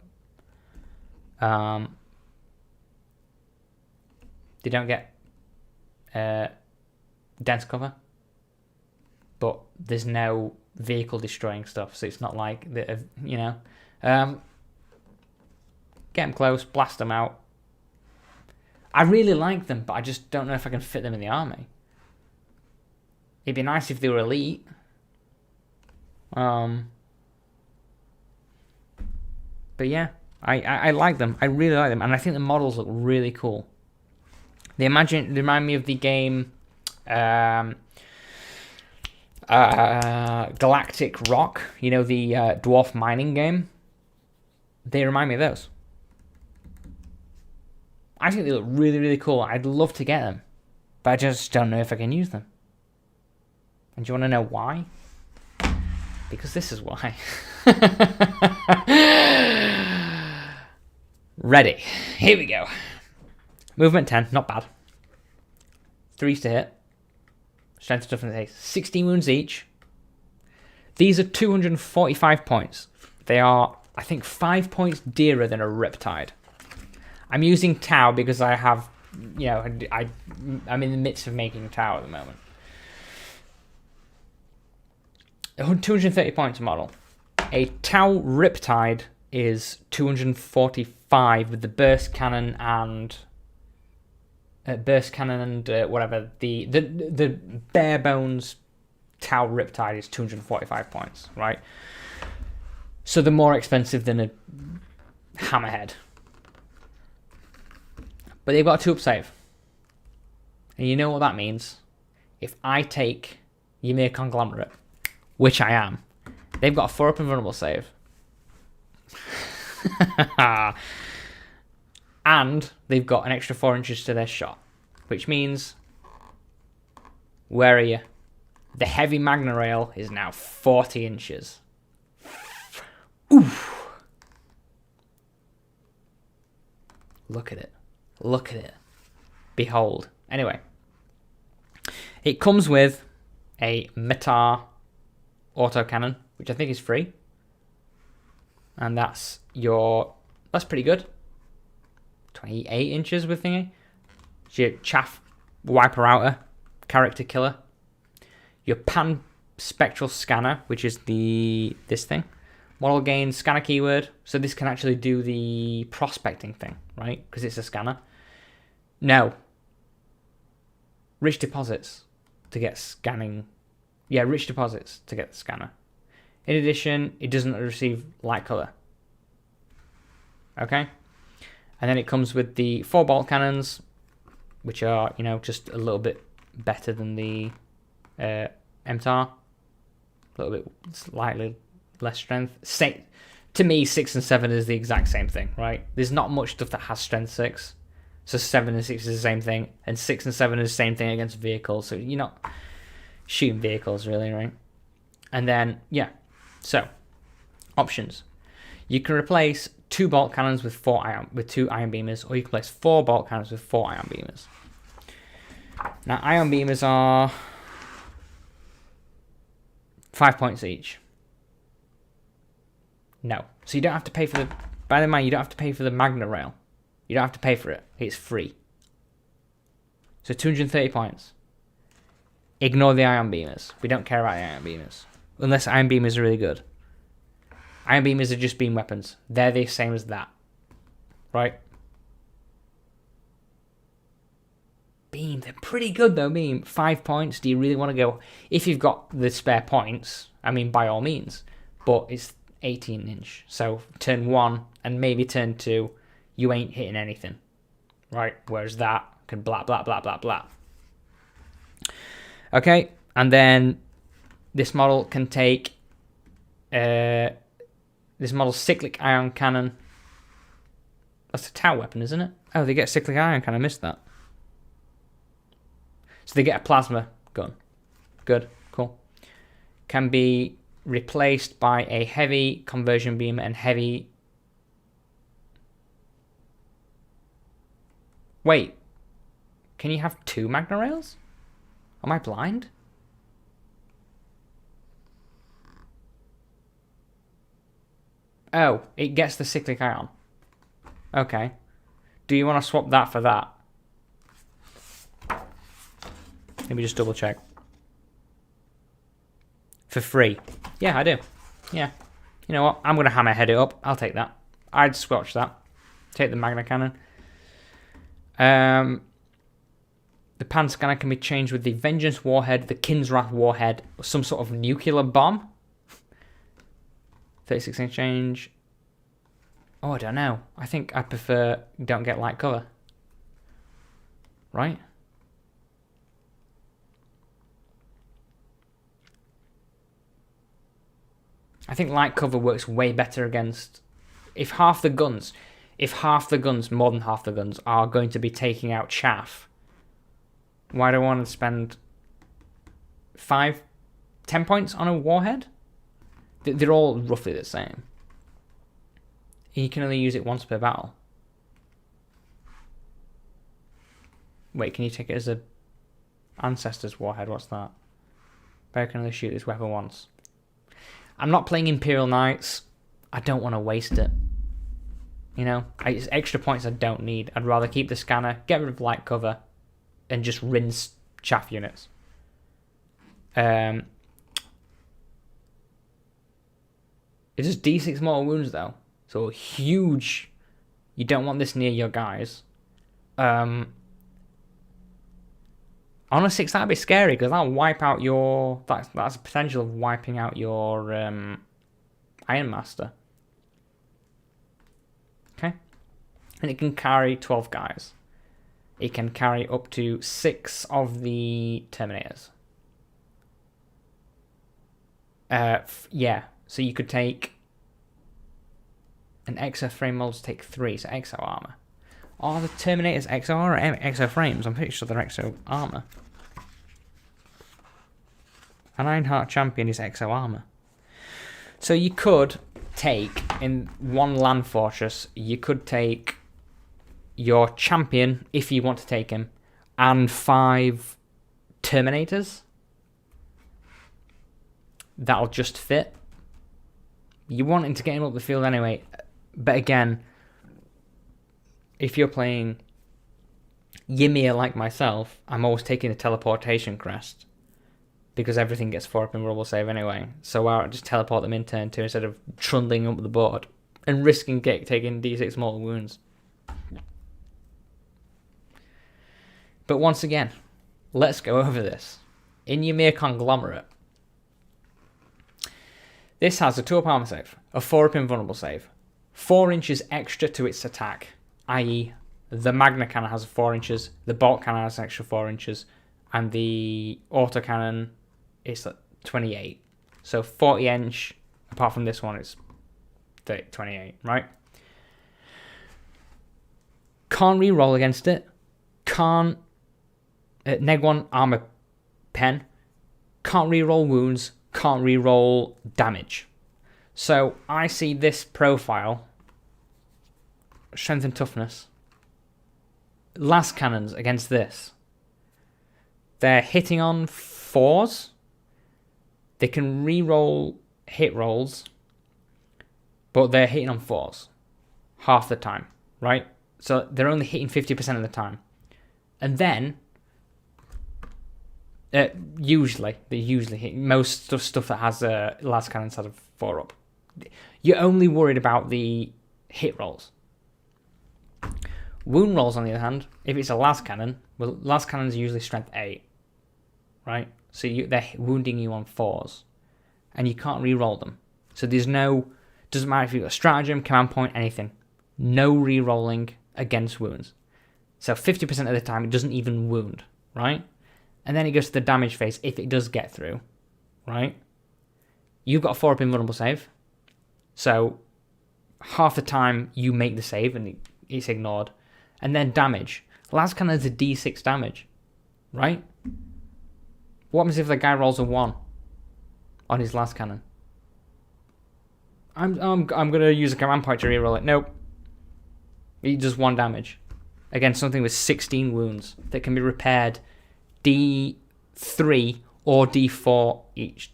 They don't get dense cover, but there's no vehicle destroying stuff, so it's not like the you know. Get them close, blast them out. I really like them, but I just don't know if I can fit them in the army. It'd be nice if they were elite. But yeah, I like them. I really like them, and I think the models look really cool. They remind me of the game Galactic Rock, you know, the dwarf mining game. They remind me of those. I think they look really, really cool. I'd love to get them, but I just don't know if I can use them. And do you want to know why? Because this is why. Ready. Here we go. Movement 10, not bad. 3s to hit. Strength stuff in the face. 16 wounds each. These are 245 points. They are, I think, 5 points dearer than a Riptide. I'm using Tau because I have, you know, I'm in the midst of making Tau at the moment. 230 points a model. A Tau Riptide is 245 with the burst cannon and whatever. The bare bones Tau Riptide is 245 points, right? So they're more expensive than a Hammerhead. But they've got a 2-up save. And you know what that means? If I take Ymir Conglomerate, which I am, they've got a 4-up invulnerable save. And they've got an extra 4 inches to their shot. Which means, where are you? The heavy Magna Rail is now 40 inches. Oof. Look at it. Look at it. Behold. Anyway. It comes with a Metar autocannon, which I think is free. And that's pretty good. 28 inches with thingy. It's your chaff wiper outer, character killer. Your pan spectral scanner, which is this thing. Model gain scanner keyword. So this can actually do the prospecting thing, right? Because it's a scanner. No. Rich deposits to get scanning. Yeah, rich deposits to get the scanner. In addition, it doesn't receive light color. Okay? And then it comes with the 4 bolt cannons, which are, you know, just a little bit better than the MTAR. A little bit slightly less strength. To me, 6 and 7 is the exact same thing, right? There's not much stuff that has strength 6. So 7 and 6 is the same thing. And 6 and 7 is the same thing against vehicles. So you're not shooting vehicles, really, right? And then, yeah. So, options. You can replace 2 bolt cannons with 2 ion beamers, or you can replace 4 bolt cannons with 4 ion beamers. Now, ion beamers are 5 points each. No. So you don't have to pay for the... By the way, you don't have to pay for the Magna Rail. You don't have to pay for it. It's free. So 230 points. Ignore the ion beamers. We don't care about the ion beamers. Unless ion beamers are really good. Ion beamers are just beam weapons. They're the same as that. Right? Beam. They're pretty good though, beam. 5 points. Do you really want to go... If you've got the spare points, I mean, by all means. But it's 18 inch. So turn 1 and maybe turn 2, you ain't hitting anything. Right? Whereas that can blah, blah, blah, blah, blah. Okay. And then this model can take... this model's cyclic ion cannon. That's a Tau weapon, isn't it? Oh, they get cyclic ion cannon. I missed that. So they get a plasma gun. Good. Cool. Can be replaced by a heavy conversion beam and heavy... Wait. Can you have 2 Magna Rails? Am I blind? Oh, it gets the cyclic ion. Okay. Do you want to swap that for that? Let me just double check. For free. Yeah, I do. Yeah. You know what? I'm going to hammerhead it up. I'll take that. I'd squelch that. Take the Magna Cannon. The Pan Scanner can be changed with the Vengeance Warhead, the Kin's Wrath Warhead, or some sort of nuclear bomb. 36 inch change. Oh, I don't know. I think I prefer don't get light cover. right? I think light cover works way better against... If half the guns, more than half the guns, are going to be taking out chaff, why do I want to spend 5, 10 points on a warhead? They're all roughly the same. You can only use it once per battle. Wait, can you take it as a Ancestor's warhead? What's that? But I can only shoot this weapon once. I'm not playing Imperial Knights. I don't want to waste it. You know, it's extra points I don't need. I'd rather keep the scanner, get rid of light cover, and just rinse chaff units. It does D6 mortal wounds though, so huge. You don't want this near your guys. On a 6, that'd be scary because that'll wipe out your. That's a potential of wiping out your Iron Master. Okay, and it can carry 12 guys. It can carry up to 6 of the Terminators. Yeah, so you could take an exo frame mold to take 3, so exo armor. Are the Terminators exo or exo frames? I'm pretty sure they're exo armor. An Ironheart Champion is exo armor. So you could take, in one land fortress, you could take your champion, if you want to take him, and 5 Terminators. That'll just fit. You want him to get him up the field anyway. But again, if you're playing Ymir like myself, I'm always taking the teleportation crest. Because everything gets 4 up in roll save anyway. So I'll just teleport them in turn 2 instead of trundling up the board. And risking taking D6 mortal wounds. But once again, let's go over this. In Ymir Conglomerate, this has a 2-up armor save, a 4-up invulnerable save, 4 inches extra to its attack, i.e. the Magna Cannon has 4 inches, the Bolt Cannon has an extra 4 inches, and the Autocannon is 28. So 40 inch, apart from this one, it's 28, right? Can't re-roll against it. Can't... neg 1 armor pen. Can't re-roll wounds. Can't re-roll damage. So I see this profile, strength and toughness, las cannons against this. They're hitting on 4s. They can re-roll hit rolls, but they're hitting on 4s half the time, right? So they're only hitting 50% of the time. And then they usually hit most stuff that has las cannons has a 4-up. You're only worried about the hit rolls. Wound rolls, on the other hand, if it's a las cannon, well, las cannons are usually strength 8, right? So they're wounding you on 4s, and you can't re-roll them. So there's no, doesn't matter if you've got stratagem, command point, anything. No re-rolling against wounds. So 50% of the time it doesn't even wound, right? And then it goes to the damage phase if it does get through, right? You've got a 4-up invulnerable save. So half the time you make the save and it's ignored. And then damage. Las Cannon's a D6 damage, right? What happens if the guy rolls a 1 on his las cannon? I'm gonna use a command point to reroll it. Nope. He does 1 damage against something with 16 wounds that can be repaired D3 or D4 each,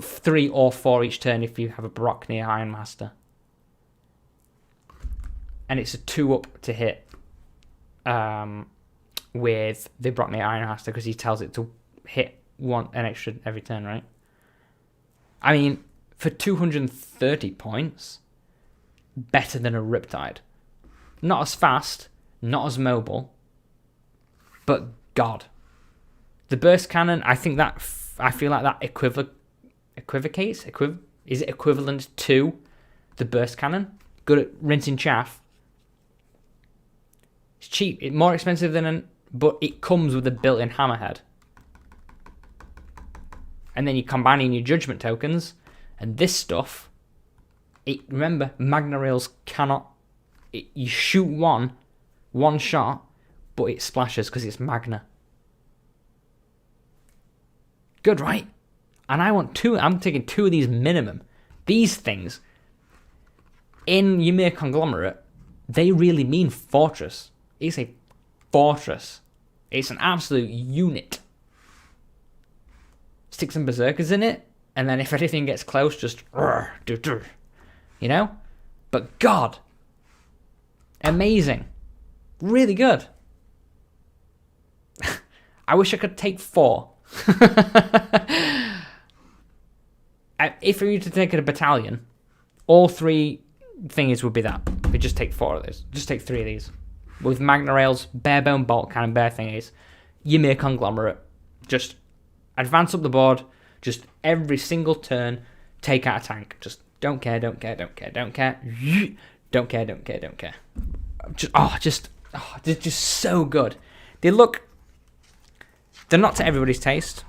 3 or 4 each turn if you have a Brock near Iron Master. And it's a 2-up to hit with the Brock near Iron Master because he tells it to hit an extra every turn, right? I mean, for 230 points, better than a Riptide. Not as fast, not as mobile, but God. The burst cannon, I feel like that equivocates. Is it equivalent to the burst cannon? Good at rinsing chaff. It's cheap. It's more expensive than but it comes with a built-in hammerhead. And then you combine in your judgment tokens, and this stuff, remember, Magna Rails cannot, you shoot one shot, but it splashes because it's Magna. Good, right? And I want 2, I'm taking 2 of these minimum. These things, in Ymir Conglomerate, they really mean fortress. It's a fortress. It's an absolute unit. Stick some berserkers in it, and then if anything gets close, just you know? But God, amazing. Really good. I wish I could take 4. If we were to take it a battalion, all 3 thingies would be that. We just take 4 of these. Just take 3 of these. With Magna Rails, bare bone bolt kind of bare thingies. Ymir Conglomerate. Just advance up the board. Just every single turn, take out a tank. Just don't care, don't care, don't care, don't care. Don't care, don't care, don't care. They're just so good. They're not to everybody's taste.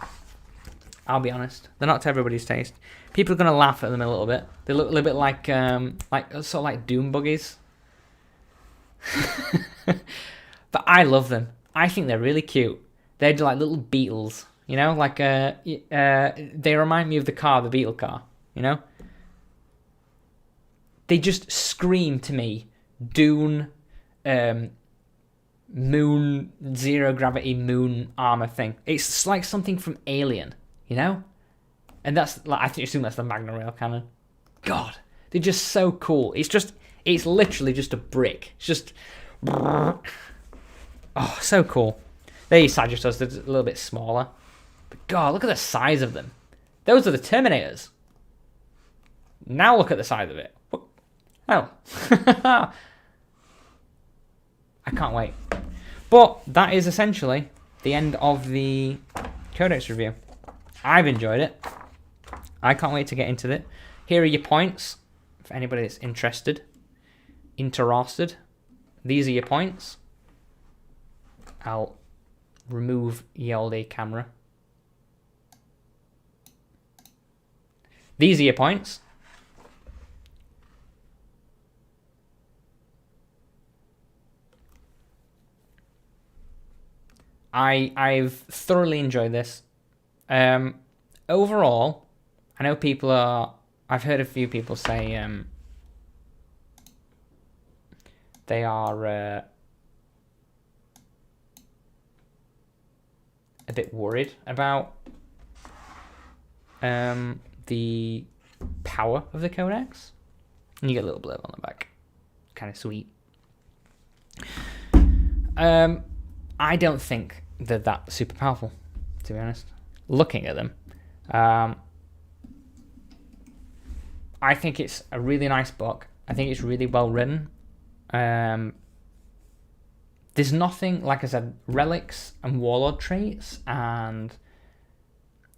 I'll be honest. They're not to everybody's taste. People are going to laugh at them a little bit. They look a little bit like sort of like Doom buggies. But I love them. I think they're really cute. They're like little beetles, you know? Like they remind me of the Beetle car, you know? They just scream to me Dune, moon, zero gravity moon armor thing. It's like something from Alien, you know? And that's like, I assume that's the Magna Rail cannon. God, they're just so cool. It's literally just a brick. It's just, oh, so cool. They're Sagittars, they're a little bit smaller. But God, look at the size of them. Those are the Terminators. Now look at the size of it. Oh. I can't wait. But that is essentially the end of the Codex review. I've enjoyed it. I can't wait to get into it. Here are your points for anybody that's interested. These are your points. I'll remove Yaldi camera. These are your points. I've thoroughly enjoyed this. Overall, I know I've heard a few people say they are a bit worried about the power of the Codex. And you get a little blurb on the back. Kind of sweet. I don't think they're that super powerful, to be honest. Looking at them, I think it's a really nice book. I think it's really well written. There's nothing, like I said, Relics and Warlord Traits, and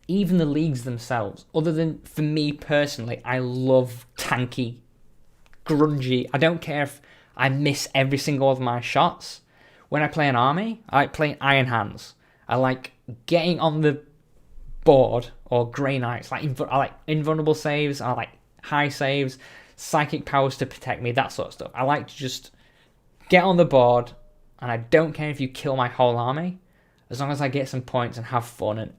even the leagues themselves, other than, for me personally, I love tanky, grungy. I don't care if I miss every single of my shots. When I play an army, I like playing Iron Hands. I like getting on the board, or Grey Knights. I like invulnerable saves, I like high saves, psychic powers to protect me, that sort of stuff. I like to just get on the board, and I don't care if you kill my whole army, as long as I get some points and have fun and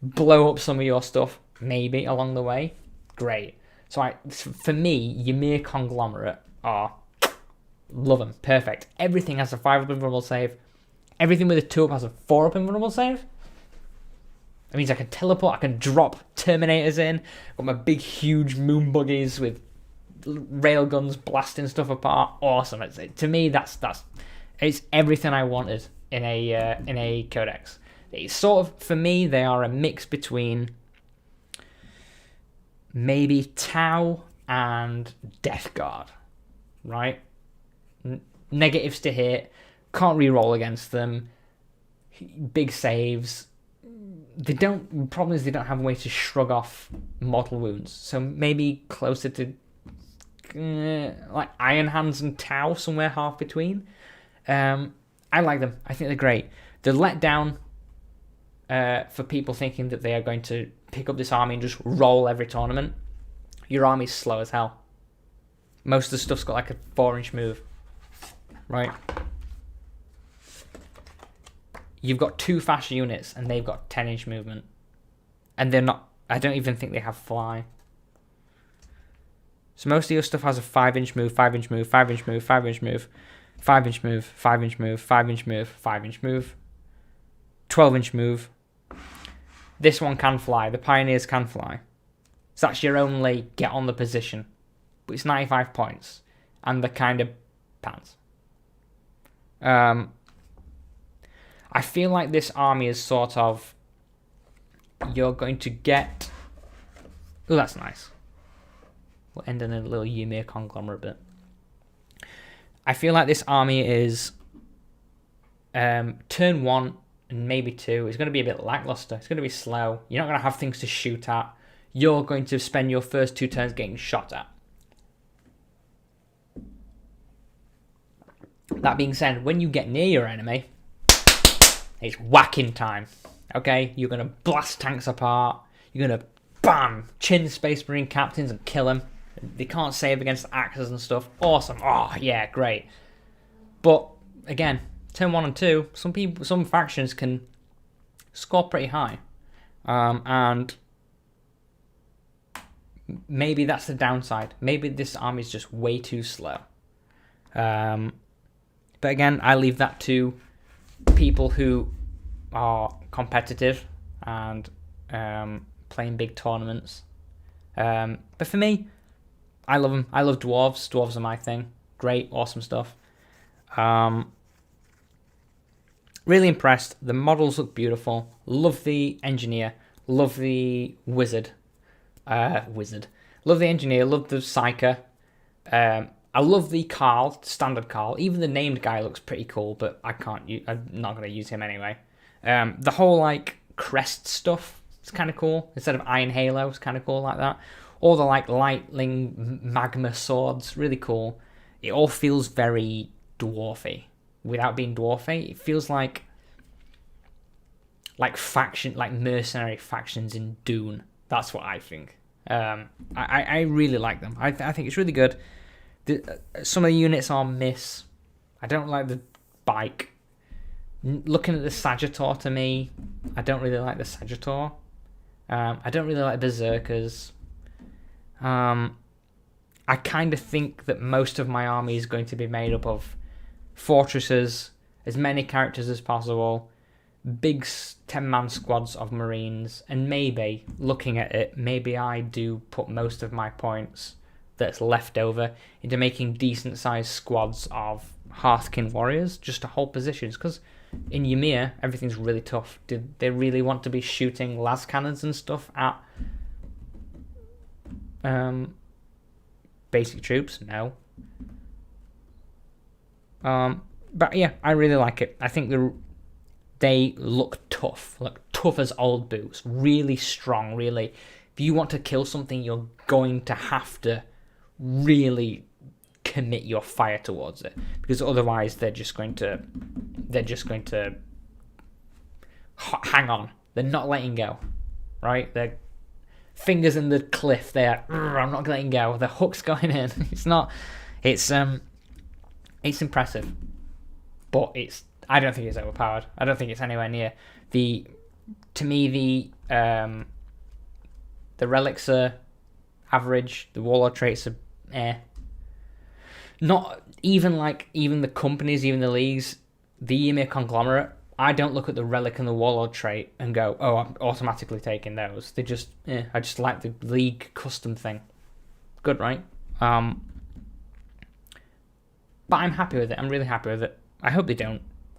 blow up some of your stuff, maybe, along the way. Great. So for me, Ymir Conglomerate are... love them. Perfect. Everything has a 5-up invulnerable save. Everything with a 2-up has a 4-up invulnerable save. That means I can teleport. I can drop Terminators in. I've got my big, huge moon buggies with railguns blasting stuff apart. Awesome. To me, that's it's everything I wanted in a Codex. It's sort of, for me, they are a mix between maybe Tau and Death Guard, right? Negatives to hit, can't re-roll against them, big saves. Problem is they don't have a way to shrug off mortal wounds, so maybe closer to like Iron Hands and Tau, somewhere half between. I like them. I think they're great. The letdown for people thinking that they are going to pick up this army and just roll every tournament, your army's slow as hell. Most of the stuff's got like a 4-inch move, right? You've got 2 fast units and they've got 10-inch movement. And they're not, I don't even think they have fly. So most of your stuff has a 5-inch move, 5-inch move, 5-inch move, 5-inch move, 5-inch move, 5-inch move, 5-inch move, 5-inch move, 12-inch move. This one can fly. The Pioneers can fly. So that's your only get on the position. But it's 95 points. And the kind of pants. I feel like this army is sort of... You're going to get... Oh, that's nice. We'll end in a little Ymir conglomerate bit. I feel like this army is... turn 1 and maybe 2. It's going to be a bit lackluster. It's going to be slow. You're not going to have things to shoot at. You're going to spend your first 2 turns getting shot at. That being said, when you get near your enemy, it's whacking time. Okay? You're going to blast tanks apart. You're going to, bam, chin Space Marine captains and kill them. They can't save against axes and stuff. Awesome. Oh, yeah, great. But, again, turn 1 and 2, some factions can score pretty high. And maybe that's the downside. Maybe this army is just way too slow. But again, I leave that to people who are competitive and playing big tournaments. But for me, I love them. I love dwarves. Dwarves are my thing. Great, awesome stuff. Really impressed. The models look beautiful. Love the engineer. Love the wizard. Love the engineer. Love the psyker. I love the Carl, standard Carl. Even the named guy looks pretty cool, but I'm not going to use him anyway. The whole like crest stuff is kind of cool. Instead of Iron Halo, it's kind of cool like that. All the like lightning magma swords, really cool. It all feels very dwarfy. Without being dwarfy, it feels like mercenary factions in Dune. That's what I think. I really like them. I think it's really good. Some of the units are miss. I don't like the bike. Looking at the Sagittor, to me, I don't really like the Sagittor. I don't really like Berserkers. I kind of think that most of my army is going to be made up of fortresses, as many characters as possible, big 10-man squads of Marines, and maybe, looking at it, maybe I do put most of my points that's left over into making decent-sized squads of Hearthkin warriors just to hold positions, because in Ymir, everything's really tough. Did they really want to be shooting las cannons and stuff at basic troops? No. But yeah, I really like it. I think they look tough as old boots, really strong, really. If you want to kill something, you're going to have to really commit your fire towards it, because otherwise they're just going to hang on. They're not letting go, right? They're fingers in the cliff. They're I'm not letting go. The hook's going in. It's impressive, but I don't think it's overpowered. I don't think it's anywhere near to me the relics are average. The Warlord Traits are not even the companies, even the leagues, the Ymir conglomerate. I don't look at the relic and the Warlord trait and go, oh, I'm automatically taking those. They just, I just like the league custom thing. Good, right? But I'm happy with it. I'm really happy with it. I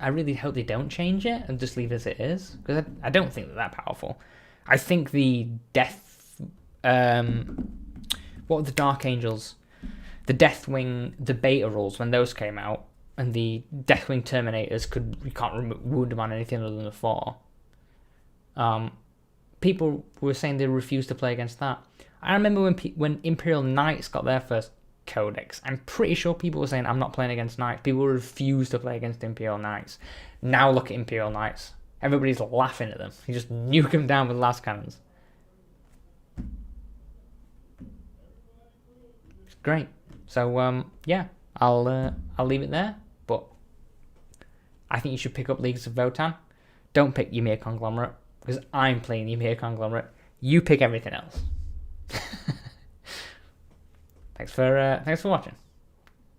really hope they don't change it and just leave it as it is, because I don't think they're that powerful. I think the death, what were the Dark Angels? The Deathwing, the beta rules, when those came out, and the Deathwing Terminators you can't wound them on anything other than a 4. People were saying they refused to play against that. I remember when Imperial Knights got their first Codex. I'm pretty sure people were saying I'm not playing against Knights. People refuse to play against Imperial Knights. Now look at Imperial Knights. Everybody's laughing at them. You just nuke them down with las cannons. It's great. So yeah, I'll leave it there. But I think you should pick up Leagues of Votann. Don't pick Ymir Conglomerate because I'm playing Ymir Conglomerate. You pick everything else. Thanks for watching.